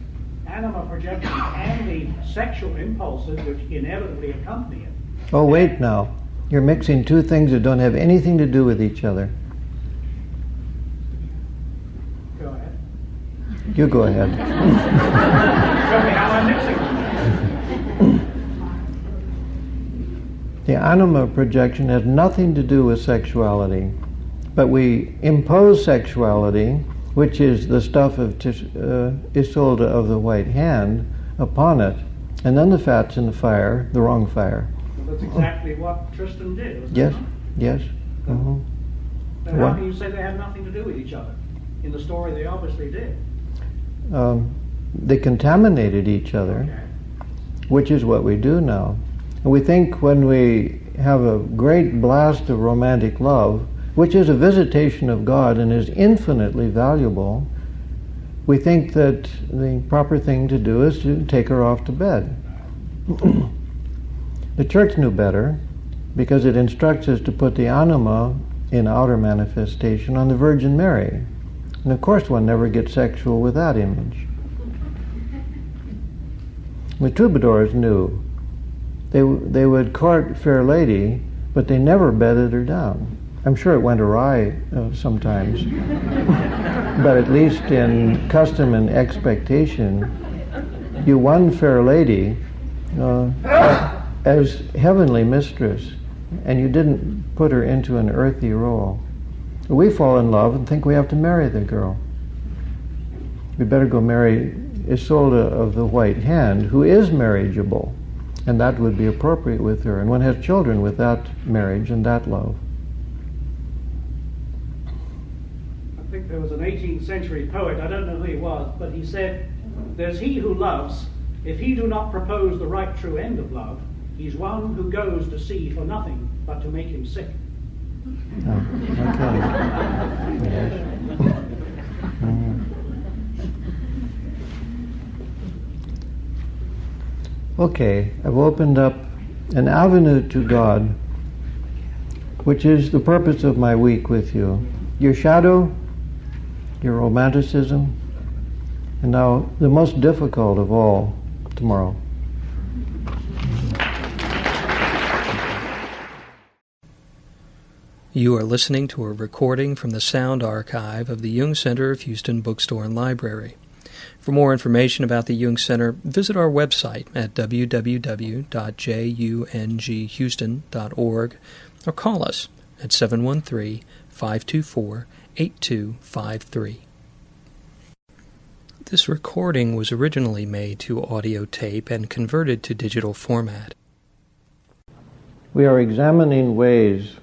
anima projection and the sexual impulses which inevitably accompany it. Oh, wait now. You're mixing two things that don't have anything to do with each other. Go ahead. You go ahead. Show me how I'm mixing. The anima projection has nothing to do with sexuality, but we impose sexuality, which is the stuff of Isolde of the White Hand, upon it, and then the fat's in the fire, the wrong fire. Well, that's exactly what Tristan did, wasn't Yes, it? yes. Mm-hmm. Then how can you say they had nothing to do with each other? In the story, they obviously did. They contaminated each other, which is what we do now. And we think when we have a great blast of romantic love, which is a visitation of God and is infinitely valuable, we think that the proper thing to do is to take her off to bed. The Church knew better, because it instructs us to put the anima in outer manifestation on the Virgin Mary. And of course one never gets sexual with that image. The troubadours knew. They would court fair lady, but they never bedded her down. I'm sure it went awry sometimes, but at least in custom and expectation, you won fair lady as heavenly mistress, and you didn't put her into an earthy role. We fall in love and think we have to marry the girl. We better go marry Isolde of the White Hand, who is marriageable, and that would be appropriate with her. And one has children with that marriage and that love. I think there was an 18th century poet, I don't know who he was, but he said, "There's he who loves, if he do not propose the right true end of love, he's one who goes to sea for nothing but to make him sick." Oh, okay. Yes. Okay, I've opened up an avenue to God, which is the purpose of my week with you. Your shadow, your romanticism, and now the most difficult of all, tomorrow. You are listening to a recording from the sound archive of the Jung Center of Houston Bookstore and Library. For more information about the Jung Center, visit our website at www.junghouston.org or call us at 713-524-8253. This recording was originally made to audio tape and converted to digital format. We are examining ways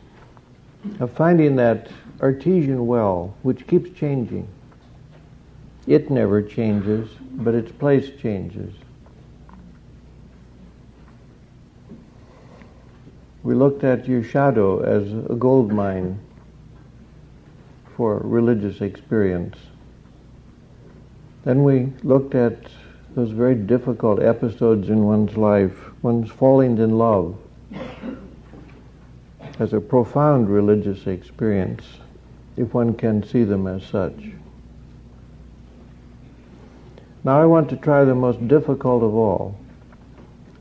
of finding that artesian well which keeps changing. It never changes, but its place changes. We looked at your shadow as a gold mine for religious experience. Then we looked at those very difficult episodes in one's life, one's falling in love, as a profound religious experience, if one can see them as such. Now I want to try the most difficult of all.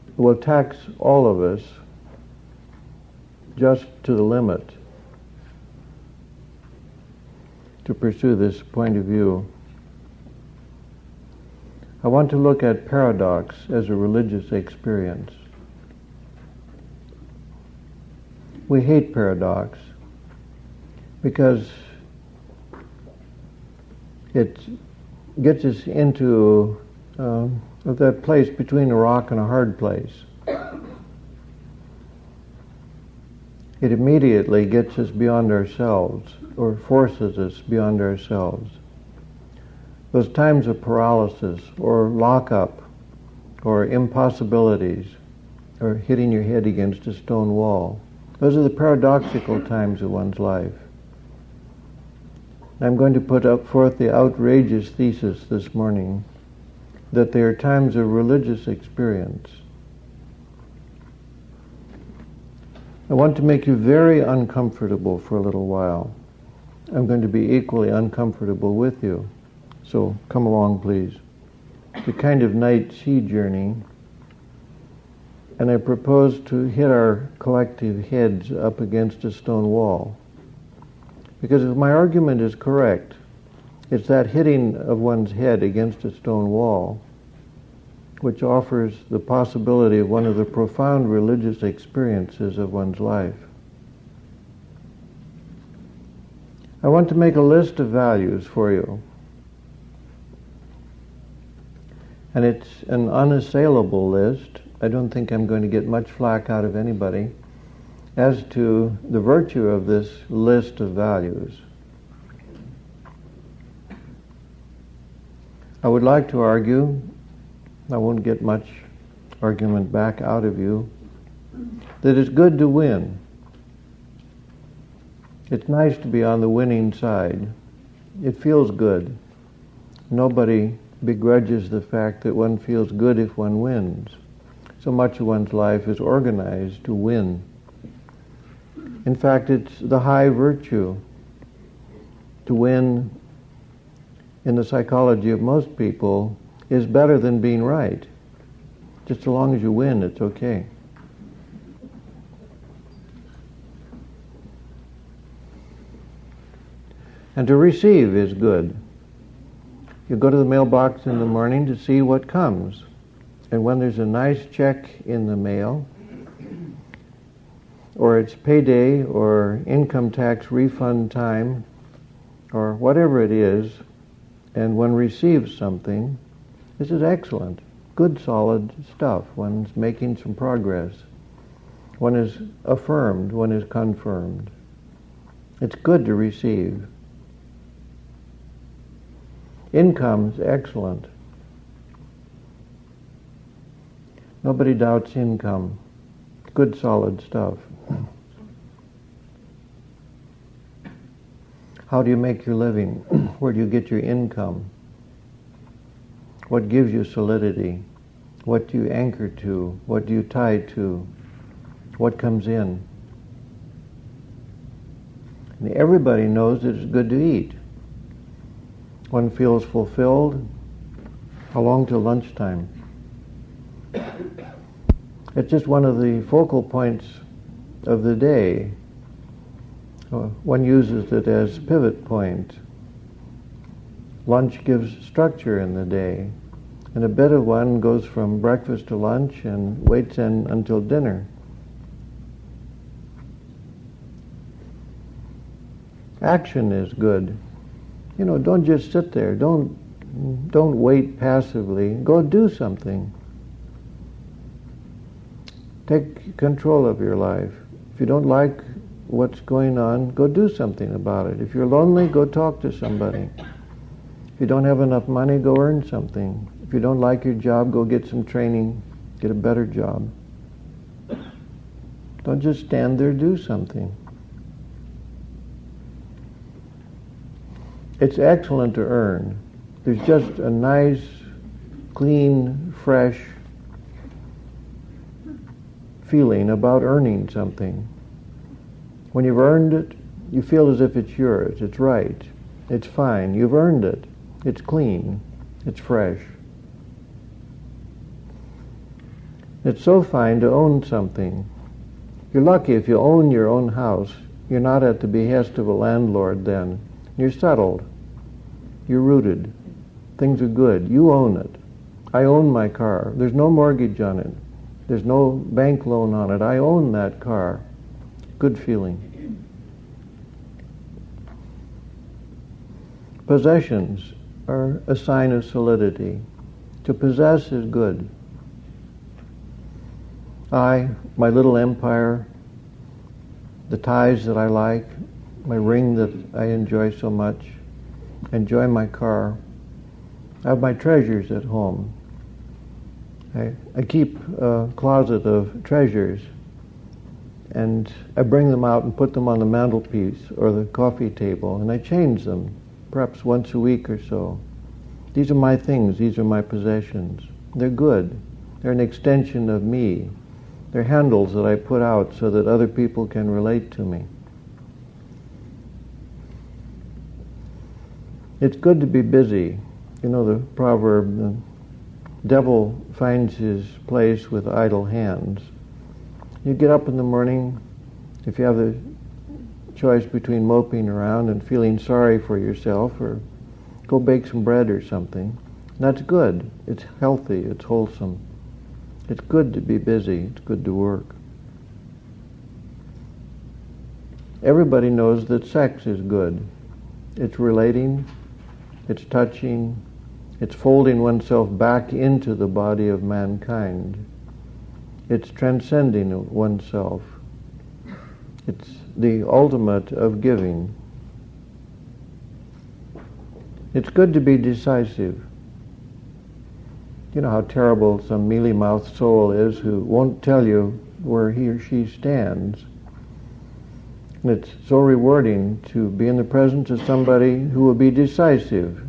It will tax all of us just to the limit to pursue this point of view. I want to look at paradox as a religious experience. We hate paradox because it gets us into that place between a rock and a hard place. It immediately gets us beyond ourselves, or forces us beyond ourselves. Those times of paralysis, or lockup, or impossibilities, or hitting your head against a stone wall, those are the paradoxical times of one's life. I'm going to put up forth the outrageous thesis this morning that they are times of religious experience. I want to make you very uncomfortable for a little while. I'm going to be equally uncomfortable with you. So come along, please. It's a kind of night sea journey. And I propose to hit our collective heads up against a stone wall. Because if my argument is correct, it's that hitting of one's head against a stone wall which offers the possibility of one of the profound religious experiences of one's life. I want to make a list of values for you. And it's an unassailable list. I don't think I'm going to get much flack out of anybody as to the virtue of this list of values. I would like to argue, I won't get much argument back out of you, that it's good to win. It's nice to be on the winning side. It feels good. Nobody begrudges the fact that one feels good if one wins. So much of one's life is organized to win. In fact, it's the high virtue. To win, in the psychology of most people, is better than being right. Just so long as you win, it's okay. And to receive is good. You go to the mailbox in the morning to see what comes. And when there's a nice check in the mail, or it's payday, or income tax refund time, or whatever it is, and one receives something, this is excellent. Good, solid stuff. One's making some progress. One is affirmed, one is confirmed. It's good to receive. Income's excellent. Nobody doubts income. Good, solid stuff. How do you make your living? Where do you get your income? What gives you solidity? What do you anchor to? What do you tie to? What comes in? And everybody knows that it's good to eat. One feels fulfilled. How long till lunchtime? It's just one of the focal points of the day. One uses it as pivot point. Lunch gives structure in the day, and a bit of one goes from breakfast to lunch and waits until dinner. Action is good. Don't just sit there. Don't wait passively. Go do something. Take control of your life. If you don't like what's going on, go do something about it. If you're lonely, go talk to somebody. If you don't have enough money, go earn something. If you don't like your job, go get some training, get a better job. Don't just stand there, do something. It's excellent to earn. There's just a nice, clean, fresh feeling about earning something. When you've earned it, you feel as if it's yours, it's right, it's fine, you've earned it, it's clean, it's fresh. It's so fine to own something. You're lucky if you own your own house. You're not at the behest of a landlord then. You're settled. You're rooted. Things are good. You own it. I own my car. There's no mortgage on it. There's no bank loan on it. I own that car. Good feeling. Possessions are a sign of solidity. To possess is good. I, my little empire, the ties that I like, my ring that I enjoy so much, enjoy my car. I have my treasures at home. I keep a closet of treasures, and I bring them out and put them on the mantelpiece or the coffee table, and I change them, perhaps once a week or so. These are my things, these are my possessions. They're good. They're an extension of me. They're handles that I put out so that other people can relate to me. It's good to be busy. You know the proverb, the devil finds his place with idle hands. You get up in the morning, if you have the choice between moping around and feeling sorry for yourself, or go bake some bread or something. That's good. It's healthy. It's wholesome. It's good to be busy. It's good to work. Everybody knows that sex is good. It's relating, it's touching, it's folding oneself back into the body of mankind. It's transcending oneself. It's the ultimate of giving. It's good to be decisive. You know how terrible some mealy-mouthed soul is who won't tell you where he or she stands. And it's so rewarding to be in the presence of somebody who will be decisive.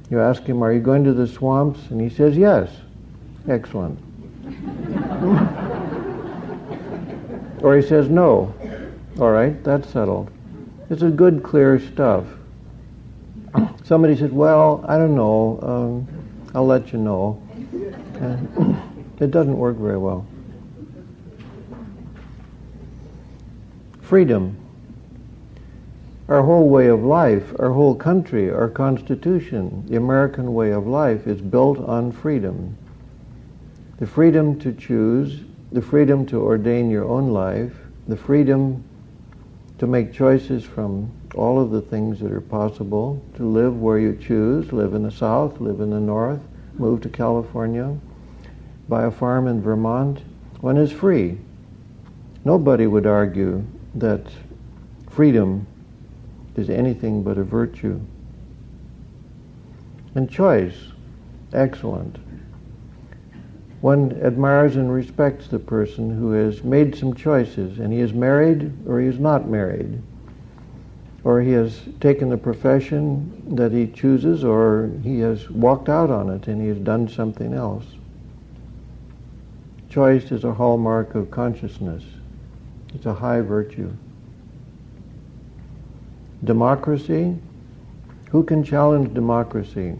You ask him, are you going to the swamps? And he says, yes. Excellent. Or he says, no. All right, that's settled. This is good, clear stuff. Somebody said, well, I don't know. I'll let you know. It doesn't work very well. Freedom. Our whole way of life, our whole country, our Constitution, the American way of life is built on freedom. The freedom to choose, the freedom to ordain your own life, the freedom to make choices from all of the things that are possible, to live where you choose, live in the South, live in the North, move to California, buy a farm in Vermont. One is free. Nobody would argue that freedom is anything but a virtue. And choice, excellent. One admires and respects the person who has made some choices, and he is married or he is not married, or he has taken the profession that he chooses, or he has walked out on it and he has done something else. Choice is a hallmark of consciousness. It's a high virtue. Democracy? Who can challenge democracy?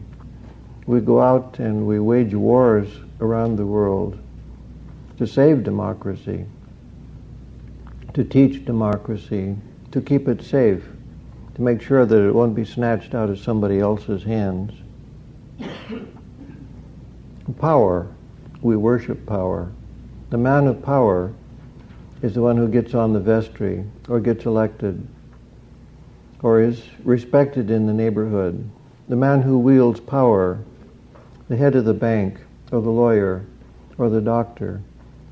We go out and we wage wars around the world to save democracy, to teach democracy, to keep it safe, to make sure that it won't be snatched out of somebody else's hands. Power. We worship power. The man of power is the one who gets on the vestry or gets elected or is respected in the neighborhood. The man who wields power, the head of the bank or the lawyer or the doctor.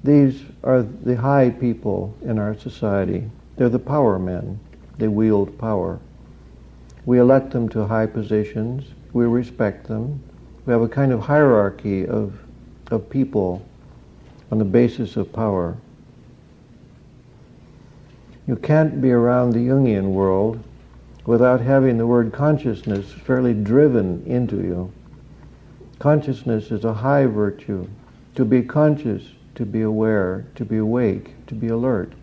These are the high people in our society. They're the power men. They wield power. We elect them to high positions. We respect them. We have a kind of hierarchy of people on the basis of power. You can't be around the Jungian world without having the word consciousness fairly driven into you. Consciousness is a high virtue. To be conscious, to be aware, to be awake, to be alert.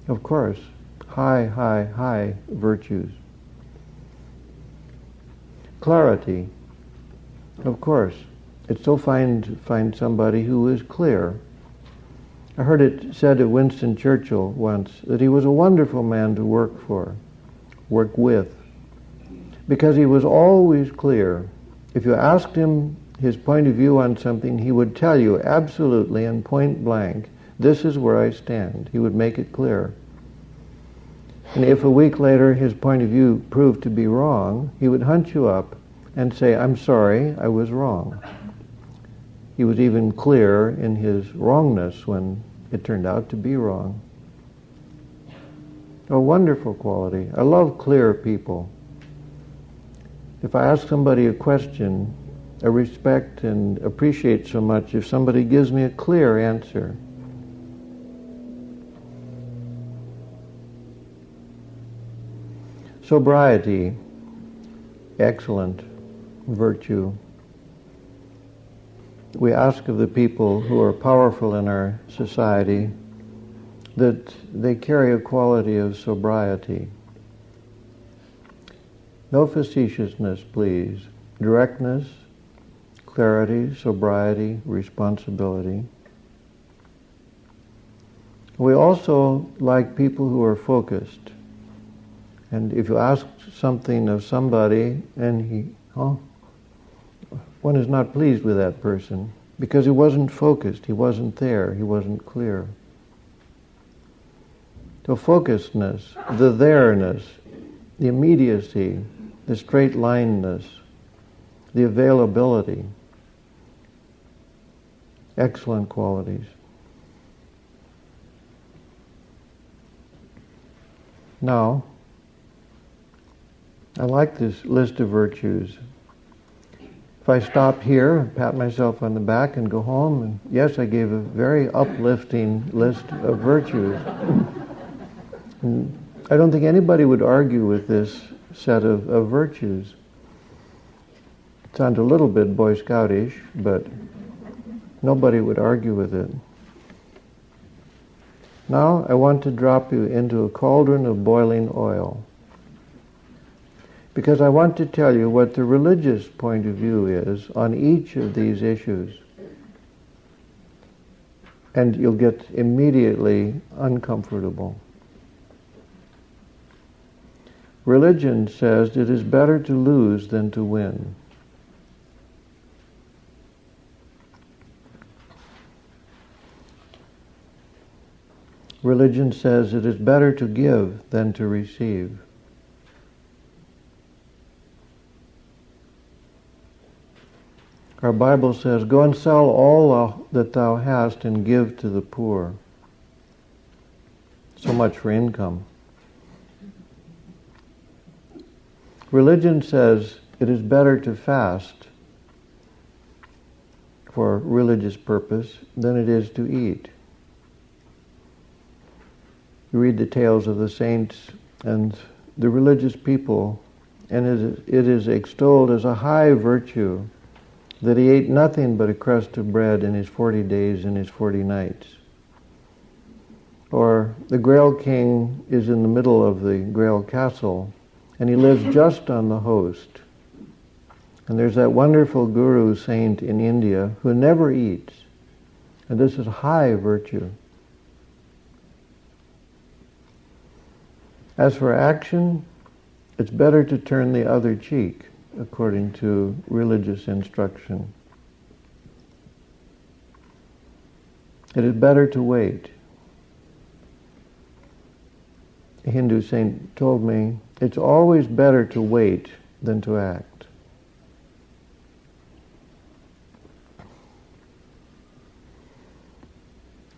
Of course, high virtues. Clarity. Of course, it's so fine to find somebody who is clear. I heard it said of Winston Churchill once that he was a wonderful man to work with, because he was always clear. If you asked him his point of view on something, he would tell you absolutely and point blank, this is where I stand. He would make it clear. And if a week later his point of view proved to be wrong, he would hunt you up and say, I'm sorry, I was wrong. He was even clear in his wrongness when it turned out to be wrong. A wonderful quality. I love clear people. If I ask somebody a question, I respect and appreciate so much if somebody gives me a clear answer. Sobriety, excellent virtue. We ask of the people who are powerful in our society that they carry a quality of sobriety. No facetiousness, please. Directness, clarity, sobriety, responsibility. We also like people who are focused. And if you ask something of somebody and one is not pleased with that person because he wasn't focused, he wasn't there, he wasn't clear. So focusedness, the there-ness, the immediacy, the straight-linedness, the availability, excellent qualities. Now, I like this list of virtues. If I stop here, pat myself on the back and go home, and yes, I gave a very uplifting list of virtues. And I don't think anybody would argue with this set of virtues. It sounds a little bit Boy Scoutish, but nobody would argue with it. Now I want to drop you into a cauldron of boiling oil, because I want to tell you what the religious point of view is on each of these issues. And you'll get immediately uncomfortable. Religion says it is better to lose than to win. Religion says it is better to give than to receive. Our Bible says, go and sell all that thou hast and give to the poor. So much for income. Religion says it is better to fast for religious purpose than it is to eat. You read the tales of the saints and the religious people, and it is extolled as a high virtue that he ate nothing but a crust of bread in his 40 days and his 40 nights. Or the Grail King is in the middle of the Grail Castle, and he lives just on the host. And there's that wonderful guru saint in India who never eats. And this is high virtue. As for action, it's better to turn the other cheek, according to religious instruction. It is better to wait. A Hindu saint told me, it's always better to wait than to act.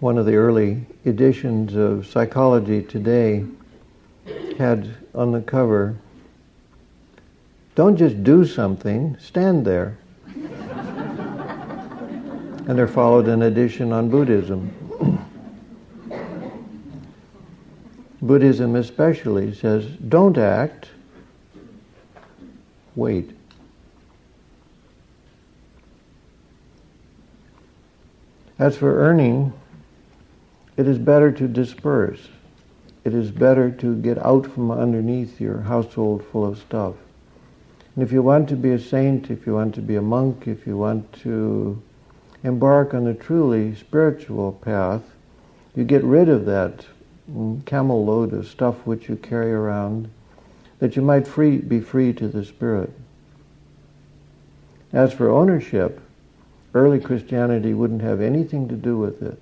One of the early editions of Psychology Today had on the cover, don't just do something, stand there. And there followed an edition on Buddhism. Buddhism especially says, don't act, wait. As for earning, it is better to disperse. it is better to get out from underneath your household full of stuff. And if you want to be a saint, if you want to be a monk, if you want to embark on a truly spiritual path, you get rid of that camel load of stuff which you carry around, that you might be free to the Spirit. As for ownership, early Christianity wouldn't have anything to do with it.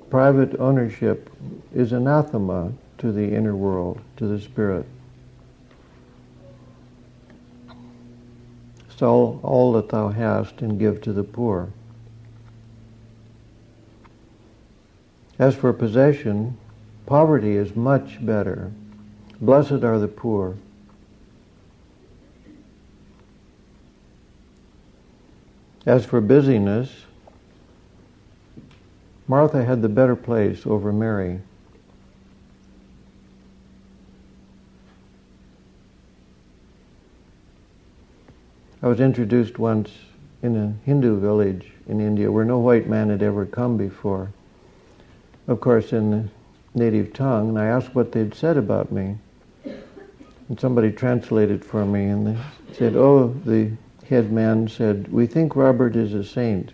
Private ownership is anathema to the inner world, to the Spirit. Sell all that thou hast and give to the poor. As for possession, poverty is much better. Blessed are the poor. As for busyness, Martha had the better place over Mary. I was introduced once in a Hindu village in India where no white man had ever come before. Of course, in the native tongue, and I asked what they'd said about me. And somebody translated for me, and they said, the head man said, "We think Robert is a saint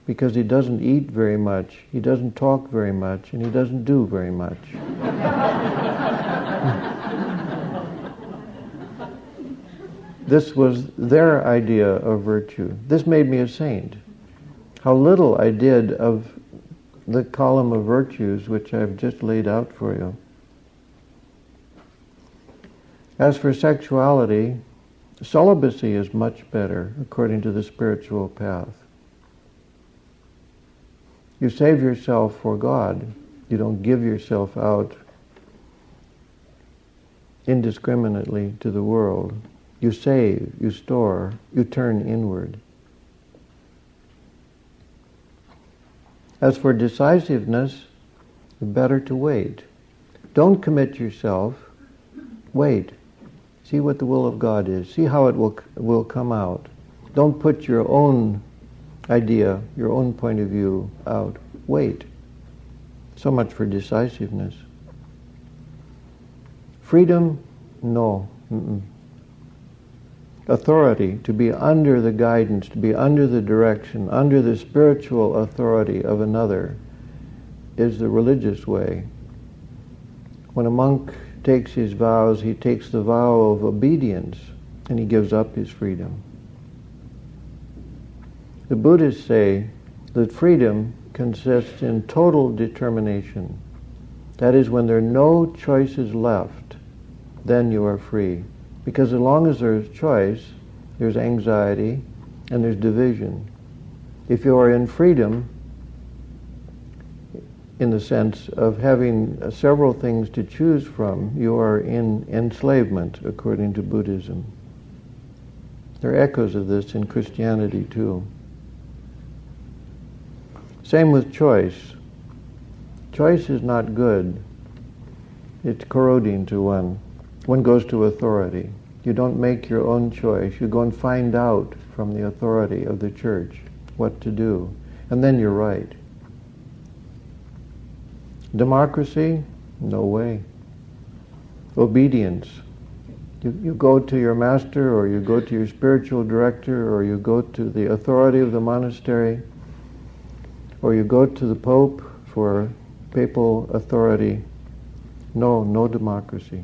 because he doesn't eat very much, he doesn't talk very much, and he doesn't do very much." This was their idea of virtue. This made me a saint. How little I did of the column of virtues which I've just laid out for you. As for sexuality, celibacy is much better according to the spiritual path. You save yourself for God. You don't give yourself out indiscriminately to the world. You save, you store, you turn inward. As for decisiveness, better to wait. Don't commit yourself. Wait. See what the will of God is. See how it will come out. Don't put your own idea, your own point of view out. Wait. So much for decisiveness. Freedom? No. Authority, to be under the guidance, to be under the direction, under the spiritual authority of another, is the religious way. When a monk takes his vows, he takes the vow of obedience, and he gives up his freedom. The Buddhists say that freedom consists in total determination. That is, when there are no choices left, then you are free. Because as long as there's choice, there's anxiety and there's division. If you are in freedom, in the sense of having several things to choose from, you are in enslavement, according to Buddhism. There are echoes of this in Christianity too. Same with choice. Choice is not good. It's corroding to one. One goes to authority. You don't make your own choice. You go and find out from the authority of the church what to do. And then you're right. Democracy? No way. Obedience. You go to your master, or you go to your spiritual director, or you go to the authority of the monastery, or you go to the Pope for papal authority. No democracy.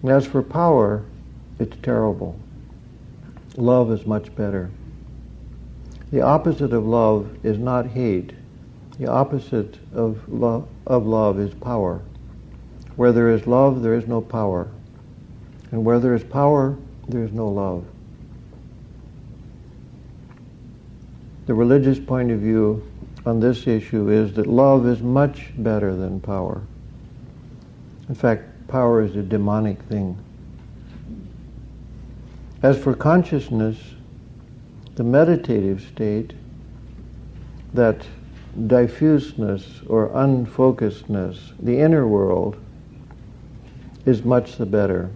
And as for power, it's terrible. Love is much better. The opposite of love is not hate. The opposite of love is power. Where there is love, there is no power. And where there is power, there is no love. The religious point of view on this issue is that love is much better than power. In fact, power is a demonic thing. As for consciousness, the meditative state, that diffuseness or unfocusedness, the inner world, is much the better.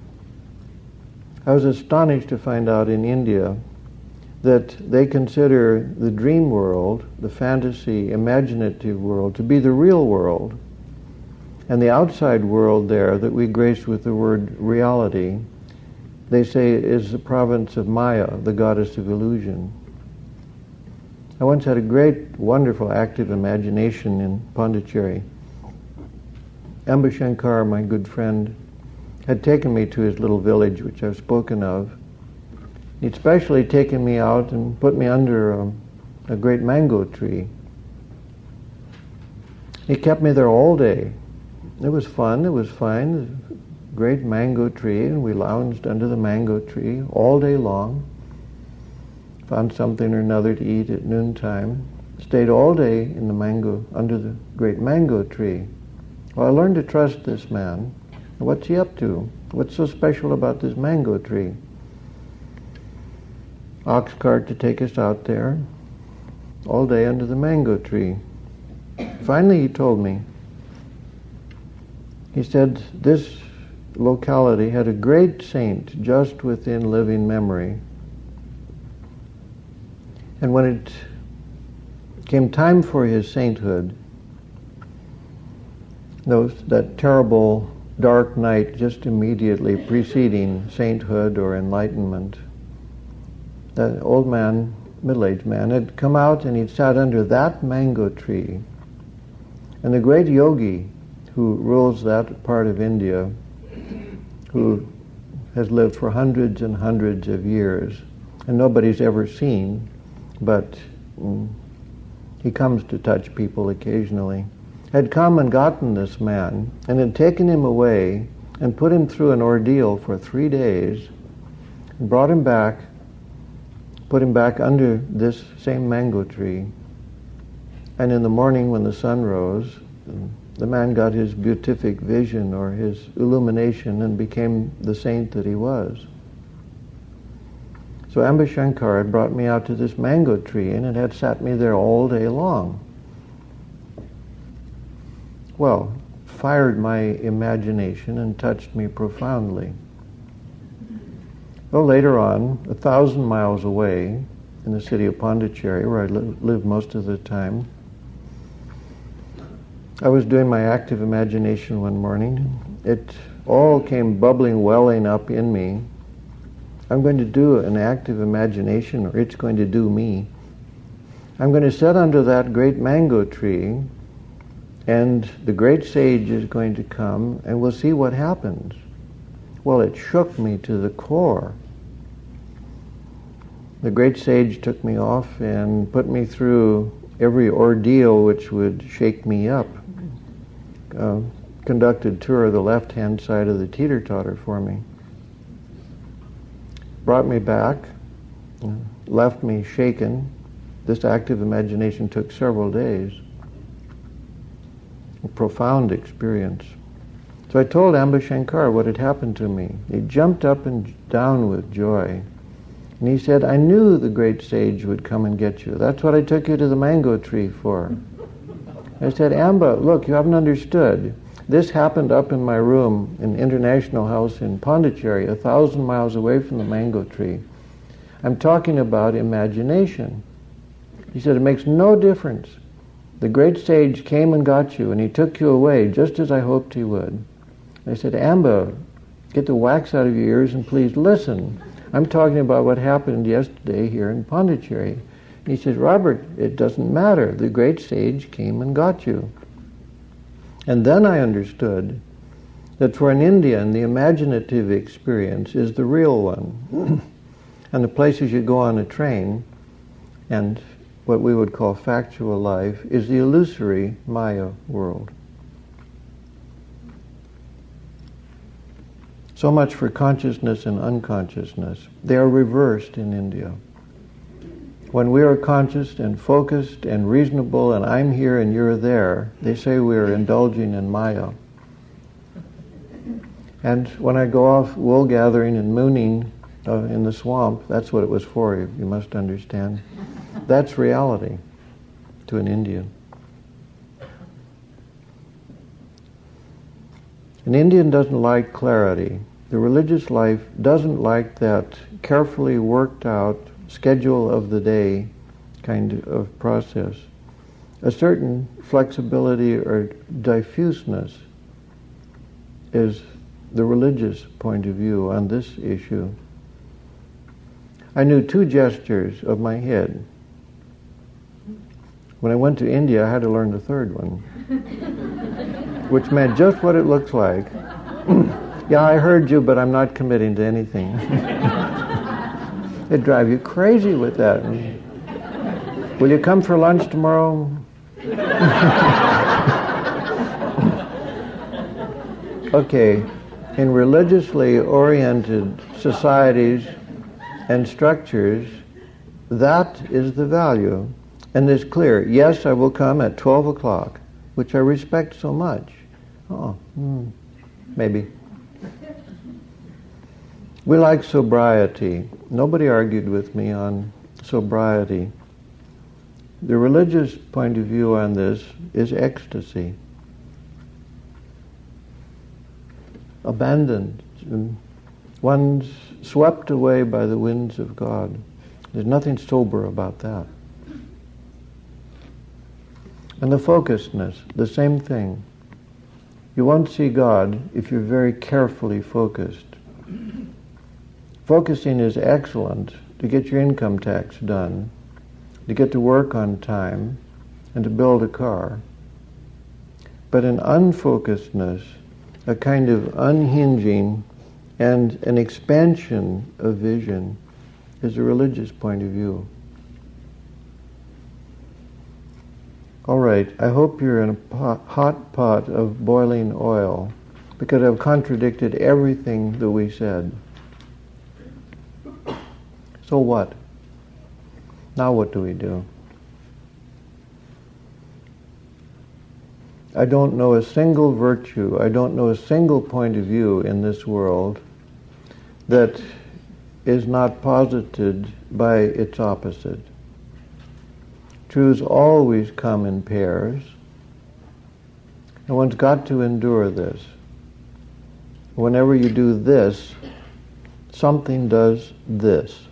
I was astonished to find out in India that they consider the dream world, the fantasy, imaginative world, to be the real world. And the outside world there that we grace with the word reality, they say is the province of Maya, the goddess of illusion. I once had a great, wonderful, active imagination in Pondicherry. Amba Shankar, my good friend, had taken me to his little village, which I've spoken of. He'd specially taken me out and put me under a great mango tree. He kept me there all day. It was fun, it was fine, great mango tree, and we lounged under the mango tree all day long. Found something or another to eat at noontime. Stayed all day in the mango, under the great mango tree. Well, I learned to trust this man. What's he up to? What's so special about this mango tree? Ox cart to take us out there, all day under the mango tree. Finally he told me, he said this locality had a great saint just within living memory. And when it came time for his sainthood, that terrible dark night just immediately preceding sainthood or enlightenment, that old man, middle-aged man, had come out and he'd sat under that mango tree. And the great yogi who rules that part of India, who has lived for hundreds and hundreds of years, and nobody's ever seen, but he comes to touch people occasionally, had come and gotten this man and had taken him away and put him through an ordeal for 3 days and brought him back, put him back under this same mango tree. And in the morning when the sun rose, the man got his beatific vision or his illumination and became the saint that he was. So Amba Shankar had brought me out to this mango tree and it had sat me there all day long. Well, fired my imagination and touched me profoundly. Well, later on, 1,000 miles away, in the city of Pondicherry, where I lived most of the time, I was doing my active imagination one morning. It all came bubbling, welling up in me. I'm going to do an active imagination, or it's going to do me. I'm going to sit under that great mango tree, and the great sage is going to come, and we'll see what happens. Well, it shook me to the core. The great sage took me off and put me through every ordeal which would shake me up. Conducted tour of the left-hand side of the teeter-totter for me. Brought me back, left me shaken. This active imagination took several days. A profound experience. So I told Amba Shankar what had happened to me. He jumped up and down with joy. And he said, I knew the great sage would come and get you. That's what I took you to the mango tree for. I said, Amba, look, you haven't understood. This happened up in my room in International House in Pondicherry, 1,000 miles away from the mango tree. I'm talking about imagination. He said, it makes no difference. The great sage came and got you, and he took you away, just as I hoped he would. I said, Amba, get the wax out of your ears and please listen. I'm talking about what happened yesterday here in Pondicherry. And he says, Robert, it doesn't matter. The great sage came and got you. And then I understood that for an Indian, the imaginative experience is the real one. And the places you go on a train, and what we would call factual life, is the illusory Maya world. So much for consciousness and unconsciousness. They are reversed in India. When we are conscious and focused and reasonable and I'm here and you're there, they say we are indulging in Maya. And when I go off wool gathering and mooning in the swamp, that's what it was for, you must understand. That's reality to an Indian. An Indian doesn't like clarity. The religious life doesn't like that carefully worked out, schedule of the day kind of process. A certain flexibility or diffuseness is the religious point of view on this issue. I knew 2 gestures of my head. When I went to India, I had to learn the 3rd one, which meant just what it looks like. Yeah, I heard you, but I'm not committing to anything. It'd drive you crazy with that. Will you come for lunch tomorrow? Okay, in religiously oriented societies and structures, that is the value. And it's clear, yes, I will come at 12 o'clock, which I respect so much. Maybe. We like sobriety. Nobody argued with me on sobriety. The religious point of view on this is ecstasy. Abandoned. One's swept away by the winds of God. There's nothing sober about that. And the focusedness, the same thing. You won't see God if you're very carefully focused. Focusing is excellent to get your income tax done, to get to work on time, and to build a car. But in unfocusedness, a kind of unhinging and an expansion of vision is a religious point of view. All right, I hope you're in a hot pot of boiling oil, because I've contradicted everything that we said. So what? Now what do we do? I don't know a single virtue, I don't know a single point of view in this world that is not posited by its opposite. Truths always come in pairs, and one's got to endure this. Whenever you do this, something does this.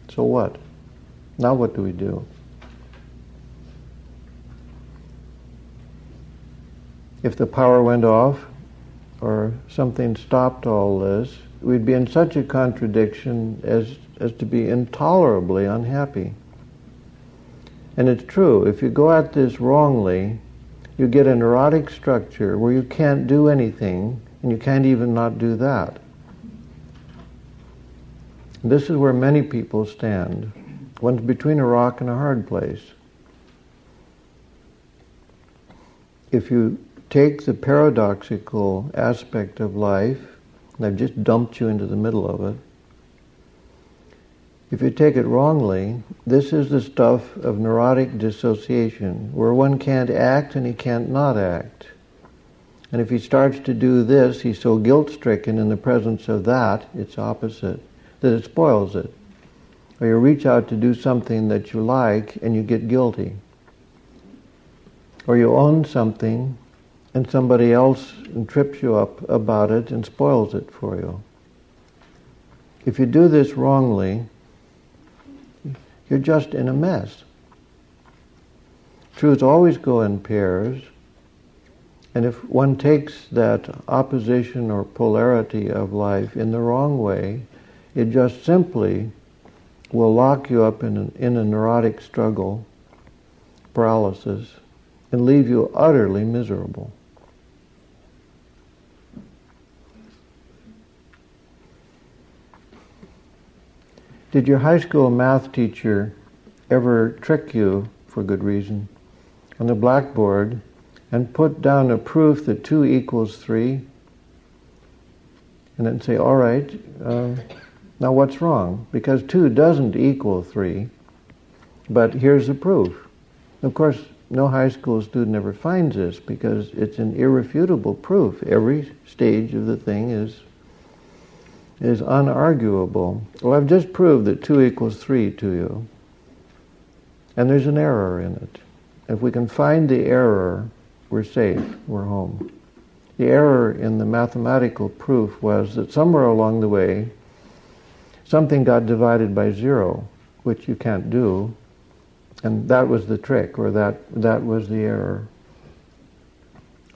So what? Now what do we do? If the power went off, or something stopped all this, we'd be in such a contradiction as to be intolerably unhappy. And it's true, if you go at this wrongly, you get a neurotic structure where you can't do anything, and you can't even not do that. This is where many people stand. One's between a rock and a hard place. If you take the paradoxical aspect of life, and I've just dumped you into the middle of it, if you take it wrongly, this is the stuff of neurotic dissociation, where one can't act and he can't not act. And if he starts to do this, he's so guilt-stricken in the presence of that, it's opposite, that it spoils it. Or you reach out to do something that you like and you get guilty. Or you own something and somebody else trips you up about it and spoils it for you. If you do this wrongly, you're just in a mess. Truths always go in pairs, and if one takes that opposition or polarity of life in the wrong way, it just simply will lock you up in a neurotic struggle, paralysis, and leave you utterly miserable. Did your high school math teacher ever trick you, for good reason, on the blackboard and put down a proof that 2 equals 3, and then say, all right, now what's wrong? Because 2 doesn't equal 3, but here's the proof. Of course, no high school student ever finds this because it's an irrefutable proof. Every stage of the thing is unarguable. Well, I've just proved that 2 equals 3 to you, and there's an error in it. If we can find the error, we're safe, we're home. The error in the mathematical proof was that somewhere along the way, something got divided by 0, which you can't do, and that was the trick, or that was the error.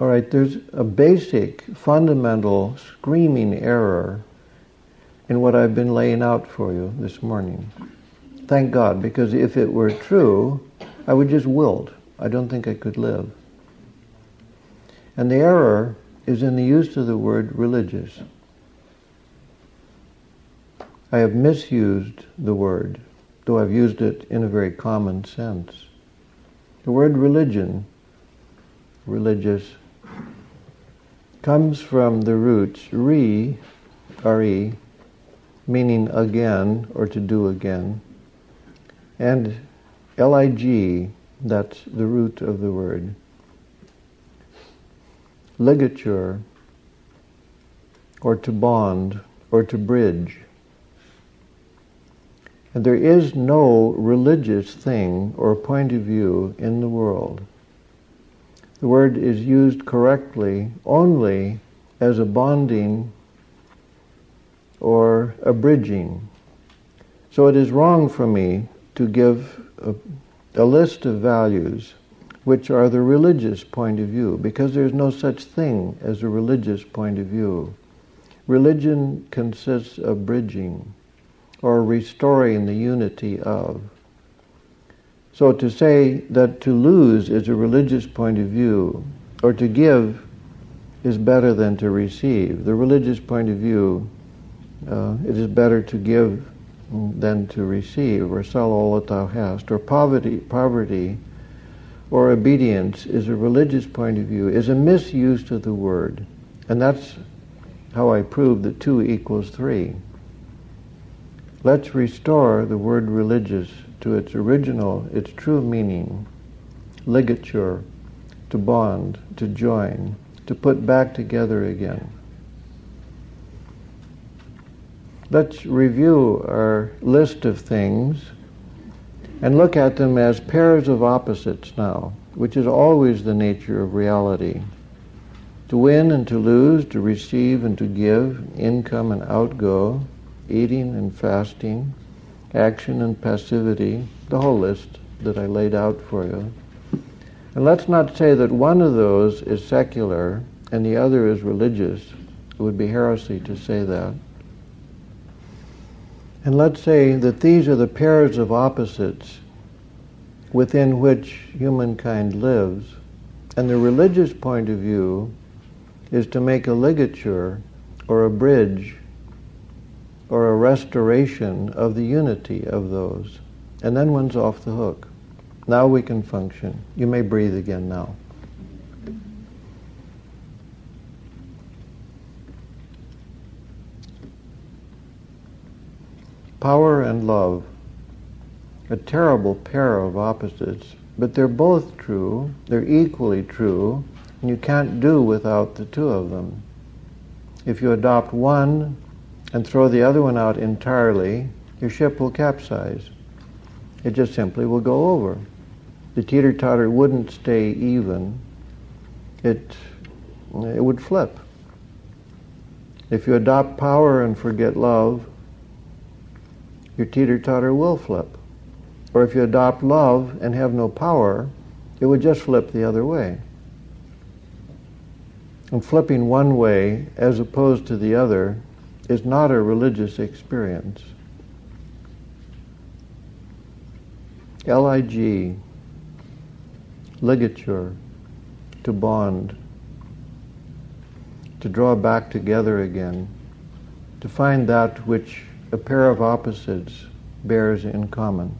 All right, there's a basic, fundamental, screaming error in what I've been laying out for you this morning. Thank God, because if it were true, I would just wilt. I don't think I could live. And the error is in the use of the word religious. I have misused the word, though I've used it in a very common sense. The word religion, religious, comes from the roots re, R-E, meaning again or to do again, and L-I-G, that's the root of the word. Ligature, or to bond, or to bridge. And there is no religious thing or point of view in the world. The word is used correctly only as a bonding or a bridging. So it is wrong for me to give a list of values which are the religious point of view, because there's no such thing as a religious point of view. Religion consists of bridging or restoring the unity of. So to say that to lose is a religious point of view, or to give is better than to receive. The religious point of view, it is better to give than to receive, or sell all that thou hast, or poverty or obedience is a religious point of view, is a misuse of the word. And that's how I prove that 2 equals 3. Let's restore the word religious to its original, its true meaning. Ligature, to bond, to join, to put back together again. Let's review our list of things and look at them as pairs of opposites now, which is always the nature of reality. To win and to lose, to receive and to give, income and outgo, eating and fasting, action and passivity, the whole list that I laid out for you. And let's not say that one of those is secular and the other is religious. It would be heresy to say that. And let's say that these are the pairs of opposites within which humankind lives, and the religious point of view is to make a ligature or a bridge or a restoration of the unity of those. And then one's off the hook. Now we can function. You may breathe again now. Power and love, a terrible pair of opposites, but they're both true, they're equally true, and you can't do without the 2 of them. If you adopt one and throw the other one out entirely, your ship will capsize. It just simply will go over. The teeter-totter wouldn't stay even. It would flip. If you adopt power and forget love, your teeter-totter will flip. Or if you adopt love and have no power, it would just flip the other way. And flipping one way as opposed to the other is not a religious experience. L-I-G, ligature, to bond, to draw back together again, to find that which a pair of opposites bears in common.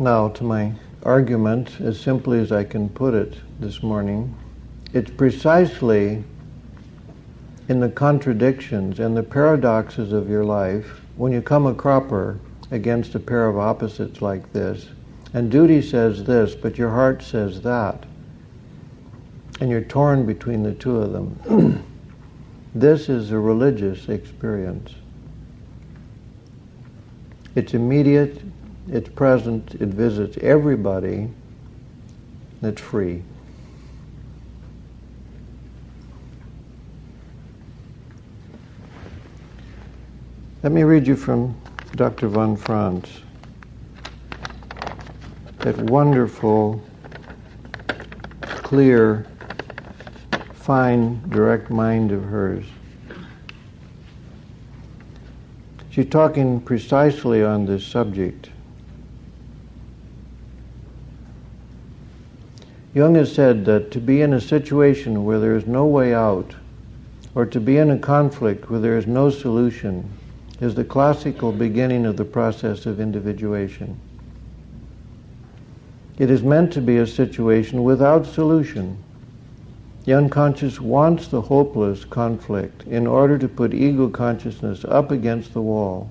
Now, to my argument, as simply as I can put it this morning, it's precisely in the contradictions and the paradoxes of your life when you come a cropper against a pair of opposites like this, and duty says this, but your heart says that, and you're torn between the 2 of them. This is a religious experience. It's immediate, it's present, it visits everybody, It's free. Let me read you from Dr. von Franz, that wonderful, clear, fine, direct mind of hers. She's talking precisely on this subject. Jung has said that to be in a situation where there is no way out, or to be in a conflict where there is no solution, is the classical beginning of the process of individuation. It is meant to be a situation without solution. The unconscious wants the hopeless conflict in order to put ego consciousness up against the wall,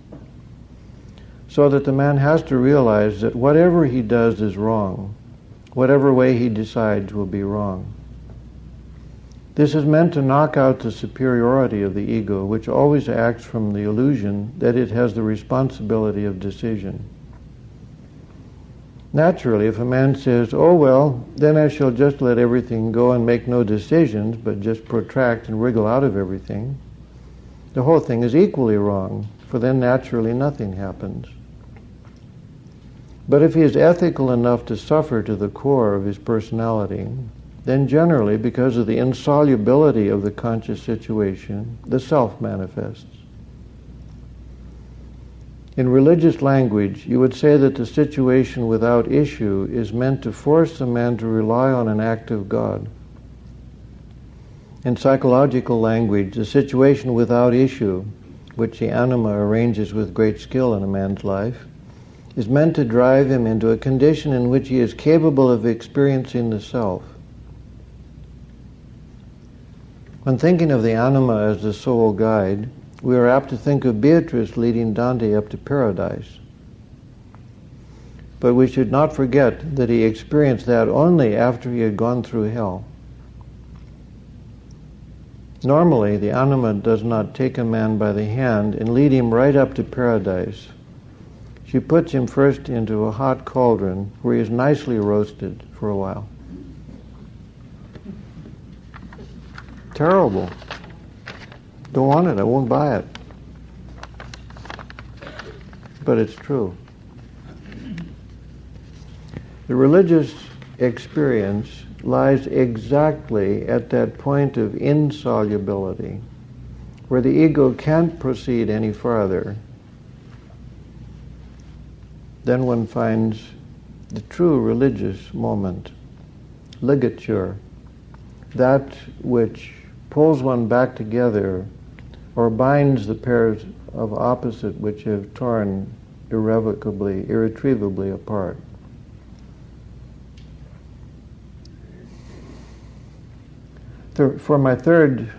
so that the man has to realize that whatever he does is wrong. Whatever way he decides will be wrong. This is meant to knock out the superiority of the ego, which always acts from the illusion that it has the responsibility of decision. Naturally, if a man says, "Oh well, then I shall just let everything go and make no decisions, but just protract and wriggle out of everything," the whole thing is equally wrong, for then naturally nothing happens. But if he is ethical enough to suffer to the core of his personality, then generally, because of the insolubility of the conscious situation, the self manifests. In religious language, you would say that the situation without issue is meant to force a man to rely on an act of God. In psychological language, the situation without issue, which the anima arranges with great skill in a man's life, is meant to drive him into a condition in which he is capable of experiencing the self. When thinking of the anima as the sole guide, we are apt to think of Beatrice leading Dante up to paradise. But we should not forget that he experienced that only after he had gone through hell. Normally, the anima does not take a man by the hand and lead him right up to paradise. She puts him first into a hot cauldron where he is nicely roasted for a while. Terrible. Don't want it, I won't buy it. But it's true. The religious experience lies exactly at that point of insolubility, where the ego can't proceed any farther. Then one finds the true religious moment, ligature, that which pulls one back together or binds the pairs of opposite which have torn irrevocably, irretrievably apart. For my third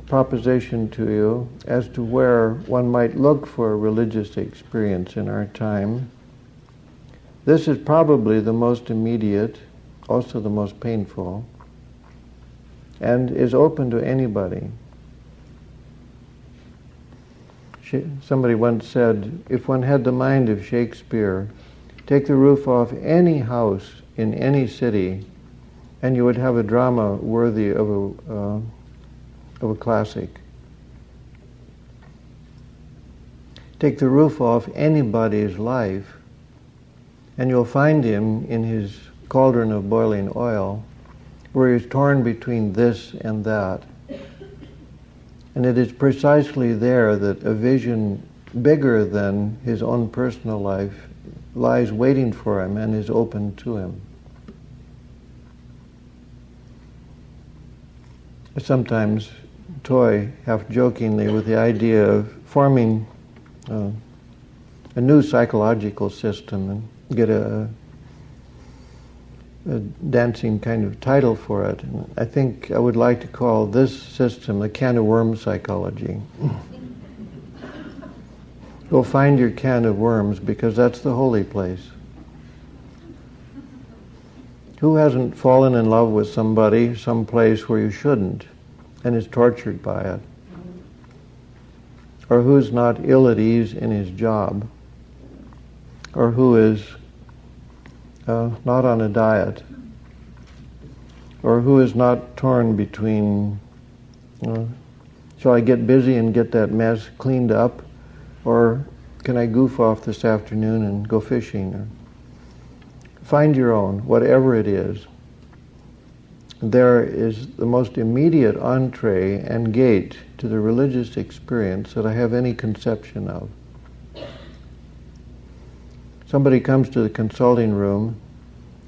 proposition to you as to where one might look for a religious experience in our time, this is probably the most immediate, also the most painful, and is open to anybody. Somebody once said, if one had the mind of Shakespeare, take the roof off any house in any city, and you would have a drama worthy of a classic. Take the roof off anybody's life, and you'll find him in his cauldron of boiling oil, where he's torn between this and that. And it is precisely there that a vision bigger than his own personal life lies waiting for him and is open to him. I sometimes toy, half jokingly, with the idea of forming a new psychological system and get a dancing kind of title for it. And I think I would like to call this system the can of worms psychology. Go find your can of worms, because that's the holy place. Who hasn't fallen in love with somebody someplace where you shouldn't and is tortured by it? Or who's not ill at ease in his job? Or who is not on a diet, or who is not torn between, shall I get busy and get that mess cleaned up, or can I goof off this afternoon and go fishing? Or find your own, whatever it is. There is the most immediate entree and gate to the religious experience that I have any conception of. Somebody comes to the consulting room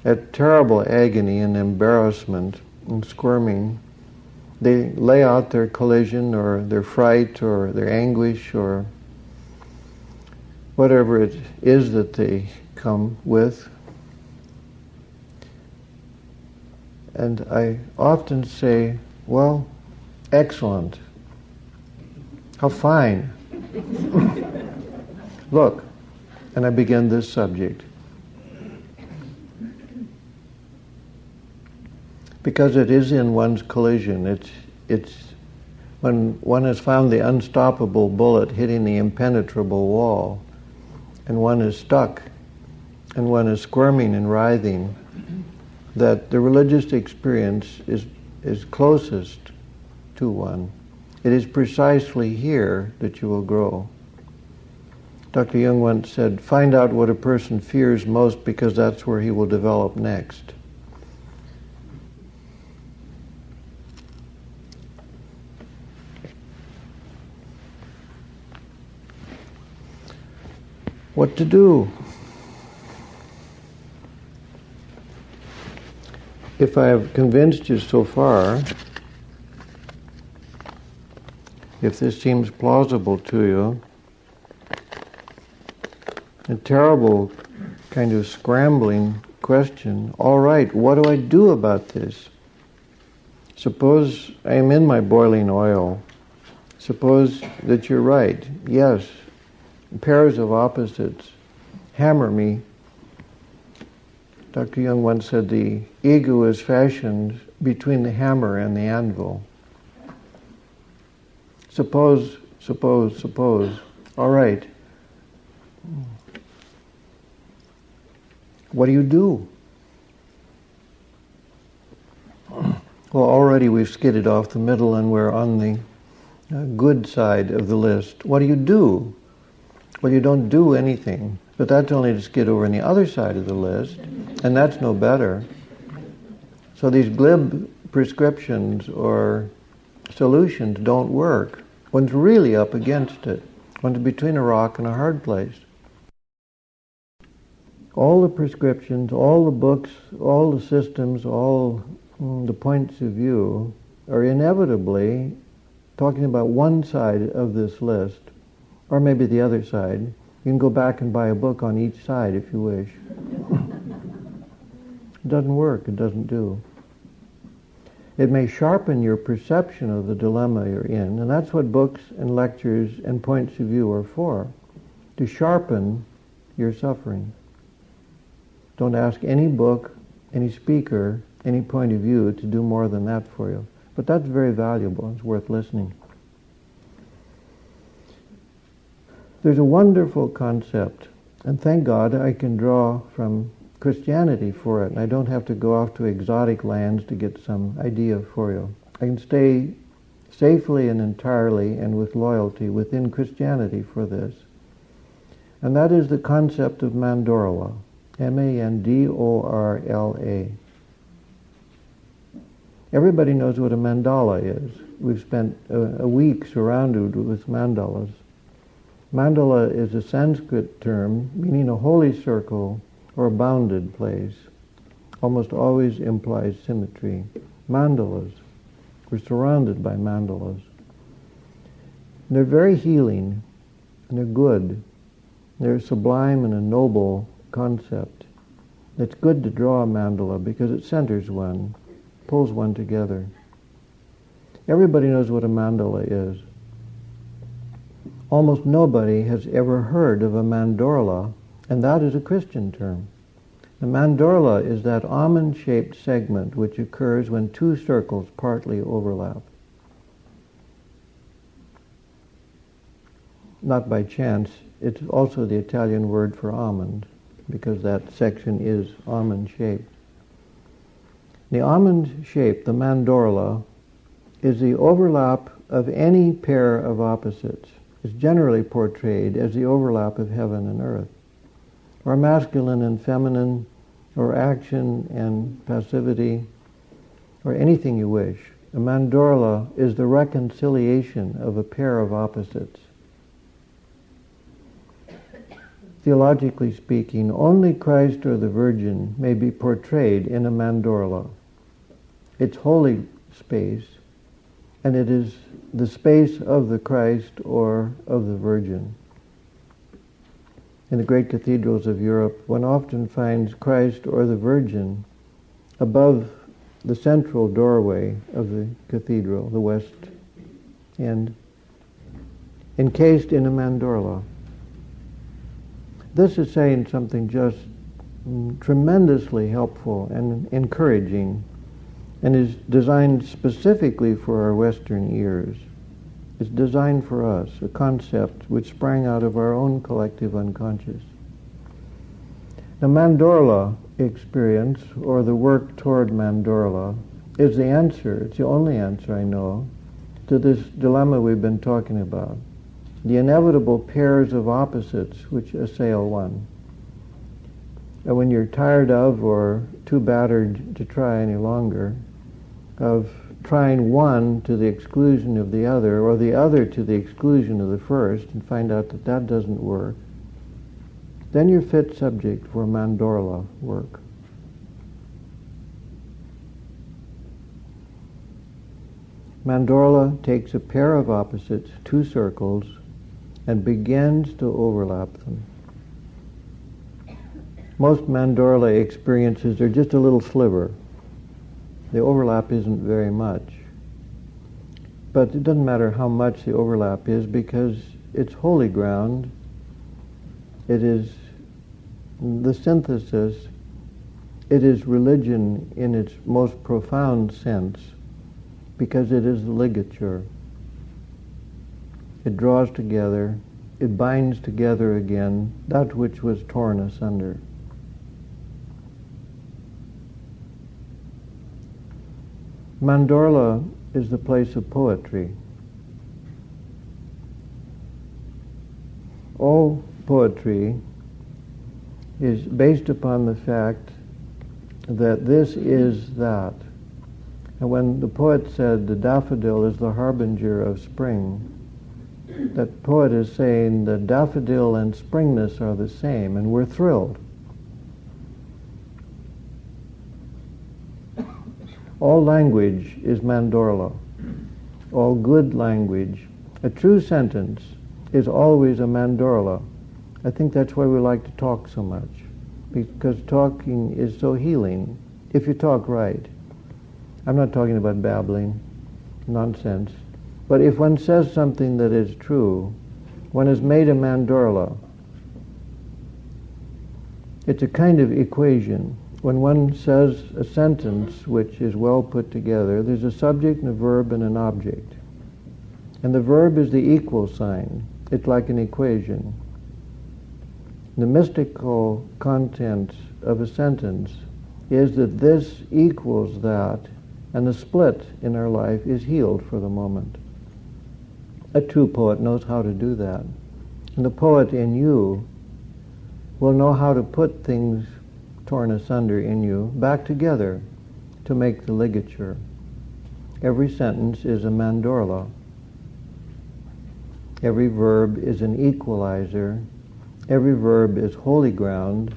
at terrible agony and embarrassment and squirming. They lay out their collision or their fright or their anguish or whatever it is that they come with. And I often say, well, excellent. How fine. Look, and I begin this subject. Because it is in one's collision. It's when one has found the unstoppable bullet hitting the impenetrable wall, and one is stuck, and one is squirming and writhing, that the religious experience is closest to one. It is precisely here that you will grow. Dr. Jung once said, find out what a person fears most because that's where he will develop next. What to do? If I have convinced you so far, if this seems plausible to you, a terrible kind of scrambling question, all right, what do I do about this? Suppose I am in my boiling oil. Suppose that you're right. Yes, pairs of opposites hammer me. Dr. Jung once said the ego is fashioned between the hammer and the anvil. Suppose. All right. What do you do? Well, already we've skidded off the middle and we're on the good side of the list. What do you do? Well, you don't do anything. But that's only to skid over on the other side of the list, and that's no better. So these glib prescriptions or solutions don't work. One's really up against it. One's between a rock and a hard place. All the prescriptions, all the books, all the systems, all the points of view are inevitably talking about one side of this list, or maybe the other side. You can go back and buy a book on each side if you wish. It doesn't work, it doesn't do. It may sharpen your perception of the dilemma you're in, and that's what books and lectures and points of view are for, to sharpen your suffering. Don't ask any book, any speaker, any point of view to do more than that for you. But that's very valuable, it's worth listening. There's a wonderful concept, and thank God I can draw from Christianity for it, and I don't have to go off to exotic lands to get some idea for you. I can stay safely and entirely and with loyalty within Christianity for this. And that is the concept of mandorla, M-A-N-D-O-R-L-A. Everybody knows what a mandala is. We've spent a week surrounded with mandalas. Mandala is a Sanskrit term meaning a holy circle or a bounded place. Almost always implies symmetry. Mandalas. We're surrounded by mandalas. And they're very healing, and they're good. They're a sublime and a noble concept. It's good to draw a mandala because it centers one, pulls one together. Everybody knows what a mandala is. Almost nobody has ever heard of a mandorla, and that is a Christian term. The mandorla is that almond-shaped segment which occurs when two circles partly overlap. Not by chance, it's also the Italian word for almond. because that section is almond-shaped. The almond shape, the mandorla, is the overlap of any pair of opposites. It's generally portrayed as the overlap of heaven and earth, or masculine and feminine, or action and passivity, or anything you wish. A mandorla is the reconciliation of a pair of opposites. Theologically speaking, only Christ or the Virgin may be portrayed in a mandorla. It's holy space, and it is the space of the Christ or of the Virgin. In the great cathedrals of Europe, one often finds Christ or the Virgin above the central doorway of the cathedral, the west end, encased in a mandorla. This is saying something just tremendously helpful and encouraging, and is designed specifically for our Western ears. It's designed for us, a concept which sprang out of our own collective unconscious. The mandorla experience, or the work toward mandorla, is the answer, it's the only answer I know, to this dilemma we've been talking about. The inevitable pairs of opposites which assail one. And when you're tired of, or too battered to try any longer, of trying one to the exclusion of the other, or the other to the exclusion of the first, and find out that that doesn't work, then you're fit subject for mandorla work. Mandorla takes a pair of opposites, two circles, and begins to overlap them. Most mandorla experiences are just a little sliver. The overlap isn't very much. But it doesn't matter how much the overlap is, because it's holy ground. It is the synthesis. It is religion in its most profound sense, because it is the ligature. It draws together, it binds together again that which was torn asunder. Mandorla is the place of poetry. All poetry is based upon the fact that this is that. And when the poet said the daffodil is the harbinger of spring, that poet is saying that daffodil and springness are the same, and we're thrilled. All language is mandorla. All good language. A true sentence is always a mandorla. I think that's why we like to talk so much, because talking is so healing, if you talk right. I'm not talking about babbling, nonsense. But if one says something that is true, one has made a mandorla. It's a kind of equation. When one says a sentence which is well put together, there's a subject and a verb and an object. And the verb is the equal sign. It's like an equation. The mystical content of a sentence is that this equals that, and the split in our life is healed for the moment. A true poet knows how to do that. And the poet in you will know how to put things torn asunder in you back together to make the ligature. Every sentence is a mandorla. Every verb is an equalizer. Every verb is holy ground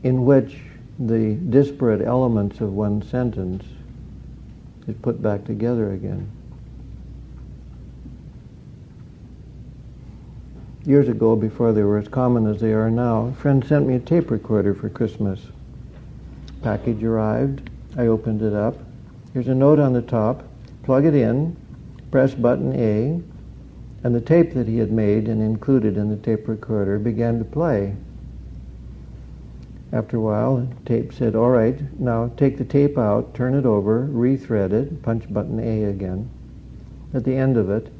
in which the disparate elements of one sentence is put back together again. Years ago, before they were as common as they are now, a friend sent me a tape recorder for Christmas. Package arrived. I opened it up. Here's a note on the top. Plug it in, press button A, and the tape that he had made and included in the tape recorder began to play. After a while, the tape said, all right, now take the tape out, turn it over, rethread it, punch button A again. At the end of it,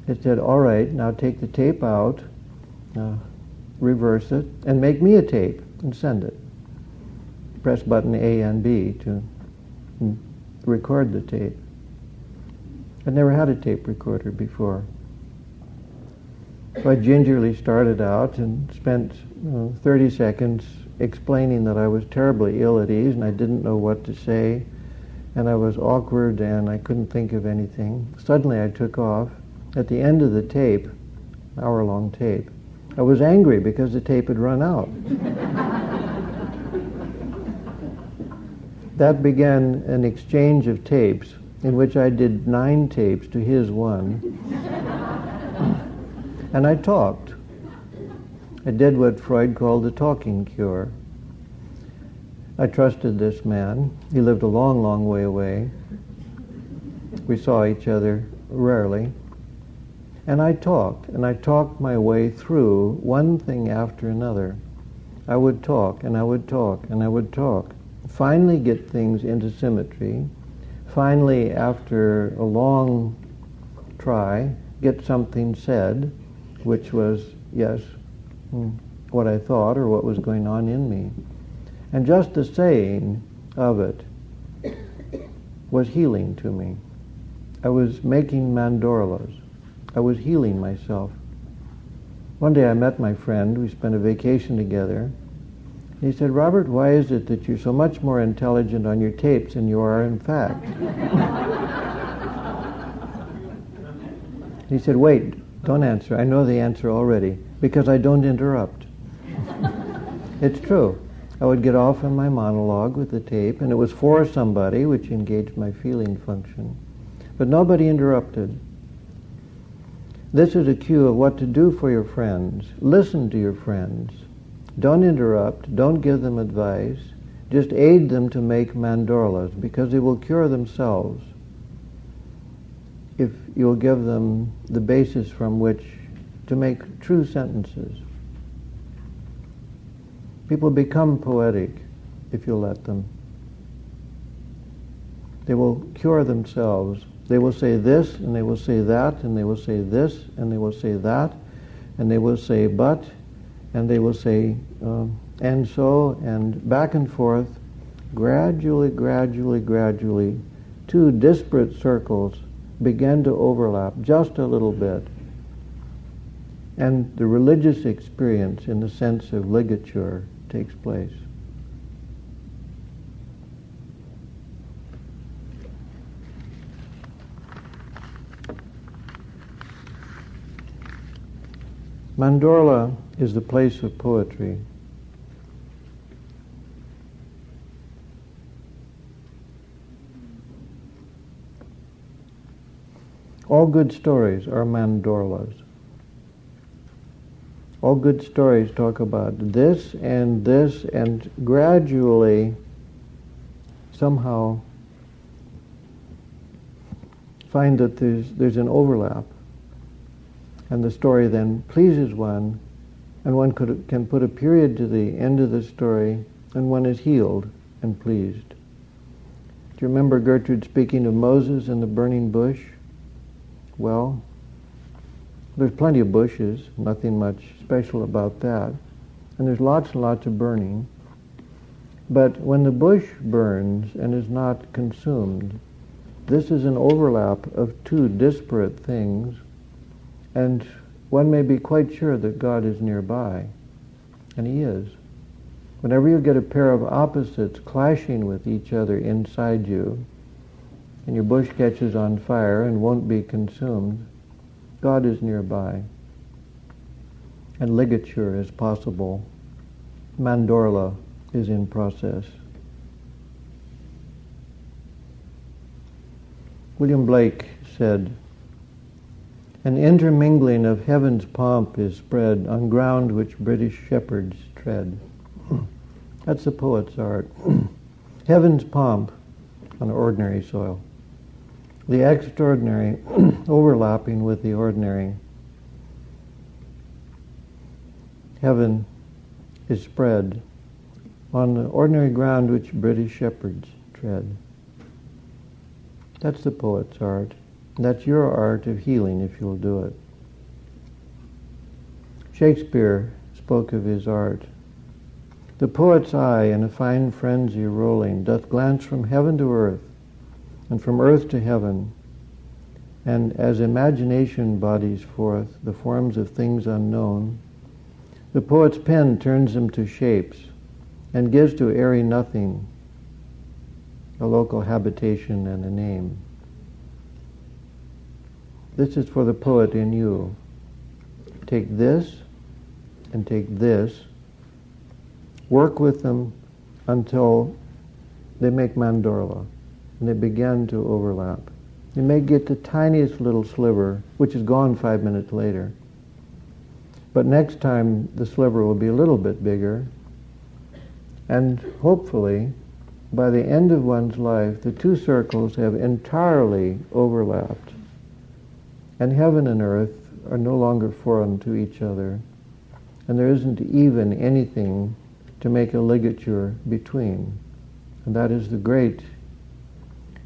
it said, all right, now take the tape out, reverse it, and make me a tape and send it. Press button A and B to record the tape. I'd never had a tape recorder before. So I gingerly started out and spent 30 seconds explaining that I was terribly ill at ease and I didn't know what to say, and I was awkward and I couldn't think of anything. Suddenly I took off. At the end of the tape, hour-long tape, I was angry because the tape had run out. That began an exchange of tapes in which I did 9 tapes to his 1. And I talked. I did what Freud called the talking cure. I trusted this man. He lived a long, long way away. We saw each other rarely. And I talked my way through one thing after another. I would talk, and I would talk, and I would talk. Finally get things into symmetry. Finally, after a long try, get something said, which was, yes, what I thought or what was going on in me. And just the saying of it was healing to me. I was making mandolas. I was healing myself. One day I met my friend. We spent a vacation together. He said, "Robert, why is it that you're so much more intelligent on your tapes than you are in fact?" He said, "Wait, don't answer. I know the answer already, because I don't interrupt." It's true. I would get off on my monologue with the tape, and it was for somebody, which engaged my feeling function. But nobody interrupted. This is a cue of what to do for your friends. Listen to your friends. Don't interrupt. Don't give them advice. Just aid them to make mandolas, because they will cure themselves if you'll give them the basis from which to make true sentences. People become poetic if you let them. They will cure themselves. They will say this, and they will say that, and they will say this, and they will say that, and they will say but, and they will say and so, and back and forth, gradually, two disparate circles begin to overlap just a little bit. And the religious experience, in the sense of ligature, takes place. Mandorla is the place of poetry. All good stories are mandorlas. All good stories talk about this, and gradually, somehow, find that there's an overlap. And the story then pleases one, and one can put a period to the end of the story, and one is healed and pleased. Do you remember Gertrud speaking of Moses and the burning bush? Well, there's plenty of bushes, nothing much special about that, and there's lots and lots of burning. But when the bush burns and is not consumed, this is an overlap of two disparate things, and one may be quite sure that God is nearby, and He is. Whenever you get a pair of opposites clashing with each other inside you, and your bush catches on fire and won't be consumed, God is nearby. And ligature is possible. Mandorla is in process. William Blake said, "An intermingling of heaven's pomp is spread on ground which British shepherds tread." That's the poet's art. Heaven's pomp on ordinary soil. The extraordinary overlapping with the ordinary. Heaven is spread on the ordinary ground which British shepherds tread. That's the poet's art. That's your art of healing if you'll do it. Shakespeare spoke spoke of his art. The poet's eye in a fine frenzy rolling doth glance from heaven to earth, and from earth to heaven, and as imagination bodies forth the forms of things unknown, the poet's pen turns them to shapes, and gives to airy nothing a local habitation and a name. This is for the poet in you. Take this and take this, work with them until they make mandorla, and they begin to overlap. You may get the tiniest little sliver, which is gone 5 minutes later. But next time the sliver will be a little bit bigger, and hopefully by the end of one's life the two circles have entirely overlapped, and heaven and earth are no longer foreign to each other, and there isn't even anything to make a ligature between. And that is the great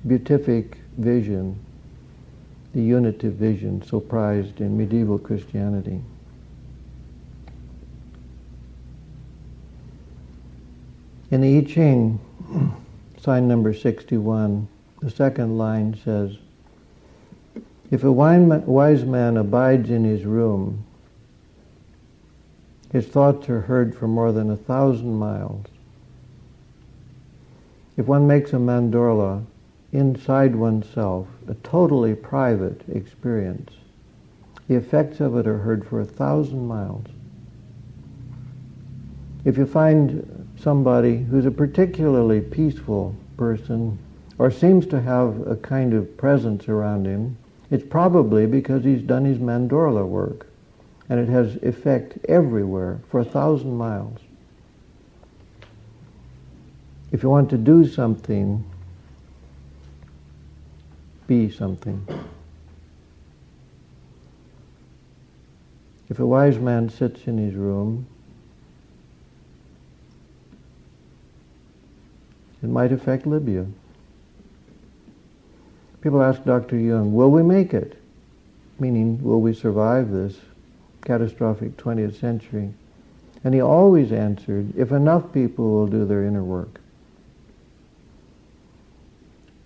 beatific vision, the unitive vision so prized in medieval Christianity. In the I Ching, sign number 61, the second line says, if a wise man abides in his room, his thoughts are heard for more than 1,000 miles. If one makes a mandorla inside oneself, a totally private experience, the effects of it are heard for 1,000 miles. If you find somebody who's a particularly peaceful person, or seems to have a kind of presence around him, it's probably because he's done his mandorla work, and it has effect everywhere for 1,000 miles. If you want to do something, be something. If a wise man sits in his room, it might affect Libya. People ask Dr. Jung, will we make it? Meaning, will we survive this catastrophic 20th century? And he always answered, if enough people will do their inner work.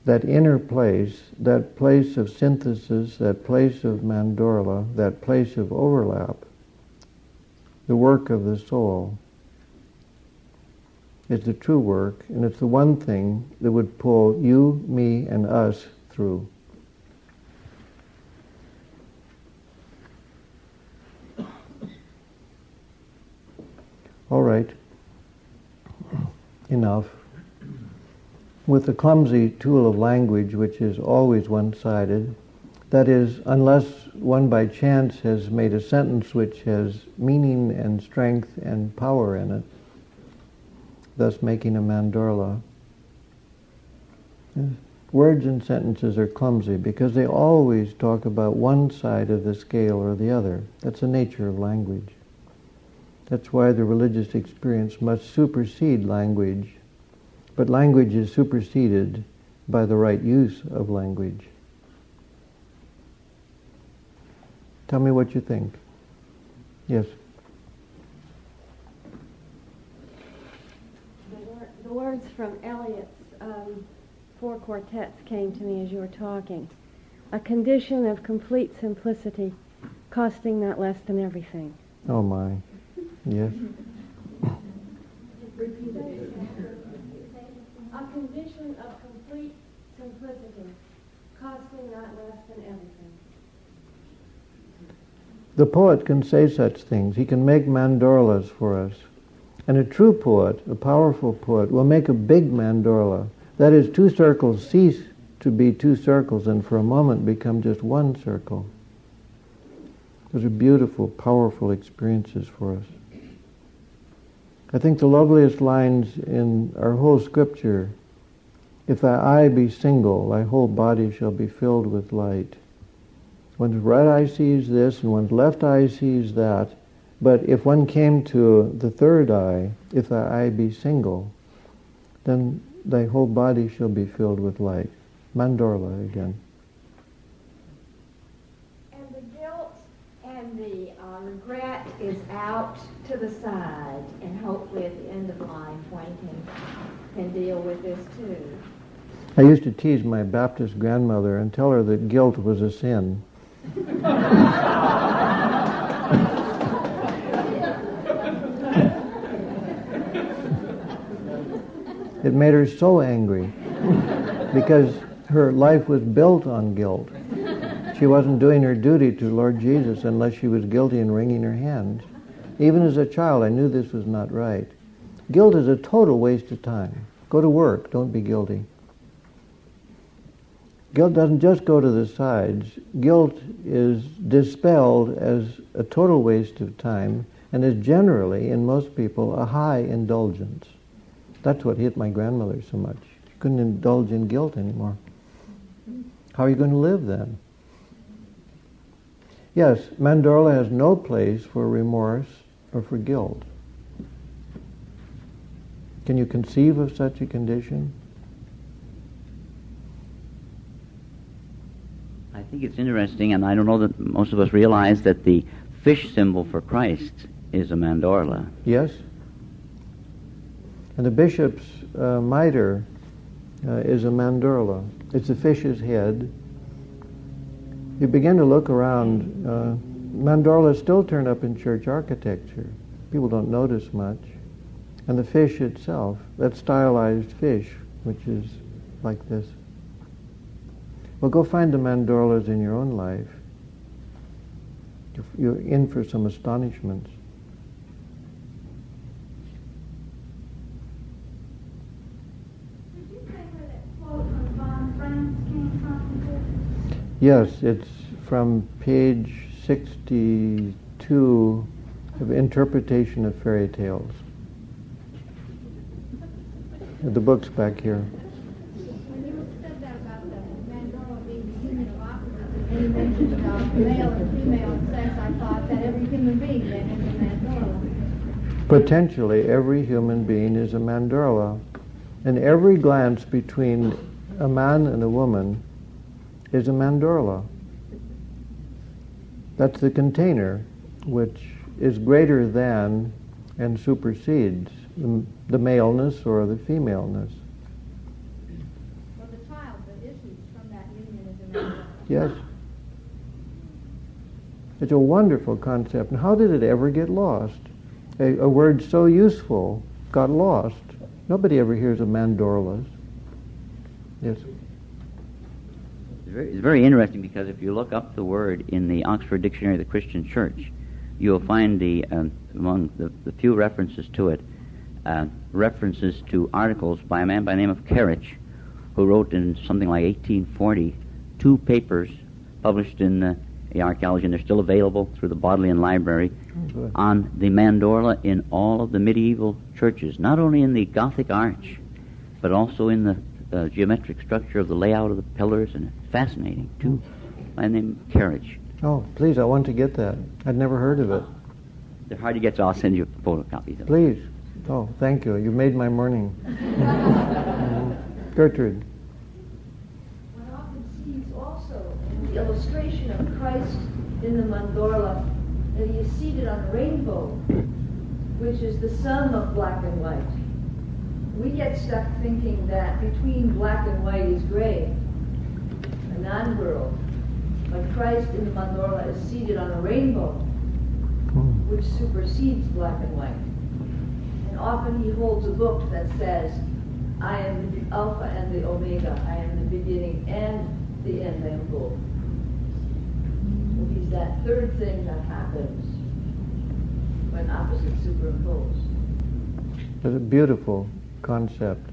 That inner place, that place of synthesis, that place of mandorla, that place of overlap, the work of the soul, is the true work, and it's the one thing that would pull you, me, and us through. All right, enough. With the clumsy tool of language, which is always one-sided, that is, unless one by chance has made a sentence which has meaning and strength and power in it, thus making a mandorla. Words and sentences are clumsy because they always talk about one side of the scale or the other. That's the nature of language. That's why the religious experience must supersede language. But language is superseded by the right use of language. Tell me what you think. Yes? The words from Eliot's 4 quartets came to me as you were talking. A condition of complete simplicity, costing not less than everything. Oh my. Yes? Repeat it. A condition of complete simplicity, costing not less than everything. The poet can say such things. He can make mandorlas for us. And a true poet, a powerful poet, will make a big mandorla. That is, 2 circles cease to be 2 circles and for a moment become just 1 circle. Those are beautiful, powerful experiences for us. I think the loveliest lines in our whole scripture, if thy eye be single, thy whole body shall be filled with light. One's right eye sees this and one's left eye sees that, but if one came to the third eye, if thy eye be single, then thy whole body shall be filled with light. Mandorla again. And the guilt and the regret is out to the side, and hopefully at the end of life one can deal with this too. I used to tease my Baptist grandmother and tell her that guilt was a sin. It made her so angry because her life was built on guilt. She wasn't doing her duty to Lord Jesus unless she was guilty and wringing her hands. Even as a child, I knew this was not right. Guilt is a total waste of time. Go to work, don't be guilty. Guilt doesn't just go to the sides. Guilt is dispelled as a total waste of time and is generally, in most people, a high indulgence. That's what hit my grandmother so much. She couldn't indulge in guilt anymore. How are you going to live then? Yes, Mandorla has no place for remorse or for guilt. Can you conceive of such a condition? I think it's interesting, and I don't know that most of us realize that the fish symbol for Christ is a mandorla. Yes. And the bishop's mitre is a mandorla. It's a fish's head. You begin to look around, mandorlas still turn up in church architecture. People don't notice much. And the fish itself, that stylized fish, which is like this. Well, go find the mandorlas in your own life. You're in for some astonishments. Did you say where that quote from Von Franz came from? Yes, it's from page 62 of Interpretation of Fairy Tales. The book's back here. When you said that about the mandorla being the union of opposites, and you mentioned male and female sex, I thought that every human being then is a mandorla. Potentially, every human being is a mandorla. And every glance between a man and a woman is a mandorla. That's the container which is greater than and supersedes the maleness or the femaleness. Well, the child that issues from that union is a mandorla. Yes. It's a wonderful concept. And how did it ever get lost? A word so useful got lost. Nobody ever hears of mandorlas. Yes. It's very interesting because if you look up the word in the Oxford Dictionary of the Christian Church, you'll find among the few references to it, references to articles by a man by the name of Kerich, who wrote in something like 1840 2 papers published in the Archaeology, and they're still available through the Bodleian Library, on the mandorla in all of the medieval churches, not only in the Gothic arch, but also in the geometric structure of the layout of the pillars, and it's fascinating, too. By the name of Kerich. Oh, please, I want to get that. I'd never heard of it. They're hard to get, so I'll send you photocopies of it. Please. Oh, thank you. You made my morning. Gertrud. One often sees also in the illustration of Christ in the mandorla that he is seated on a rainbow, which is the sum of black and white. We get stuck thinking that between black and white is gray, a non-world. But Christ in the mandorla is seated on a rainbow, which supersedes black and white. And often he holds a book that says, I am the Alpha and the Omega, I am the beginning and the end, I am both. So he's that third thing that happens when opposites superimpose. That's a beautiful concept.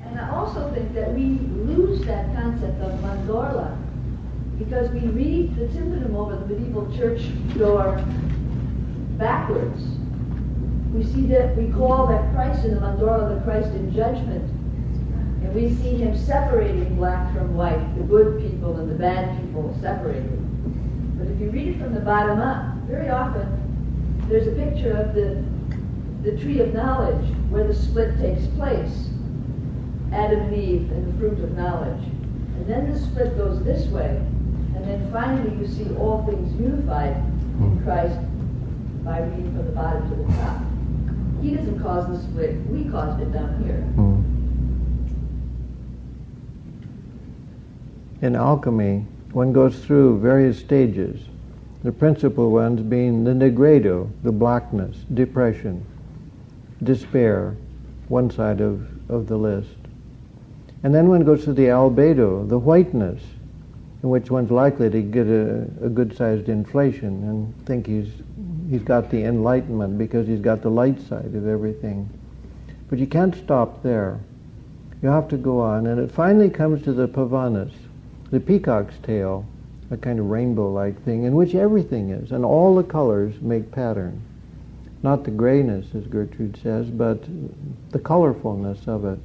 And I also think that we lose that concept of mandorla because we read the tympanum over the medieval church door backwards. We see that, we call that Christ in the mandorla the Christ in judgment. And we see him separating black from white, the good people and the bad people separated. But if you read it from the bottom up, very often there's a picture of the tree of knowledge where the split takes place. Adam and Eve and the fruit of knowledge. And then the split goes this way. And then finally you see all things unified in Christ by reading from the bottom to the top. He doesn't cause the split. We caused it down here. In alchemy, one goes through various stages. The principal ones being the negredo, the blackness, depression, despair, one side of the list. And then one goes to the albedo, the whiteness, in which one's likely to get a good-sized inflation and think he's got the enlightenment because he's got the light side of everything. But you can't stop there. You have to go on, and it finally comes to the pavanas, the peacock's tail, a kind of rainbow-like thing in which everything is, and all the colors make pattern. Not the grayness, as Gertrud says, but the colorfulness of it.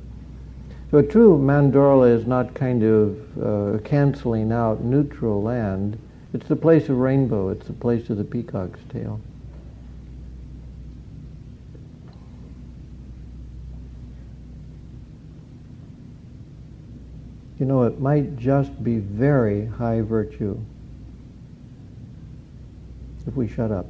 So a true mandorla is not kind of canceling out neutral land. It's the place of rainbow. It's the place of the peacock's tail. You know, it might just be very high virtue if we shut up.